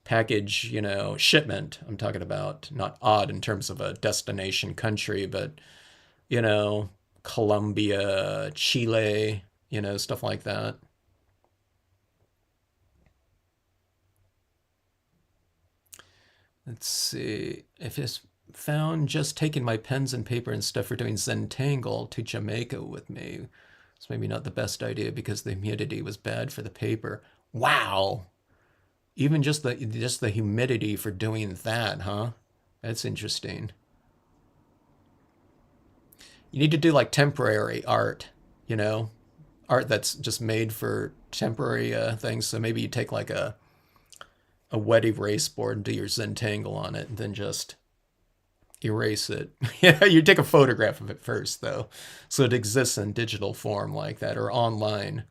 package, shipment. I'm talking about not odd in terms of a destination country, but you know, Colombia, Chile, stuff like that. Let's see. If it's found just taking my pens and paper and stuff for doing Zentangle to Jamaica with me. It's maybe not the best idea because the humidity was bad for the paper. Wow. Even just the humidity for doing that, huh? That's interesting. You need to do like temporary art, you know, art that's just made for temporary things. So maybe you take like a wet erase board and do your Zentangle on it, and then just erase it. Yeah, you take a photograph of it first, though, so it exists in digital form like that or online.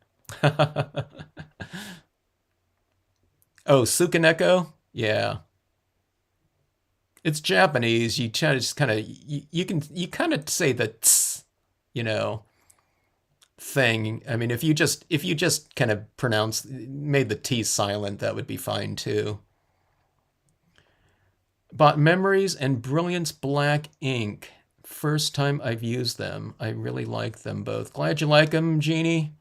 Oh, Sukaneko? Yeah. It's Japanese. You try to just kind of you kind of say the tss, you know, thing. I mean, if you just kind of pronounce made the T silent, that would be fine too. Bought Memories and Brilliance Black ink. First time I've used them. I really like them both. Glad you like them, Jeannie.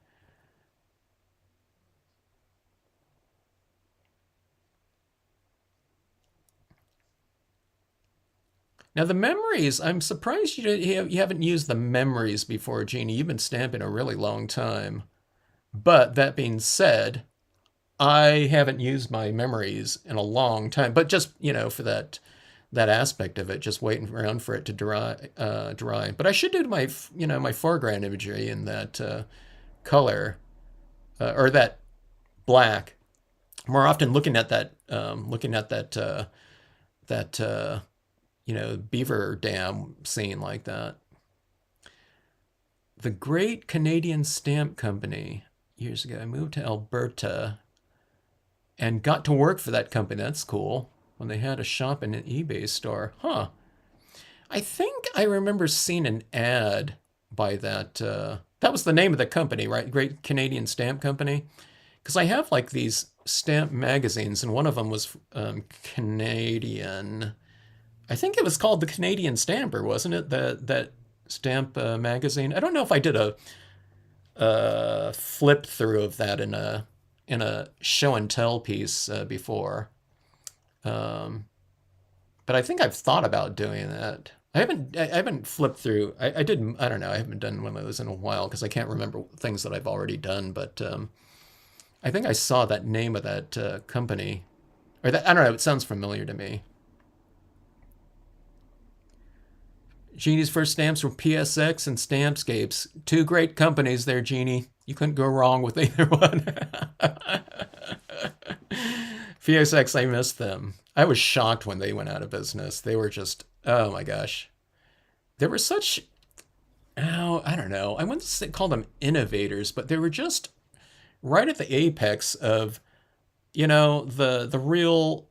Now the memories, I'm surprised you haven't used the memories before, Jeannie. You've been stamping a really long time. But that being said, I haven't used my memories in a long time. But just for that aspect of it, just waiting around for it to dry. But I should do my foreground imagery in that color or that black more often. Looking at that beaver dam scene like that. The Great Canadian Stamp Company. Years ago, I moved to Alberta and got to work for that company. That's cool. When they had a shop in an eBay store. Huh. I think I remember seeing an ad by that. That was the name of the company, right? Great Canadian Stamp Company. Because I have like these stamp magazines, and one of them was Canadian. I think it was called the Canadian Stamper, wasn't it? That stamp magazine. I don't know if I did a flip through of that in a show and tell piece before, um, but I think I've thought about doing that. I haven't flipped through. I did. I don't know. I haven't done one of those in a while because I can't remember things that I've already done. But I think I saw that name of that company, or that I don't know. It sounds familiar to me. Jeannie's first stamps were PSX and Stampscapes. Two great companies there, Jeannie. You couldn't go wrong with either one. PSX, I missed them. I was shocked when they went out of business. They were just, oh my gosh. They were such, oh, I don't know. I wouldn't call them innovators, but they were just right at the apex of the real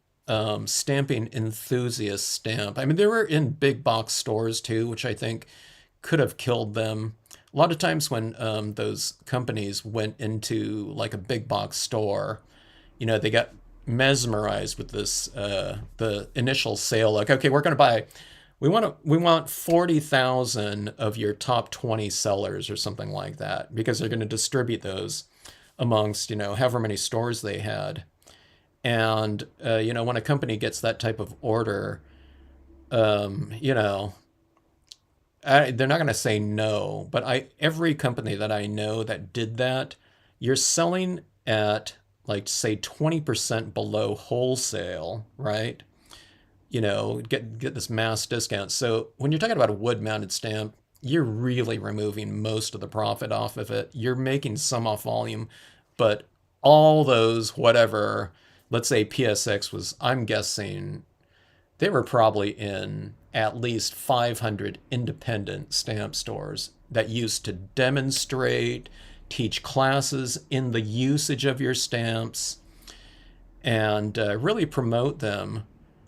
stamping enthusiast stamp. I mean, they were in big box stores too, which I think could have killed them. A lot of times when those companies went into like a big box store, they got mesmerized with this the initial sale. Like, okay, we want 40,000 of your top 20 sellers or something like that because they're going to distribute those amongst however many stores they had. And when a company gets that type of order, um, you know, they're not going to say no. But every company that I know that did that, you're selling at like say 20% below wholesale, right? Get this mass discount. So when you're talking about a wood mounted stamp, you're really removing most of the profit off of it. You're making some off volume, but all those whatever, let's say PSX was, I'm guessing they were probably in at least 500 independent stamp stores that used to demonstrate, teach classes in the usage of your stamps, and really promote them.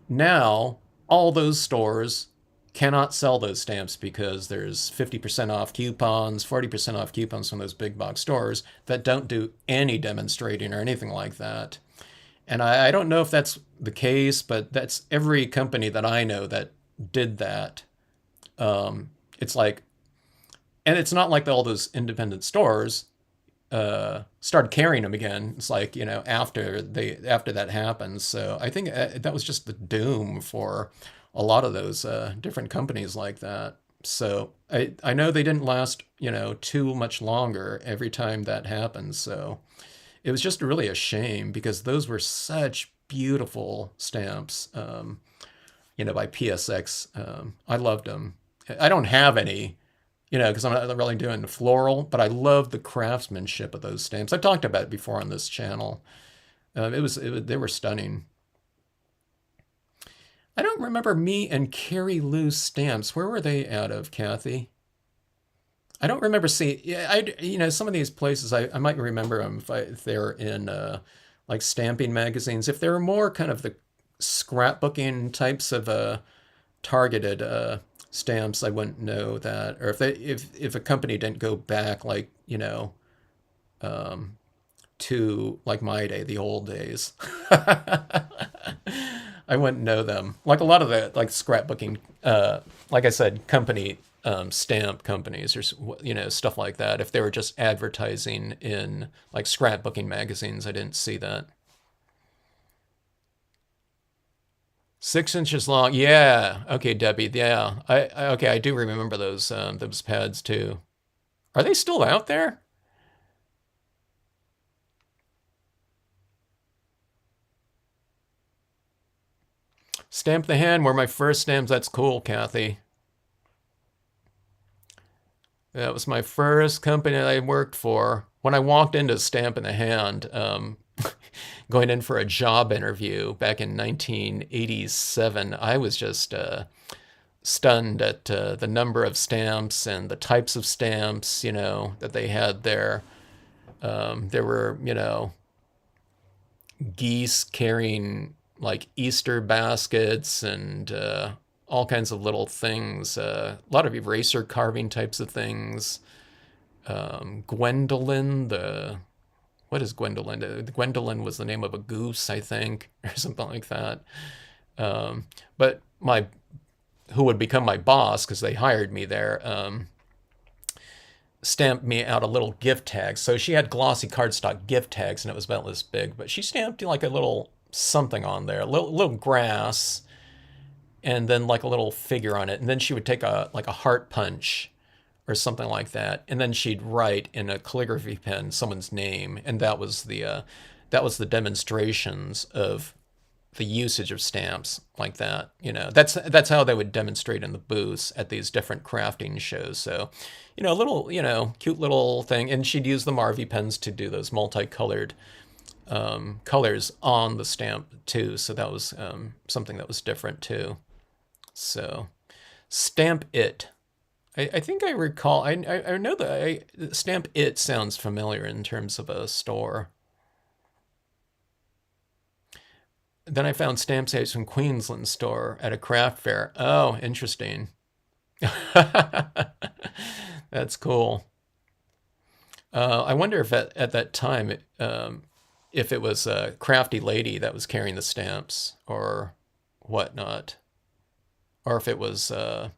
Now, all those stores cannot sell those stamps because there's 50% off coupons, 40% off coupons from those big box stores that don't do any demonstrating or anything like that. And I don't know if that's the case, but that's every company that I know that did that. It's like, and it's not like all those independent stores started carrying them again. It's like after that happens. So I think that was just the doom for a lot of those different companies like that. So I know they didn't last too much longer every time that happens. So it was just really a shame because those were such beautiful stamps, by PSX. I loved them. I don't have any, because I'm not really doing the floral, but I love the craftsmanship of those stamps. I've talked about it before on this channel. They were stunning. I don't remember me and Carrie Lou's stamps. Where were they out of, Kathy? I don't remember seeing. Yeah, some of these places I might remember them if they're in like stamping magazines. If they were more kind of the scrapbooking types of targeted stamps, I wouldn't know that. Or if a company didn't go back like to like my day, the old days. I wouldn't know them. Like a lot of the like scrapbooking, like I said, company stamp companies or stuff like that. If they were just advertising in like scrapbooking magazines, I didn't see that. 6 inches long. Yeah. Okay, Debbie. Yeah. Okay. I do remember those pads too. Are they still out there? Stamp the Hand were my first stamps. That's cool, Kathy. That was my first company that I worked for. When I walked into Stamp in the Hand, going in for a job interview back in 1987, I was just stunned at the number of stamps and the types of stamps, that they had there. There were, geese carrying like Easter baskets and all kinds of little things. A lot of eraser carving types of things. Gwendolyn, what is Gwendolyn? Gwendolyn was the name of a goose, I think, or something like that. But who would become my boss, because they hired me there, stamped me out a little gift tag. So she had glossy cardstock gift tags, and it was about this big. But she stamped like a little something on there, a little grass, and then like a little figure on it. And then she would take a heart punch or something like that, and then she'd write in a calligraphy pen someone's name, and that was the demonstrations of the usage of stamps like that. That's how they would demonstrate in the booths at these different crafting shows. So, a little, cute little thing. And she'd use the Marvy pens to do those multicolored colors on the stamp too. So that was something that was different too. So, Stamp It. I think I recall. I know that Stamp It sounds familiar in terms of a store. Then I found Stampscapes from Queensland store at a craft fair. Oh, interesting. That's cool. I wonder if at that time, if it was a crafty lady that was carrying the stamps or whatnot, or if it was, what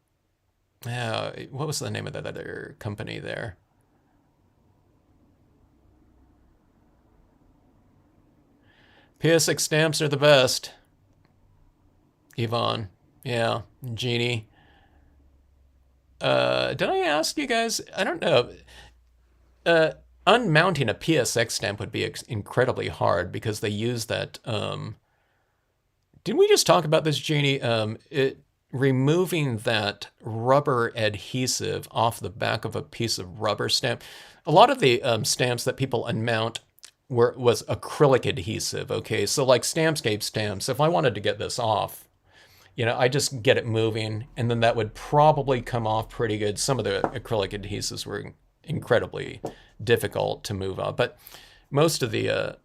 was the name of that other company there? PSX stamps are the best. Yvonne. Yeah. Jeannie. Did I ask you guys? I don't know. Unmounting a PSX stamp would be incredibly hard because they use that. Didn't we just talk about this, Jeannie? Removing that rubber adhesive off the back of a piece of rubber stamp. A lot of the stamps that people unmount was acrylic adhesive. Okay, so like Stampscape stamps, if I wanted to get this off, I just get it moving, and then that would probably come off pretty good. Some of the acrylic adhesives were incredibly difficult to move off, but most of the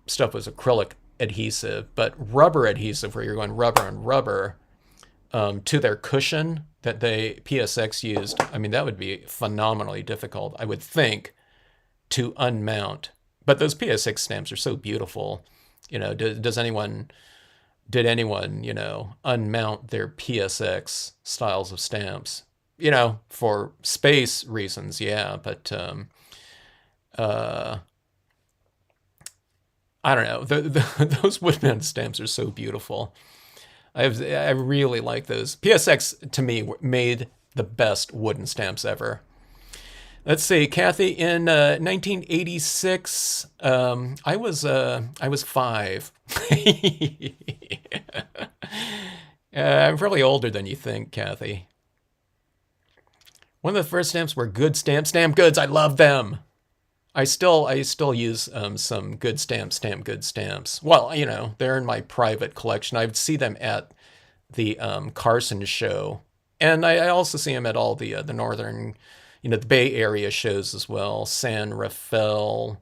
stuff was acrylic adhesive. But rubber adhesive, where you're going rubber on rubber to their cushion that PSX used, I mean, that would be phenomenally difficult, I would think, to unmount. But those PSX stamps are so beautiful. Did anyone, unmount their PSX styles of stamps? For space reasons, yeah. But I don't know. Those woodman stamps are so beautiful. I really like those. PSX to me made the best wooden stamps ever. Let's see, Kathy. In 1986, I was five. I'm probably older than you think, Kathy. One of the first stamps were good stamps, stamp goods. I love them. I still use some good stamps, stamp good stamps. Well, you know, they're in my private collection. I would see them at the Carson show, and I also see them at all the northern, you know, the Bay Area shows as well. San Rafael,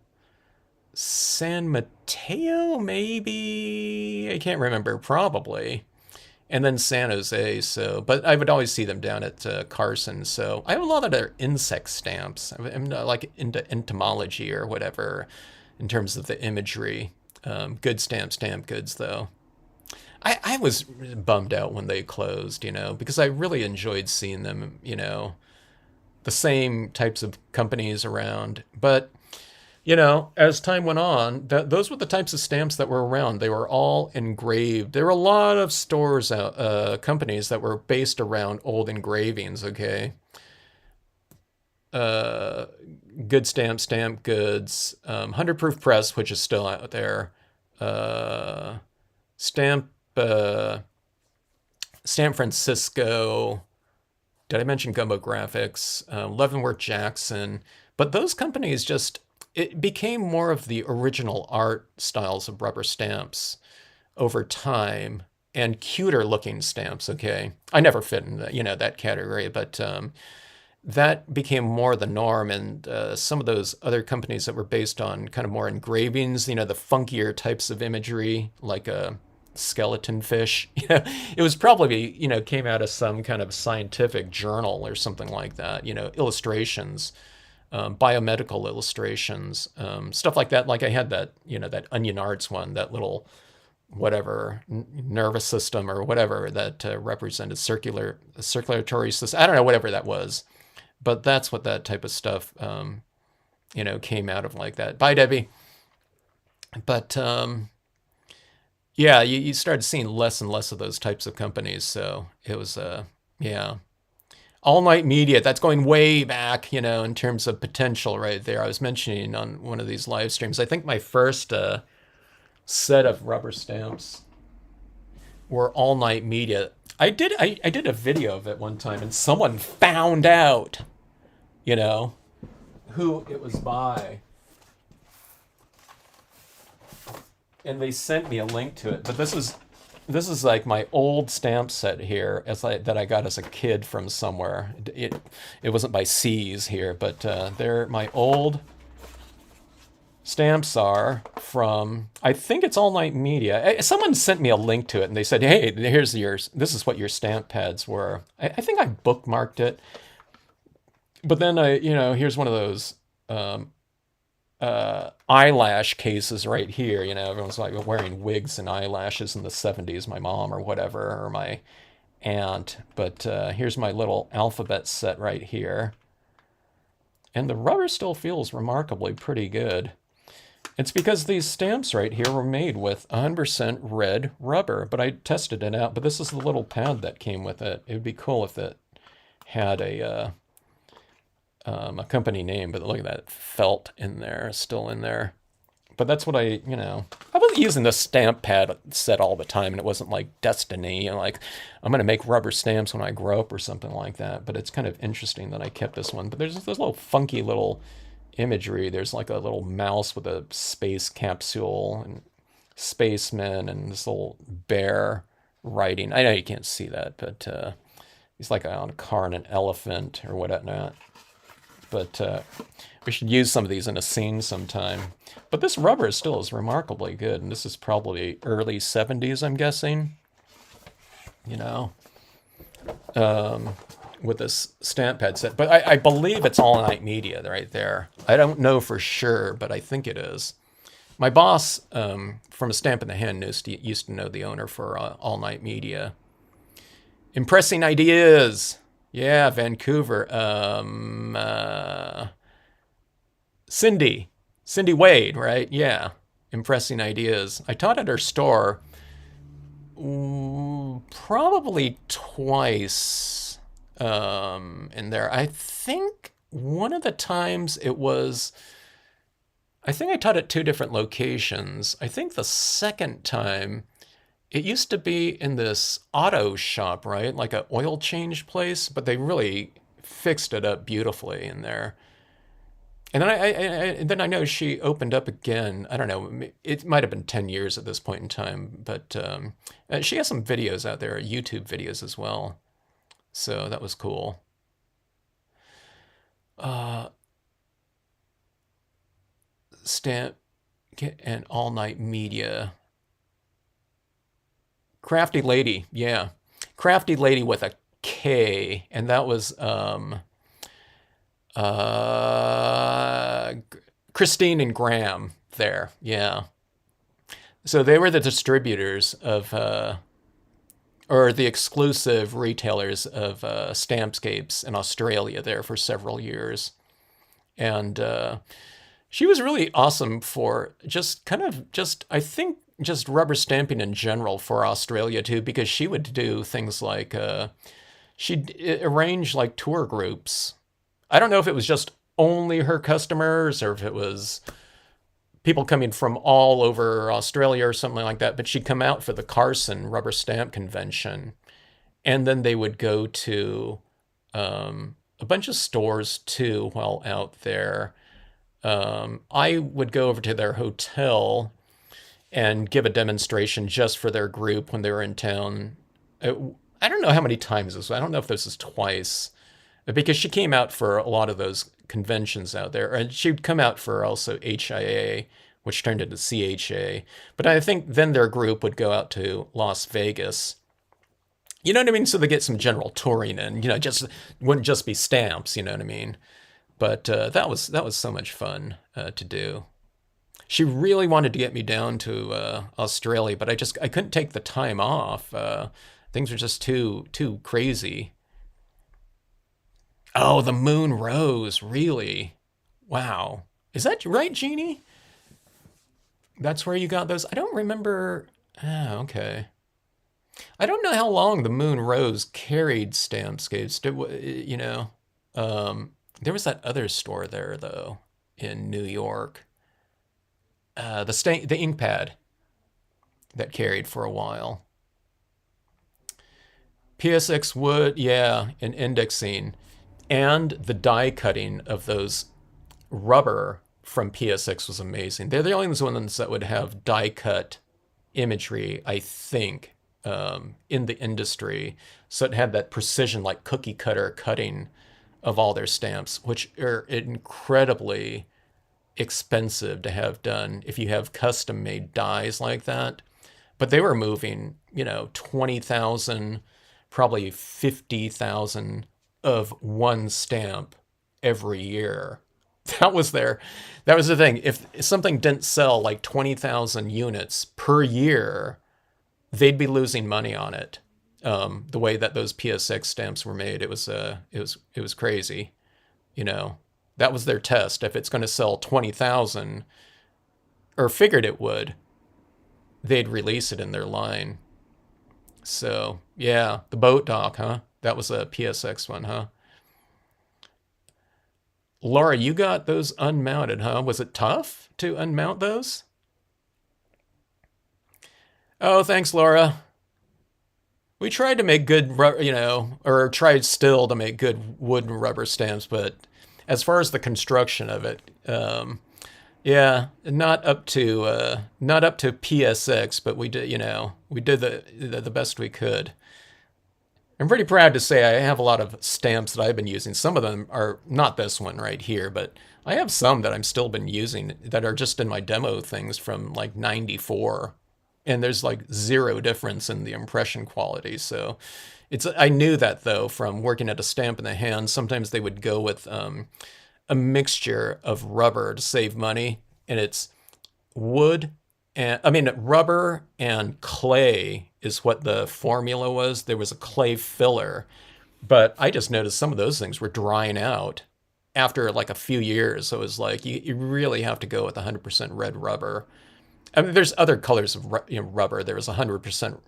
San Mateo, maybe I can't remember. Probably, and then San Jose. So, but I would always see them down at Carson. So I have a lot of their insect stamps. I'm not like into entomology or whatever in terms of the imagery. Good stamp, stamp goods though. I was bummed out when they closed, you know, because I really enjoyed seeing them, you know, the same types of companies around. But, you know, as time went on, those were the types of stamps that were around. They were all engraved. There were a lot of stores, companies that were based around old engravings, okay? Uh, Good Stamp, Stamp Goods, 100 Proof Press, which is still out there. Uh, Stamp, uh, San Francisco. Did I mention Gumbo Graphics? Leavenworth Jackson. But those companies just, it became more of the original art styles of rubber stamps over time and cuter looking stamps. Okay. I never fit in the, you know, that category, but that became more the norm. And some of those other companies that were based on kind of more engravings, you know, the funkier types of imagery, like a skeleton fish. It was probably, you know, came out of some kind of scientific journal or something like that, you know, illustrations, biomedical illustrations, stuff like that. Like I had that, you know, that Onion Arts one, that little whatever nervous system or whatever that represented circulatory system. I don't know, whatever that was. But that's what that type of stuff, you know, came out of like that. Bye, Debbie. But yeah, you started seeing less and less of those types of companies. So it was, yeah. All Night Media, that's going way back, you know, in terms of potential right there. I was mentioning on one of these live streams, I think my first set of rubber stamps were All Night Media. I did a video of it one time and someone found out, you know, who it was by. And they sent me a link to it. But this is like my old stamp set here, that I got as a kid from somewhere. It wasn't by C's here, but they're my old stamps are from, I think it's All Night Media. Someone sent me a link to it, and they said, "Hey, here's yours. This is what your stamp pads were." I think I bookmarked it, but then you know, here's one of those eyelash cases right here. You know, everyone's like wearing wigs and eyelashes in the 70s, my mom or whatever, or my aunt. But here's my little alphabet set right here. And the rubber still feels remarkably pretty good. It's because these stamps right here were made with 100% red rubber, but I tested it out. But this is the little pad that came with it. It would be cool if it had a company name, but look at that felt in there, still in there. But that's what I, you know, I wasn't using the stamp pad set all the time, and it wasn't like destiny, you know, like I'm going to make rubber stamps when I grow up or something like that. But it's kind of interesting that I kept this one. But there's this little funky little imagery. There's like a little mouse with a space capsule and spacemen and this little bear riding. I know you can't see that, but he's like on a car and an elephant or whatnot. But we should use some of these in a scene sometime. But this rubber still is remarkably good, and this is probably early 70s, I'm guessing. You know, with this stamp pad set. But I believe it's All Night Media right there. I don't know for sure, but I think it is. My boss from A Stamp in the Hand used to know the owner for All Night Media. Impressing Ideas. Yeah, Vancouver. Cindy Wade, right? Yeah, Impressing Ideas. I taught at her store probably twice in there. I think one of the times it was, I think I taught at two different locations. I think the second time it used to be in this auto shop, right? Like a oil change place, but they really fixed it up beautifully in there. And then then I know she opened up again. I don't know. It might have been 10 years at this point in time, but she has some videos out there, YouTube videos as well. So that was cool. Uh, Stamp and All Night Media. Crafty Lady, yeah. Crafty Lady with a K, and that was uh, Christine and Graham there, yeah. So they were the distributors of, or the exclusive retailers of Stampscapes in Australia there for several years. And she was really awesome for just kind of just, I think, just rubber stamping in general for Australia too, because she would do things like she'd arrange like tour groups. I don't know if it was just only her customers or if it was people coming from all over Australia or something like that, but she'd come out for the Carson Rubber Stamp Convention. And then they would go to a bunch of stores too while out there. I would go over to their hotel and give a demonstration just for their group when they were in town. I don't know how many times this was. I don't know if this is twice, because she came out for a lot of those conventions out there. And she'd come out for also HIA, which turned into CHA. But I think then their group would go out to Las Vegas. You know what I mean? So they get some general touring in. Just wouldn't just be stamps. You know what I mean? But that was so much fun to do. She really wanted to get me down to Australia, but I couldn't take the time off. Things were just too crazy. Oh, the moon rose, really? Wow. Is that right, Jeannie? That's where you got those? I don't remember. Ah, okay. I don't know how long the moon rose carried Stampscapes. Um, there was that other store there though in New York. The ink pad that carried for a while. PSX wood, yeah, and indexing, and the die cutting of those rubber from PSX was amazing. They're the only ones that would have die cut imagery, I think, in the industry. So it had that precision, like cookie cutter cutting of all their stamps, which are incredibly expensive to have done if you have custom made dies like that. But they were moving, 20,000, probably 50,000 of one stamp every year. That was their, that was the thing. If something didn't sell like 20,000 units per year, they'd be losing money on it. The way that those PSX stamps were made, it was crazy. You know, that was their test. If it's going to sell 20,000, or figured it would, they'd release it in their line. So yeah, the boat dock, huh? That was a PSX one, huh? Laura, you got those unmounted, huh? Was it tough to unmount those? Oh, thanks, Laura. We tried to make good, or tried still to make good wooden rubber stamps, but as far as the construction of it, yeah, not up to PSX, but we did the best we could. I'm pretty proud to say I have a lot of stamps that I've been using. Some of them are not this one right here, but I have some that I'm still been using that are just in my demo things from like 94. And there's like zero difference in the impression quality. So I knew that though from working at a Stamp in the Hand. Sometimes they would go with a mixture of rubber to save money, and it's wood and I mean rubber and clay is what the formula was. There was a clay filler, but I just noticed some of those things were drying out after like a few years. So it was like you really have to go with 100% red rubber. I mean, there's other colors of rubber. There was 100%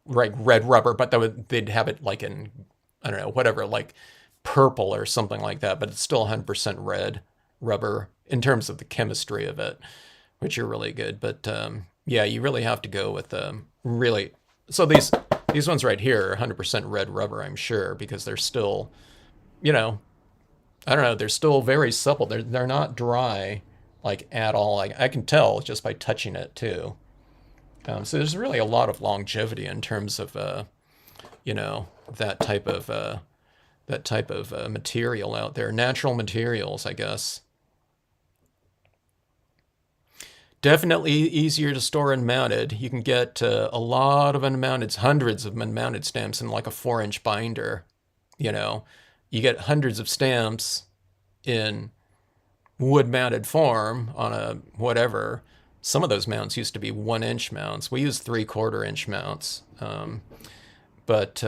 right red rubber, but they'd have it like in, I don't know, whatever, like purple or something like that, but it's still 100% red rubber in terms of the chemistry of it, which are really good. But yeah, you really have to go with really. So these ones right here are 100% red rubber, I'm sure, because they're still, you know, I don't know, they're still very supple. They're not dry like at all. I can tell just by touching it too. So there's really a lot of longevity in terms of you know that type of material out there. Natural materials, I guess. Definitely easier to store unmounted. You can get a lot of unmounted, hundreds of unmounted stamps in like a 4-inch binder. You know, you get hundreds of stamps in wood mounted form on a whatever. Some of those mounts used to be 1-inch mounts. We use 3/4 inch mounts. But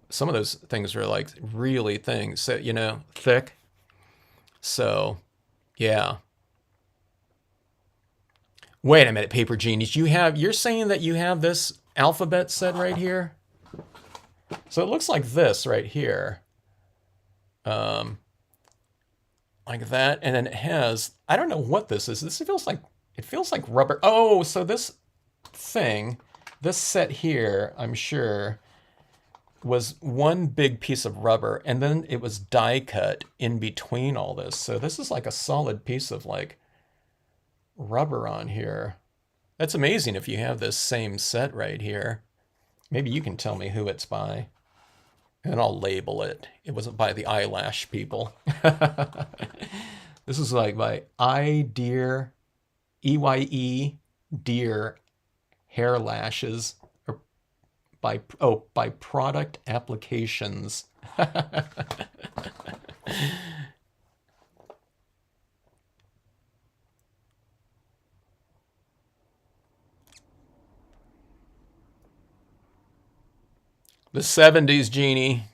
some of those things are like really things, so, you know, thick. So, yeah. Wait a minute, Paper Genius. You're saying that you have this alphabet set right here? So it looks like this right here. Um, like that, and then it has, I don't know what this is. It feels like rubber. Oh, so this thing, this set here, I'm sure was one big piece of rubber, and then it was die cut in between all this. So this is like a solid piece of like rubber on here. That's amazing if you have this same set right here. Maybe you can tell me who it's by, and I'll label it. It wasn't by the eyelash people. This is like by I Dear, EYE, Dear Hair Lashes, or by Product Applications. The 70s, Genie.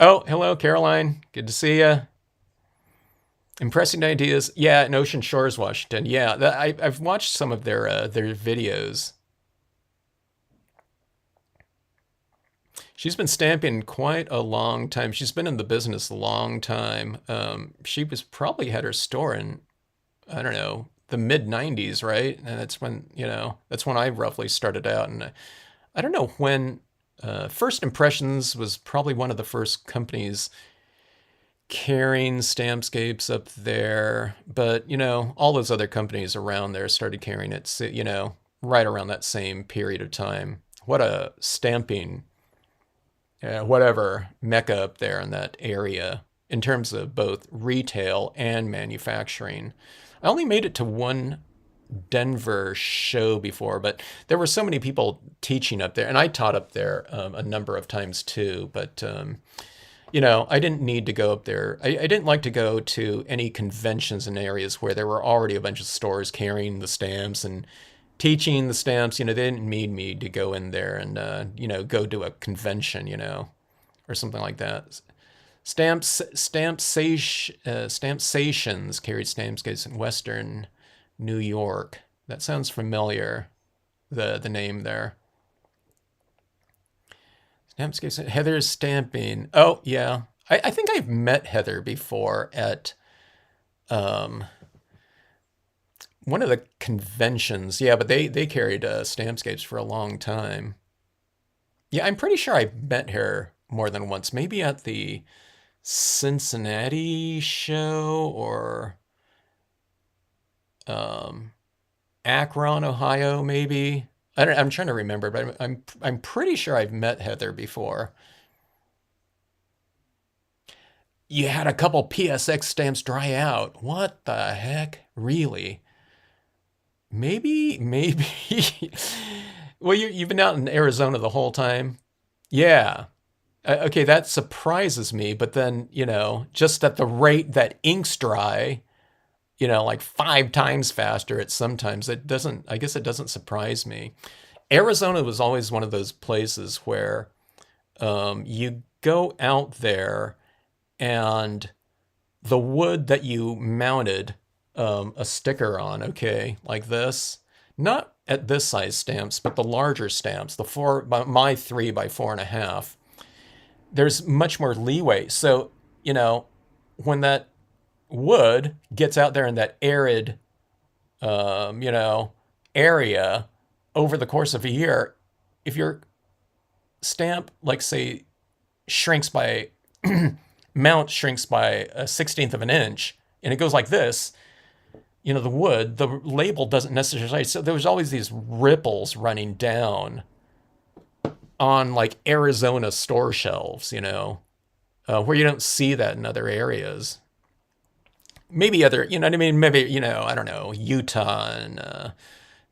Oh, hello, Caroline. Good to see you. Impressing ideas. Yeah, in Ocean Shores, Washington. Yeah, I've watched some of their videos. She's been stamping quite a long time. She's been in the business a long time. She was probably had her store in, I don't know, the mid 90s, right? And that's when, that's when I roughly started out. And I don't know when First Impressions was probably one of the first companies carrying Stampscapes up there. But, all those other companies around there started carrying it, right around that same period of time. What a stamping, whatever, mecca up there in that area in terms of both retail and manufacturing. I only made it to one Denver show before, but there were so many people teaching up there, and I taught up there a number of times too. But I didn't need to go up there. I didn't like to go to any conventions in areas where there were already a bunch of stores carrying the stamps and teaching the stamps. They didn't need me to go in there and go to a convention, or something like that. Stampsations carried Stampscapes in Western New York. That sounds familiar, the name there. Stampscapes, Heather's Stamping. Oh, yeah. I think I've met Heather before at one of the conventions. Yeah, but they carried Stampscapes for a long time. Yeah, I'm pretty sure I've met her more than once. Maybe at the Cincinnati show or um, Akron, Ohio, maybe. I'm trying to remember, but I'm pretty sure I've met Heather before. You had a couple PSX stamps dry out. What the heck? Really? Maybe. Well, you've been out in Arizona the whole time. Yeah. Okay, that surprises me, but then, just at the rate that inks dry, like 5 times faster at sometimes, I guess it doesn't surprise me. Arizona was always one of those places where you go out there and the wood that you mounted a sticker on, okay, like this, not at this size stamps, but the larger stamps, the my 3 by 4.5, there's much more leeway. So, you know, when that wood gets out there in that arid, you know, area over the course of a year, if your stamp, like say, shrinks by mount shrinks by a 16th of an inch, and it goes like this, you know, the wood, the label doesn't necessarily. So there was always these ripples running down on like Arizona store shelves, you know, where you don't see that in other areas. Maybe other, you know what I mean? Maybe, you know, I don't know, Utah and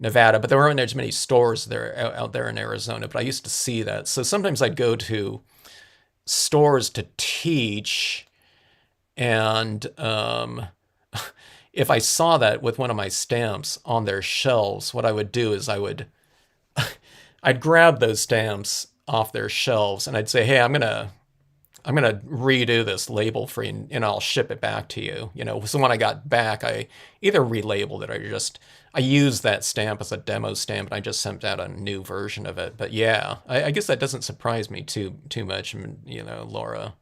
Nevada, but there weren't as many stores there out there in Arizona. But I used to see that. So sometimes I'd go to stores to teach, and if I saw that with one of my stamps on their shelves, what I would do is I'd grab those stamps off their shelves and I'd say, "Hey, I'm gonna redo this label for you, and I'll ship it back to you." You know, so when I got back, I either relabeled it or I used that stamp as a demo stamp, and I just sent out a new version of it. But yeah, I guess that doesn't surprise me too much. You know, Laura,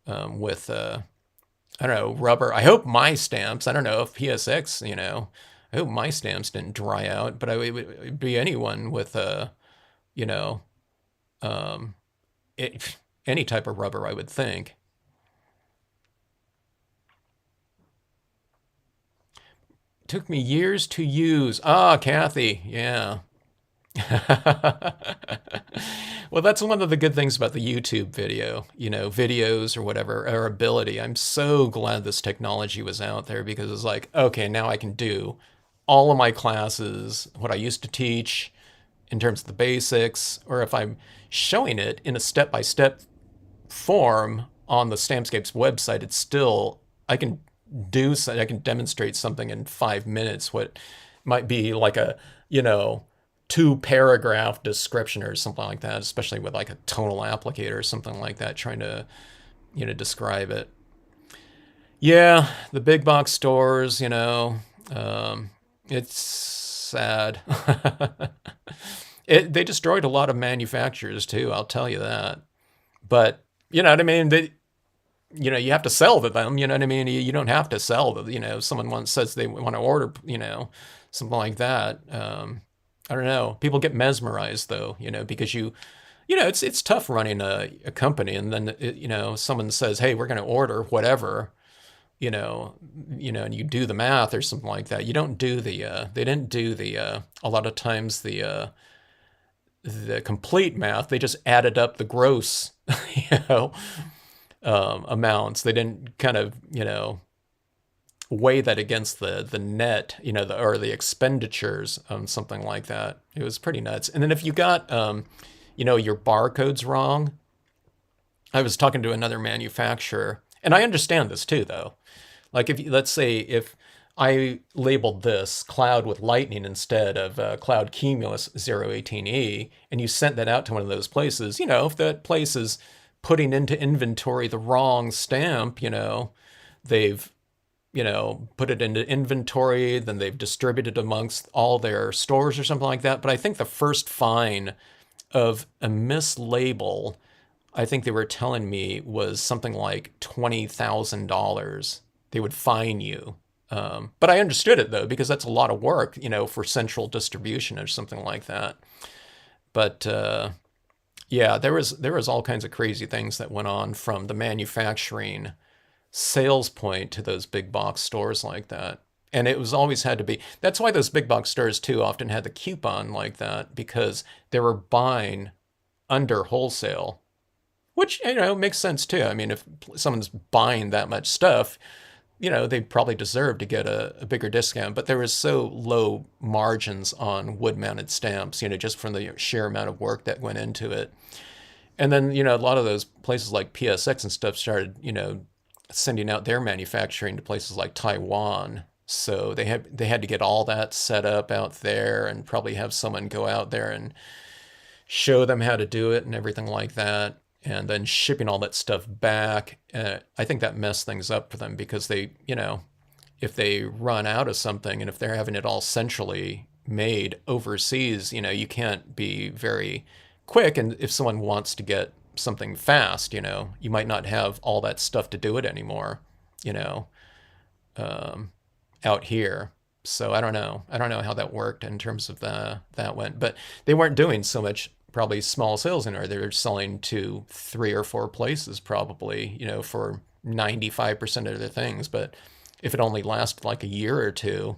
with I don't know, rubber. I hope my stamps. I don't know if PSX. You know, I hope my stamps didn't dry out. But it would be anyone with you know, um, any type of rubber, I would think. Took me years to use. Ah, Kathy, yeah. Well, that's one of the good things about the YouTube video, you know, videos or whatever, our ability. I'm so glad this technology was out there because it's like, okay, now I can do all of my classes, what I used to teach in terms of the basics, or if I'm showing it in a step by step form on the Stampscapes website, it's still, I can I can demonstrate something in 5 minutes, what might be like a, you know, 2 paragraph description or something like that, especially with like a tonal applicator or something like that, trying to, you know, describe it. Yeah, the big box stores, you know, it's sad. They destroyed a lot of manufacturers too, I'll tell you that. But you know what I mean? You know, you have to sell to them. You know what I mean? You don't have to sell to, you know, someone once says they want to order, you know, something like that. I don't know. People get mesmerized though, you know, because you know, it's tough running a company, and then you know, someone says, "Hey, we're going to order whatever," you know, and you do the math or something like that. You don't do they didn't do a lot of times the complete math. They just added up the gross, you know, amounts. They didn't kind of, you know, weigh that against the net, you know, or the expenditures on something like that. It was pretty nuts. And then if you got, you know, your barcodes wrong, I was talking to another manufacturer, and I understand this too, though. Like if let's say if I labeled this cloud with lightning instead of cloud cumulus 018E, and you sent that out to one of those places, you know, if that place is putting into inventory the wrong stamp, you know, they've, you know, put it into inventory, then they've distributed amongst all their stores or something like that. But I think the first fine of a mislabel, I think they were telling me, was something like $20,000. They would fine you. But I understood it though, because that's a lot of work, you know, for central distribution or something like that. But yeah, there was all kinds of crazy things that went on from the manufacturing sales point to those big box stores like that. And it was always had to be. That's why those big box stores too often had the coupon like that, because they were buying under wholesale, which, you know, makes sense too. I mean, if someone's buying that much stuff, you know, they probably deserve to get a bigger discount. But there was so low margins on wood mounted stamps, you know, just from the sheer amount of work that went into it. And then, you know, a lot of those places like PSX and stuff started, you know, sending out their manufacturing to places like Taiwan. So they had to get all that set up out there, and probably have someone go out there and show them how to do it and everything like that. And then shipping all that stuff back. I think that messed things up for them, because they, you know, if they run out of something and if they're having it all centrally made overseas, you can't be very quick. And if someone wants to get something fast, you might not have all that stuff to do it anymore, you know, um, out here. So I don't know. I don't know how that worked in terms of that went, but they weren't doing so much probably small sales anymore. They were selling to three or four places probably, for 95% of their things. But if it only lasted like a year or two,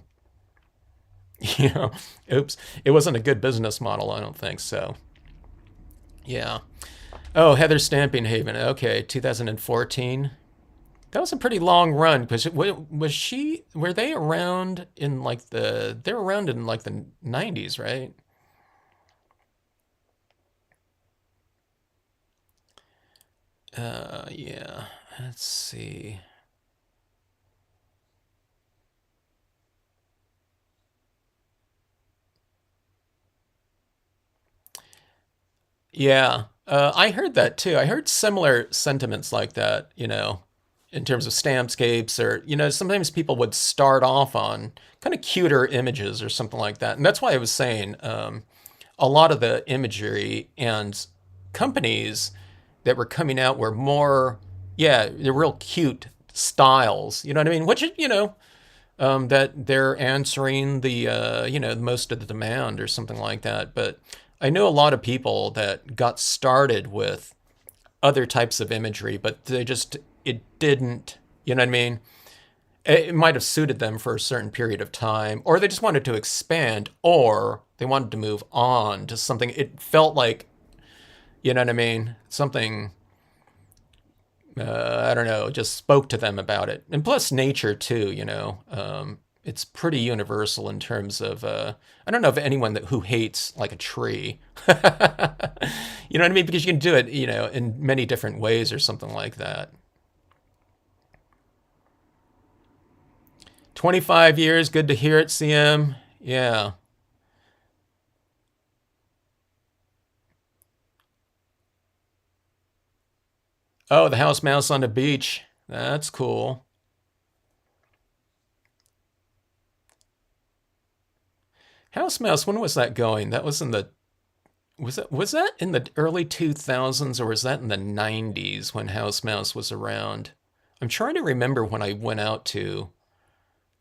you know, oops, it wasn't a good business model. I don't think so. Yeah. Oh, Heather Stamping Haven. Okay, 2014. That was a pretty long run because was she? Were they around in like they were around in like the 90s, right? Yeah. Let's see. Yeah, I heard that too. I heard similar sentiments like that, in terms of Stampscapes, or, sometimes people would start off on kind of cuter images or something like that. And that's why I was saying a lot of the imagery and companies that were coming out were more, yeah, they're real cute styles. You know what I mean? Which, that they're answering most of the demand or something like that. But I know a lot of people that got started with other types of imagery, but it didn't, you know what I mean? It might have suited them for a certain period of time, or they just wanted to expand, or they wanted to move on to something. It felt like, you know what I mean? Something, I don't know, just spoke to them about it. And plus nature too, it's pretty universal in terms of, I don't know of anyone who hates like a tree. You know what I mean? Because you can do it, in many different ways or something like that. 25 years, good to hear it, CM. Yeah. Oh, the house mouse on the beach. That's cool. House mouse, when was that going? That was in the was that in the early 2000s, or was that in the 90s when House Mouse was around? I'm trying to remember when I went out to.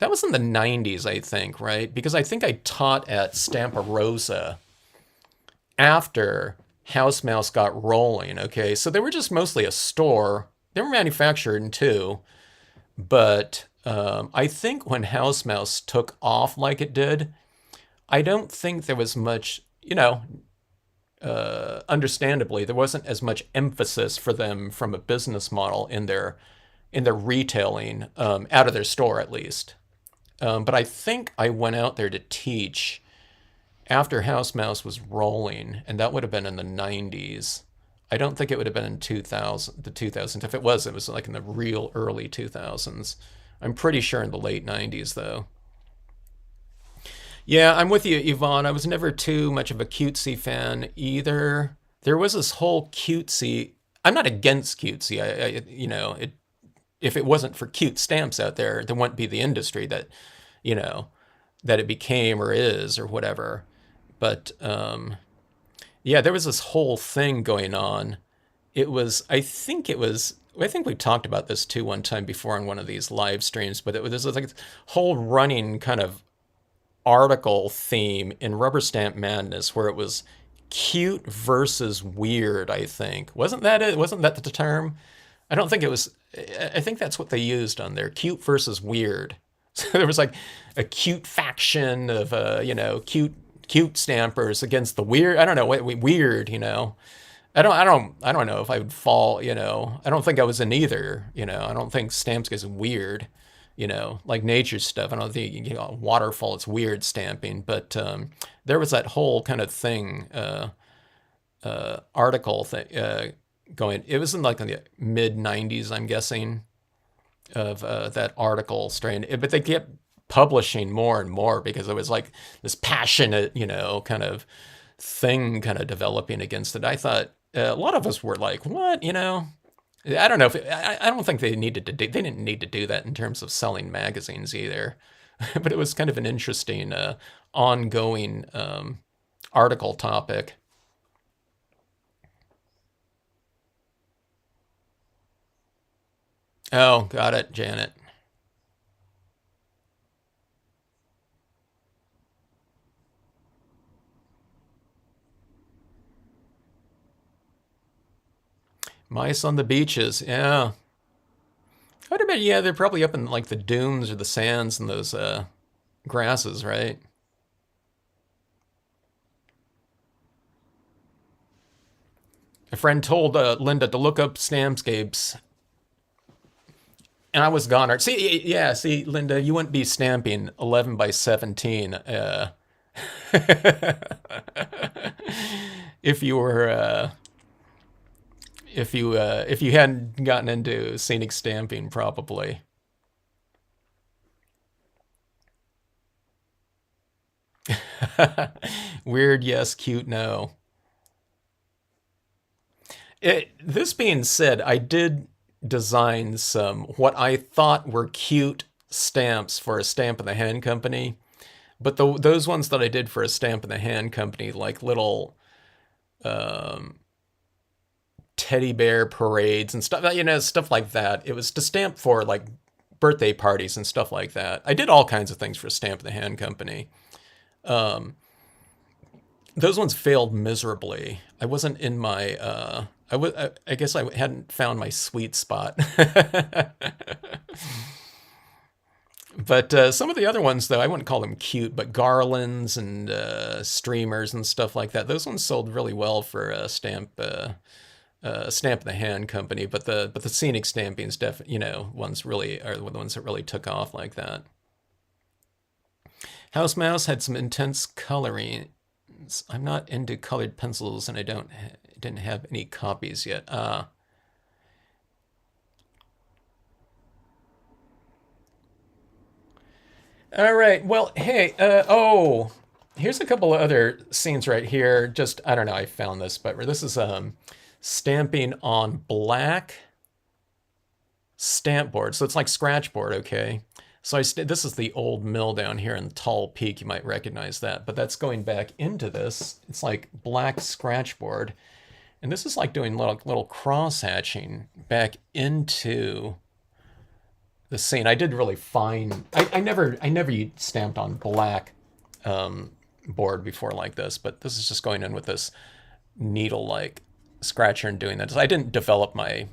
That was in the 90s, I think, right? Because I think I taught at Stampa after House Mouse got rolling, okay? So they were just mostly a store. They were manufactured too, but I think when House Mouse took off like it did, I don't think there was much, understandably, there wasn't as much emphasis for them from a business model in their retailing, out of their store at least. But I think I went out there to teach after House Mouse was rolling, and that would have been in the 90s. I don't think it would have been in 2000, the 2000s. If it was like in the real early 2000s. I'm pretty sure in the late 90s, though. Yeah, I'm with you, Yvonne. I was never too much of a cutesy fan either. There was this whole cutesy. I'm not against cutesy. If it wasn't for cute stamps out there, there wouldn't be the industry you know, that it became or is or whatever. But yeah, there was this whole thing going on. I think we've talked about this too one time before on one of these live streams, but it was like a whole running kind of article theme in Rubber Stamp Madness where it was cute versus weird, I think. Wasn't that it? Wasn't that the term? I don't think it was. I think that's what they used on there, cute versus weird. So there was like a cute faction of, cute stampers against the weird. I don't know, weird, I don't know if I would fall, I don't think I was in either, I don't think stamps is weird, like nature stuff. I don't think, waterfall, it's weird stamping, but there was that whole kind of thing, article thing, going, it was in like in the mid 90s, I'm guessing, of that article strain, but they kept publishing more and more because it was like this passionate, kind of thing kind of developing against it. I thought a lot of us were like, what, I don't know if I don't think they didn't need to do that in terms of selling magazines either. but it was kind of an interesting ongoing article topic. Oh, got it, Janet. Mice on the beaches. Yeah. I'd admit, yeah, they're probably up in like the dunes or the sands and those grasses, right? A friend told Linda to look up Stampscapes, and I was gone. See, yeah, see, Linda, you wouldn't be stamping 11 by 17 if you were if you hadn't gotten into scenic stamping, probably. Weird, yes. Cute, no. This being said, I did design some what I thought were cute stamps for a Stamp in the Hand company. But those ones that I did for a Stamp in the Hand company, like little teddy bear parades and stuff, stuff like that. It was to stamp for like birthday parties and stuff like that. I did all kinds of things for Stamp in the Hand company. Those ones failed miserably. I wasn't in my. I guess I hadn't found my sweet spot. But some of the other ones, though, I wouldn't call them cute, but garlands and streamers and stuff like that. Those ones sold really well for Stamp in the Hand company. But the scenic stampings, ones really are the ones that really took off like that. House Mouse had some intense coloring. I'm not into colored pencils, and I didn't have any copies yet. All right. Well, hey. Here's a couple of other scenes right here. Just I don't know. I found this, but this is stamping on black stamp board. So it's like scratch board. Okay. So this is the old mill down here in Tall Peak. You might recognize that, but that's going back into this. It's like black scratch board. And this is like doing little cross hatching back into the scene. I did really fine. I never stamped on black board before like this, but this is just going in with this needle like scratcher and doing that. I didn't develop my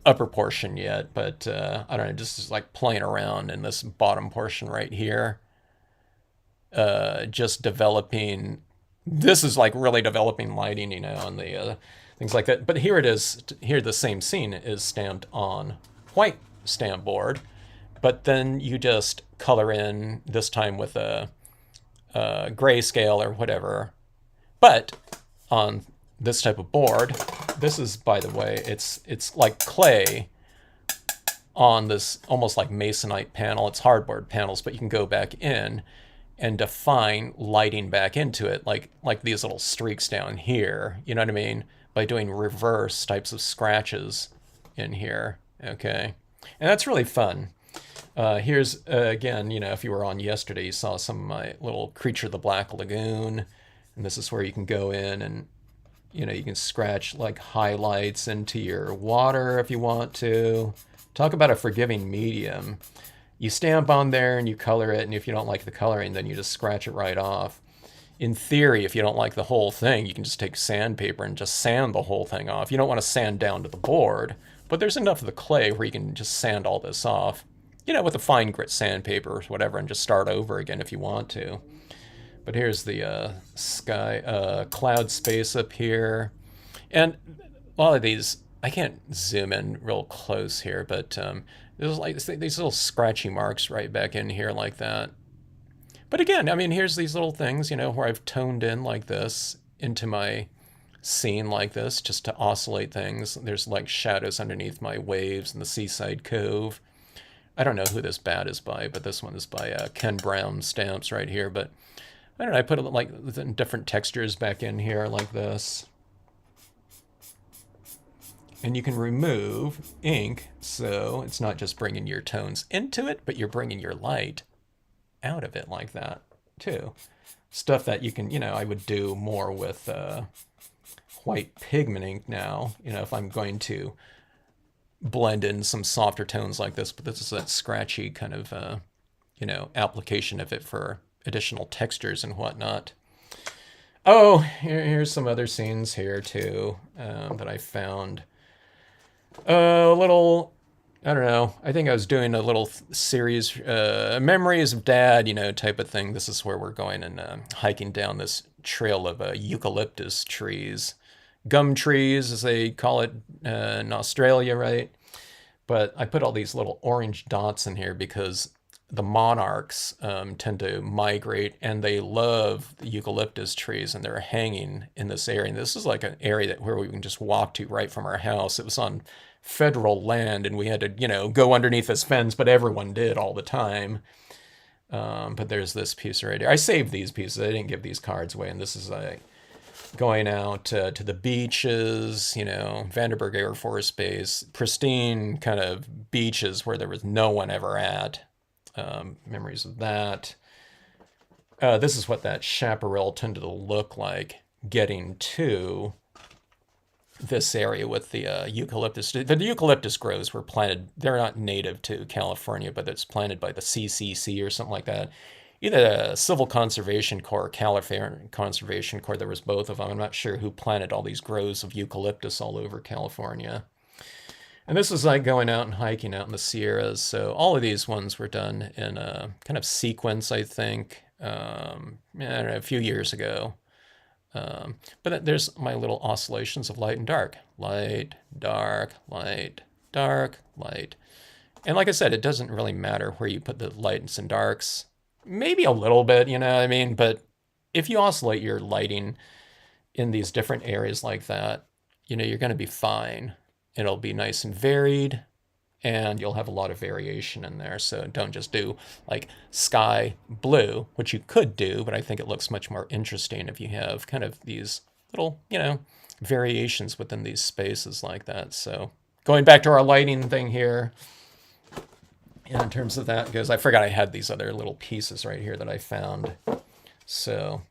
upper portion yet, but I don't know, just like playing around in this bottom portion right here. Just developing. This is like really developing lighting, and the things like that. But here it is. Here the same scene is stamped on white stamp board, but then you just color in this time with a grayscale or whatever. But on this type of board, this is, by the way, it's like clay on this almost like masonite panel. It's hardboard panels, but you can go back in and define lighting back into it, like these little streaks down here. You know what I mean? By doing reverse types of scratches in here. Okay, and that's really fun. Here's again, if you were on yesterday, you saw some of my little Creature of the Black Lagoon, and this is where you can go in and you can scratch like highlights into your water if you want to. Talk about a forgiving medium. You stamp on there and you color it, and if you don't like the coloring, then you just scratch it right off. In theory, if you don't like the whole thing, you can just take sandpaper and just sand the whole thing off. You don't want to sand down to the board, but there's enough of the clay where you can just sand all this off, with a fine grit sandpaper or whatever, and just start over again if you want to. But here's the sky, cloud space up here. And a lot of these, I can't zoom in real close here, but there's like these little scratchy marks right back in here like that. But again, I mean, here's these little things, where I've toned in like this into my scene like this just to oscillate things. There's like shadows underneath my waves in the Seaside Cove. I don't know who this bat is by, but this one is by Ken Brown Stamps right here. But I don't know, I put it like different textures back in here like this. and you can remove ink, so it's not just bringing your tones into it, but you're bringing your light out of it like that too. Stuff that you can, I would do more with white pigment ink now, if I'm going to blend in some softer tones like this, but this is that scratchy kind of, application of it for additional textures and whatnot. Oh, here's some other scenes here too that I found. A little, I don't know. I think I was doing a little series, memories of dad, type of thing. This is where we're going and hiking down this trail of eucalyptus trees, gum trees, as they call it in Australia, right? But I put all these little orange dots in here because the monarchs tend to migrate and they love the eucalyptus trees and they're hanging in this area. And this is like an area where we can just walk to right from our house. It was on federal land and we had to, go underneath this fence, but everyone did all the time. But there's this piece right here. I saved these pieces. I didn't give these cards away. And this is like going out to the beaches, Vandenberg Air Force Base, pristine kind of beaches where there was no one ever at. Memories of that. This is what that chaparral tended to look like getting to this area with the eucalyptus. The eucalyptus groves were planted, they're not native to California, but it's planted by the CCC or something like that. Either the Civil Conservation Corps or California Conservation Corps, there was both of them. I'm not sure who planted all these groves of eucalyptus all over California. And this is like going out and hiking out in the Sierras. So all of these ones were done in a kind of sequence, I think, I don't know, a few years ago. But there's my little oscillations of light and dark. Light, dark, light, dark, light. And like I said, it doesn't really matter where you put the lights and darks. Maybe a little bit, you know what I mean? But if you oscillate your lighting in these different areas like that, you're going to be fine. It'll be nice and varied, and you'll have a lot of variation in there. So don't just do like sky blue, which you could do, but I think it looks much more interesting if you have kind of these little, variations within these spaces like that. So going back to our lighting thing here, in terms of that goes, I forgot I had these other little pieces right here that I found. So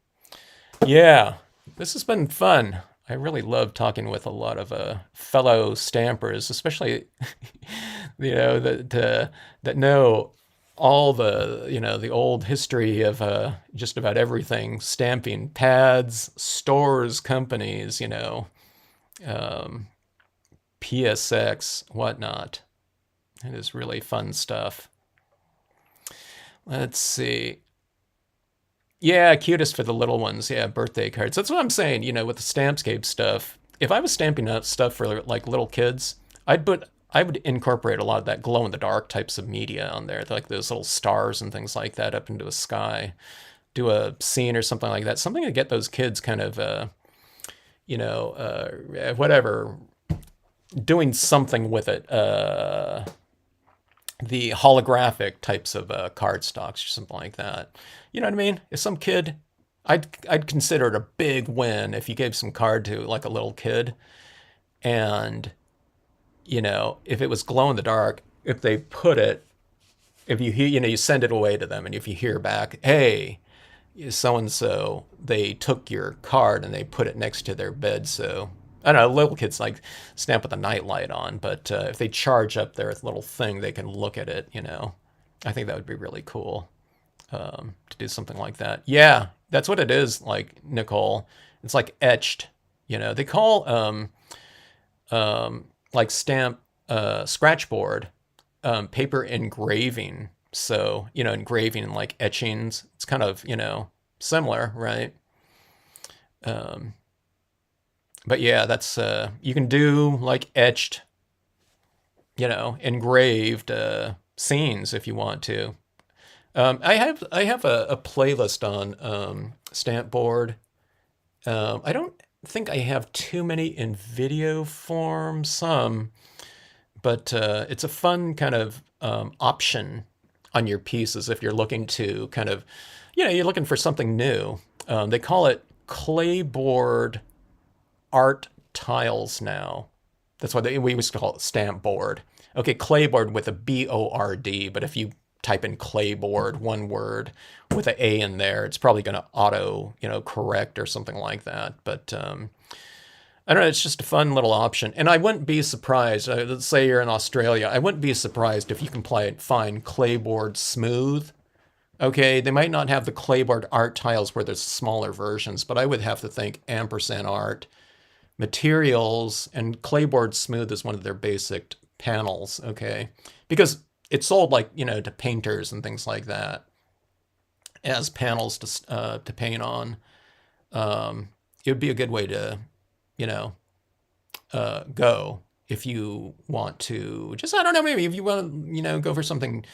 yeah, this has been fun. I really love talking with a lot of fellow stampers, especially that know all the old history of just about everything: stamping, pads, stores, companies, PSX, whatnot. It is really fun stuff. Let's see. Yeah, cutest for the little ones. Yeah, birthday cards. That's what I'm saying, with the Stampscape stuff. If I was stamping out stuff for like little kids, I would incorporate a lot of that glow in the dark types of media on there, like those little stars and things like that up into a sky. Do a scene or something like that. Something to get those kids kind of whatever, doing something with it. The holographic types of card stocks or something like that. You know what I mean? If some kid, I'd consider it a big win if you gave some card to like a little kid, and if it was glow in the dark, if they put it, if you hear, you send it away to them, and if you hear back, hey, so and so, they took your card and they put it next to their bed, so I don't know, little kids like stamp with a nightlight on, but if they charge up their little thing, they can look at it, I think that would be really cool to do something like that. Yeah, that's what it is, like, Nicole. It's like etched, They call, like stamp, scratchboard, paper engraving. So, engraving and like etchings, it's kind of, similar, right? But yeah, that's you can do like etched, engraved scenes if you want to. I have a playlist on Stampboard. I don't think I have too many in video form, some, but it's a fun kind of option on your pieces if you're looking to kind of, you're looking for something new. They call it clayboard art tiles now. That's why we used to call it stamp board. Okay, clayboard with a BORD, but if you type in clayboard, one word with an A in there, it's probably going to auto, correct or something like that. But I don't know, it's just a fun little option. And I wouldn't be surprised, let's say you're in Australia, I wouldn't be surprised if you can find clayboard smooth. Okay, they might not have the clayboard art tiles where there's smaller versions, but I would have to think ampersand art, materials, and clayboard smooth is one of their basic panels, okay? Because it's sold like, to painters and things like that as panels to paint on. It would be a good way to, you know, go if you want to just, I don't know, maybe if you want to, go for something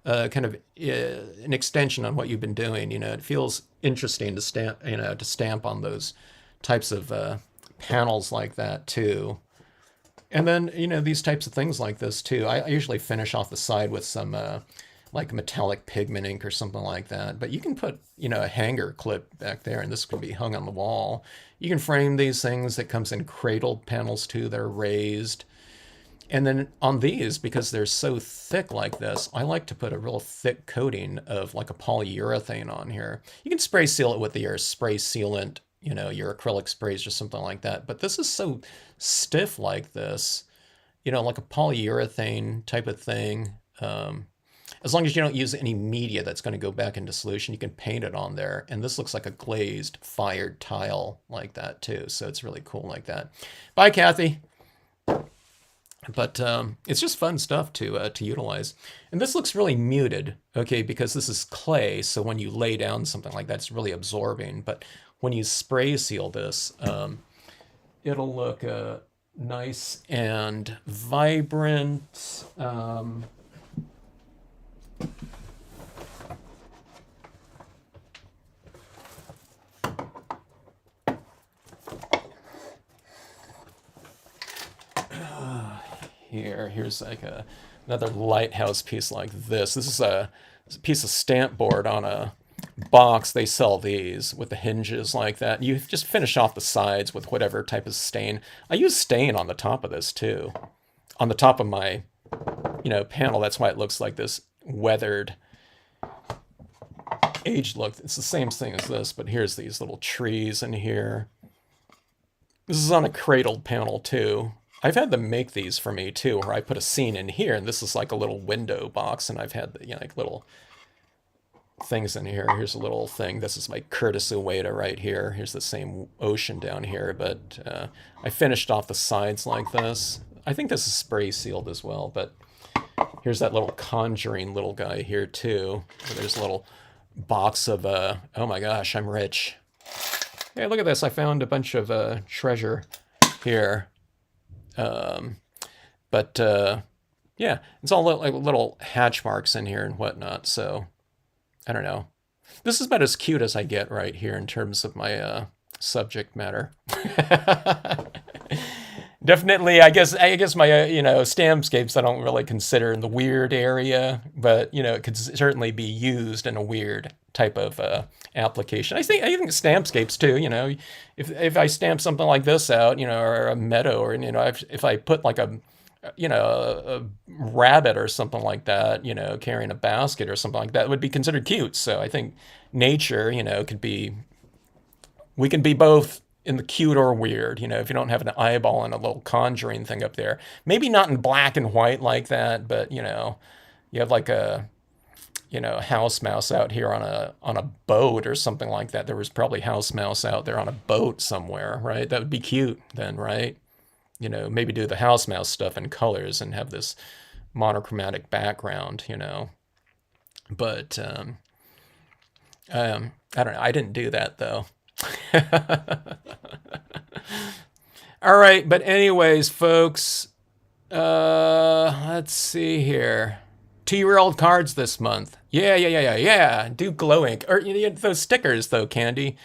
kind of an extension on what you've been doing. It feels interesting to stamp on those types of panels like that too. And then, these types of things like this too. I usually finish off the side with some like metallic pigment ink or something like that. But you can put, a hanger clip back there, and this can be hung on the wall. You can frame these things. That comes in cradled panels too. They're raised. And then on these, because they're so thick like this, I like to put a real thick coating of like a polyurethane on here. You can spray seal it with your spray sealant, your acrylic sprays or something like that. But this is so stiff like this, like a polyurethane type of thing. As long as you don't use any media that's going to go back into solution, you can paint it on there. And this looks like a glazed fired tile like that too. So it's really cool like that. Bye, Kathy. But it's just fun stuff to utilize. And this looks really muted, okay, because this is clay. So when you lay down something like that, it's really absorbing. But when you spray seal this, it'll look nice and vibrant. Here's like another lighthouse piece like this. This is a piece of stamp board on a box. They sell these with the hinges like that. You just finish off the sides with whatever type of stain. I use stain on the top of this too. On the top of my, panel. That's why it looks like this weathered, aged look. It's the same thing as this, but here's these little trees in here. This is on a cradled panel too. I've had them make these for me too, where I put a scene in here, and this is like a little window box, and I've had like little things in here. Here's a little thing. This is my Curtis Ueda right here. Here's the same ocean down here, but I finished off the sides like this. I think this is spray sealed as well, but here's that little conjuring little guy here too. There's a little box of, oh my gosh, I'm rich. Hey, look at this. I found a bunch of treasure here. But yeah, it's all like little hatch marks in here and whatnot. So I don't know. This is about as cute as I get right here in terms of my subject matter. Definitely, I guess my Stampscapes I don't really consider in the weird area, but it could certainly be used in a weird type of application. I think Stampscapes too. If I stamp something like this out, or a meadow, or if I put like a rabbit or something like that, carrying a basket or something like that, would be considered cute. So I think nature, we can be both in the cute or weird, if you don't have an eyeball and a little conjuring thing up there. Maybe not in black and white like that, but you have like a house mouse out here on a boat or something like that. There was probably house mouse out there on a boat somewhere, right? That would be cute then, right? Maybe do the house mouse stuff in colors and have this monochromatic background, But I don't know. I didn't do that though. All right, but anyways, folks, let's see here. 2-year-old cards this month. Yeah. Do glow ink or those stickers though, Candy.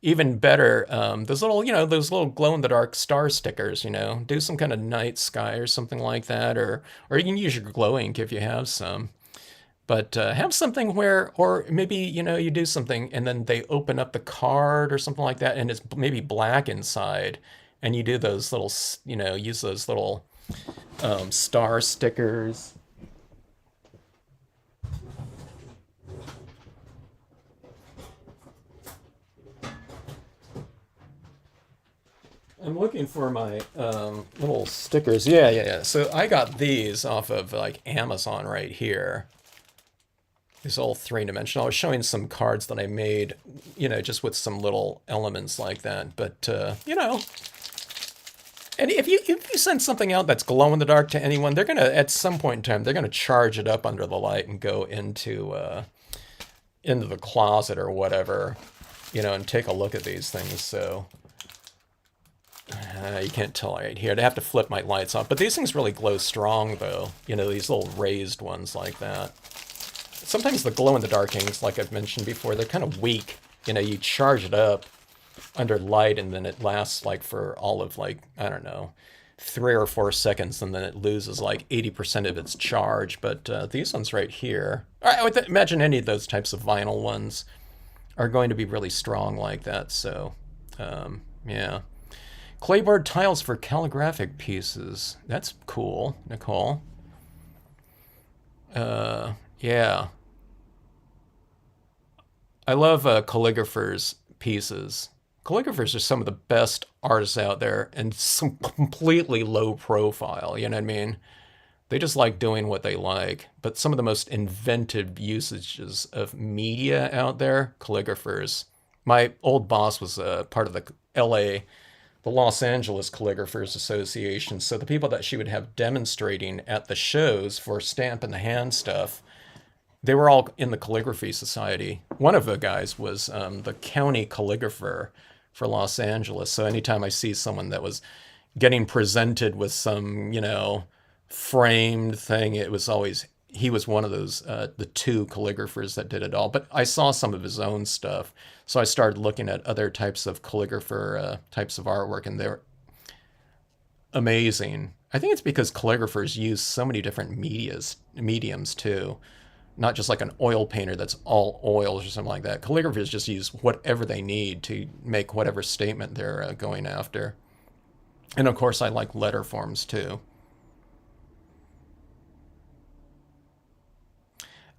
Even better, those little glow in the dark star stickers. Do some kind of night sky or something like that, or you can use your glow ink if you have some. But have something where, or maybe, you do something and then they open up the card or something like that and it's maybe black inside, and you do those little, use those little Star stickers. I'm looking for my little stickers. Yeah, yeah, yeah. So I got these off of like Amazon right here. It's all three-dimensional. I was showing some cards that I made, just with some little elements like that. But and if you send something out that's glow in the dark to anyone, they're gonna at some point in time they're gonna charge it up under the light and go into the closet or whatever, and take a look at these things. So you can't tell right here. I'd have to flip my lights off. But these things really glow strong, though. These little raised ones like that. Sometimes the glow-in-the-dark inks, like I've mentioned before, they're kind of weak. You charge it up under light, and then it lasts like for all of like, I don't know, 3 or 4 seconds, and then it loses like 80% of its charge. But these ones right here, I would imagine any of those types of vinyl ones are going to be really strong like that. So, yeah. Clayboard tiles for calligraphic pieces. That's cool, Nicole. Yeah. I love calligraphers' pieces. Calligraphers are some of the best artists out there and some completely low profile, you know what I mean? They just like doing what they like. But some of the most inventive usages of media out there, calligraphers. My old boss was part of the Los Angeles Calligraphers Association. So the people that she would have demonstrating at the shows for stamp in the hand stuff, they were all in the Calligraphy Society. One of the guys was the county calligrapher for Los Angeles. So anytime I see someone that was getting presented with some, framed thing, it was always he was one of those the two calligraphers that did it all. But I saw some of his own stuff, so I started looking at other types of calligrapher types of artwork, and they're amazing. I think it's because calligraphers use so many different mediums too, not just like an oil painter that's all oils or something like that. Calligraphers just use whatever they need to make whatever statement they're going after. And of course, I like letter forms too.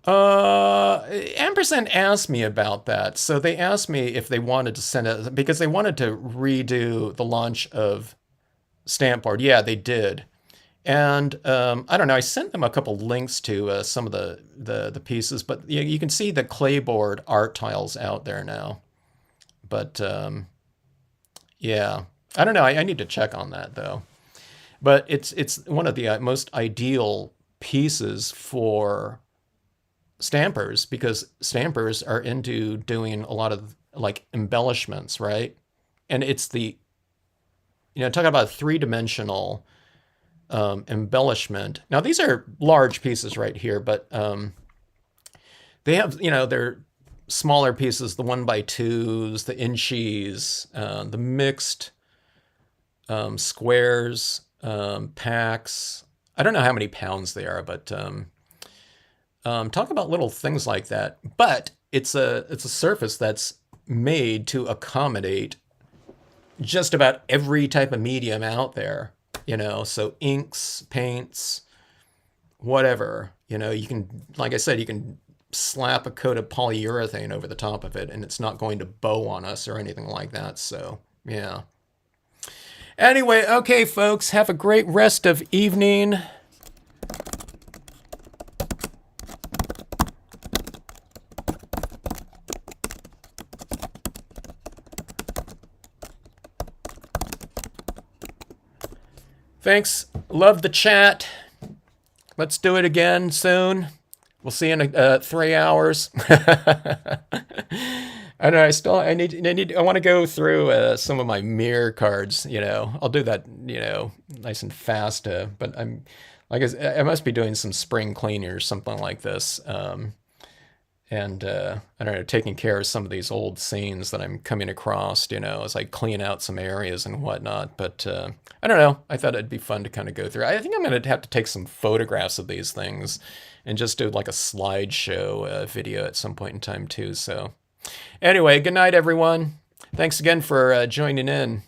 Ampersand asked me about that. So they asked me if they wanted to send it because they wanted to redo the launch of Stampboard. Yeah, they did. And I don't know. I sent them a couple links to some of the pieces, but you can see the Clayboard art tiles out there now. But yeah, I don't know. I need to check on that though. But it's one of the most ideal pieces for stampers because stampers are into doing a lot of like embellishments, right? And it's talking about three-dimensional embellishment. Now these are large pieces right here, but they have they're smaller pieces, the 1x2s, the inchies, the mixed squares, packs. I don't know how many pounds they are, but talk about little things like that. But it's a surface that's made to accommodate just about every type of medium out there. So inks, paints, whatever. You can, like I said, you can slap a coat of polyurethane over the top of it, and it's not going to bow on us or anything like that. So yeah. Anyway, okay, folks, have a great rest of evening. Thanks. Love the chat. Let's do it again soon. We'll see you in 3 hours. I don't know. I want to go through some of my mirror cards. I'll do that. Nice and fast. But I must be doing some spring cleaning or something like this. And I don't know, taking care of some of these old scenes that I'm coming across, as I clean out some areas and whatnot. But I don't know. I thought it'd be fun to kind of go through. I think I'm going to have to take some photographs of these things and just do like a slideshow video at some point in time too. So anyway, good night, everyone. Thanks again for joining in.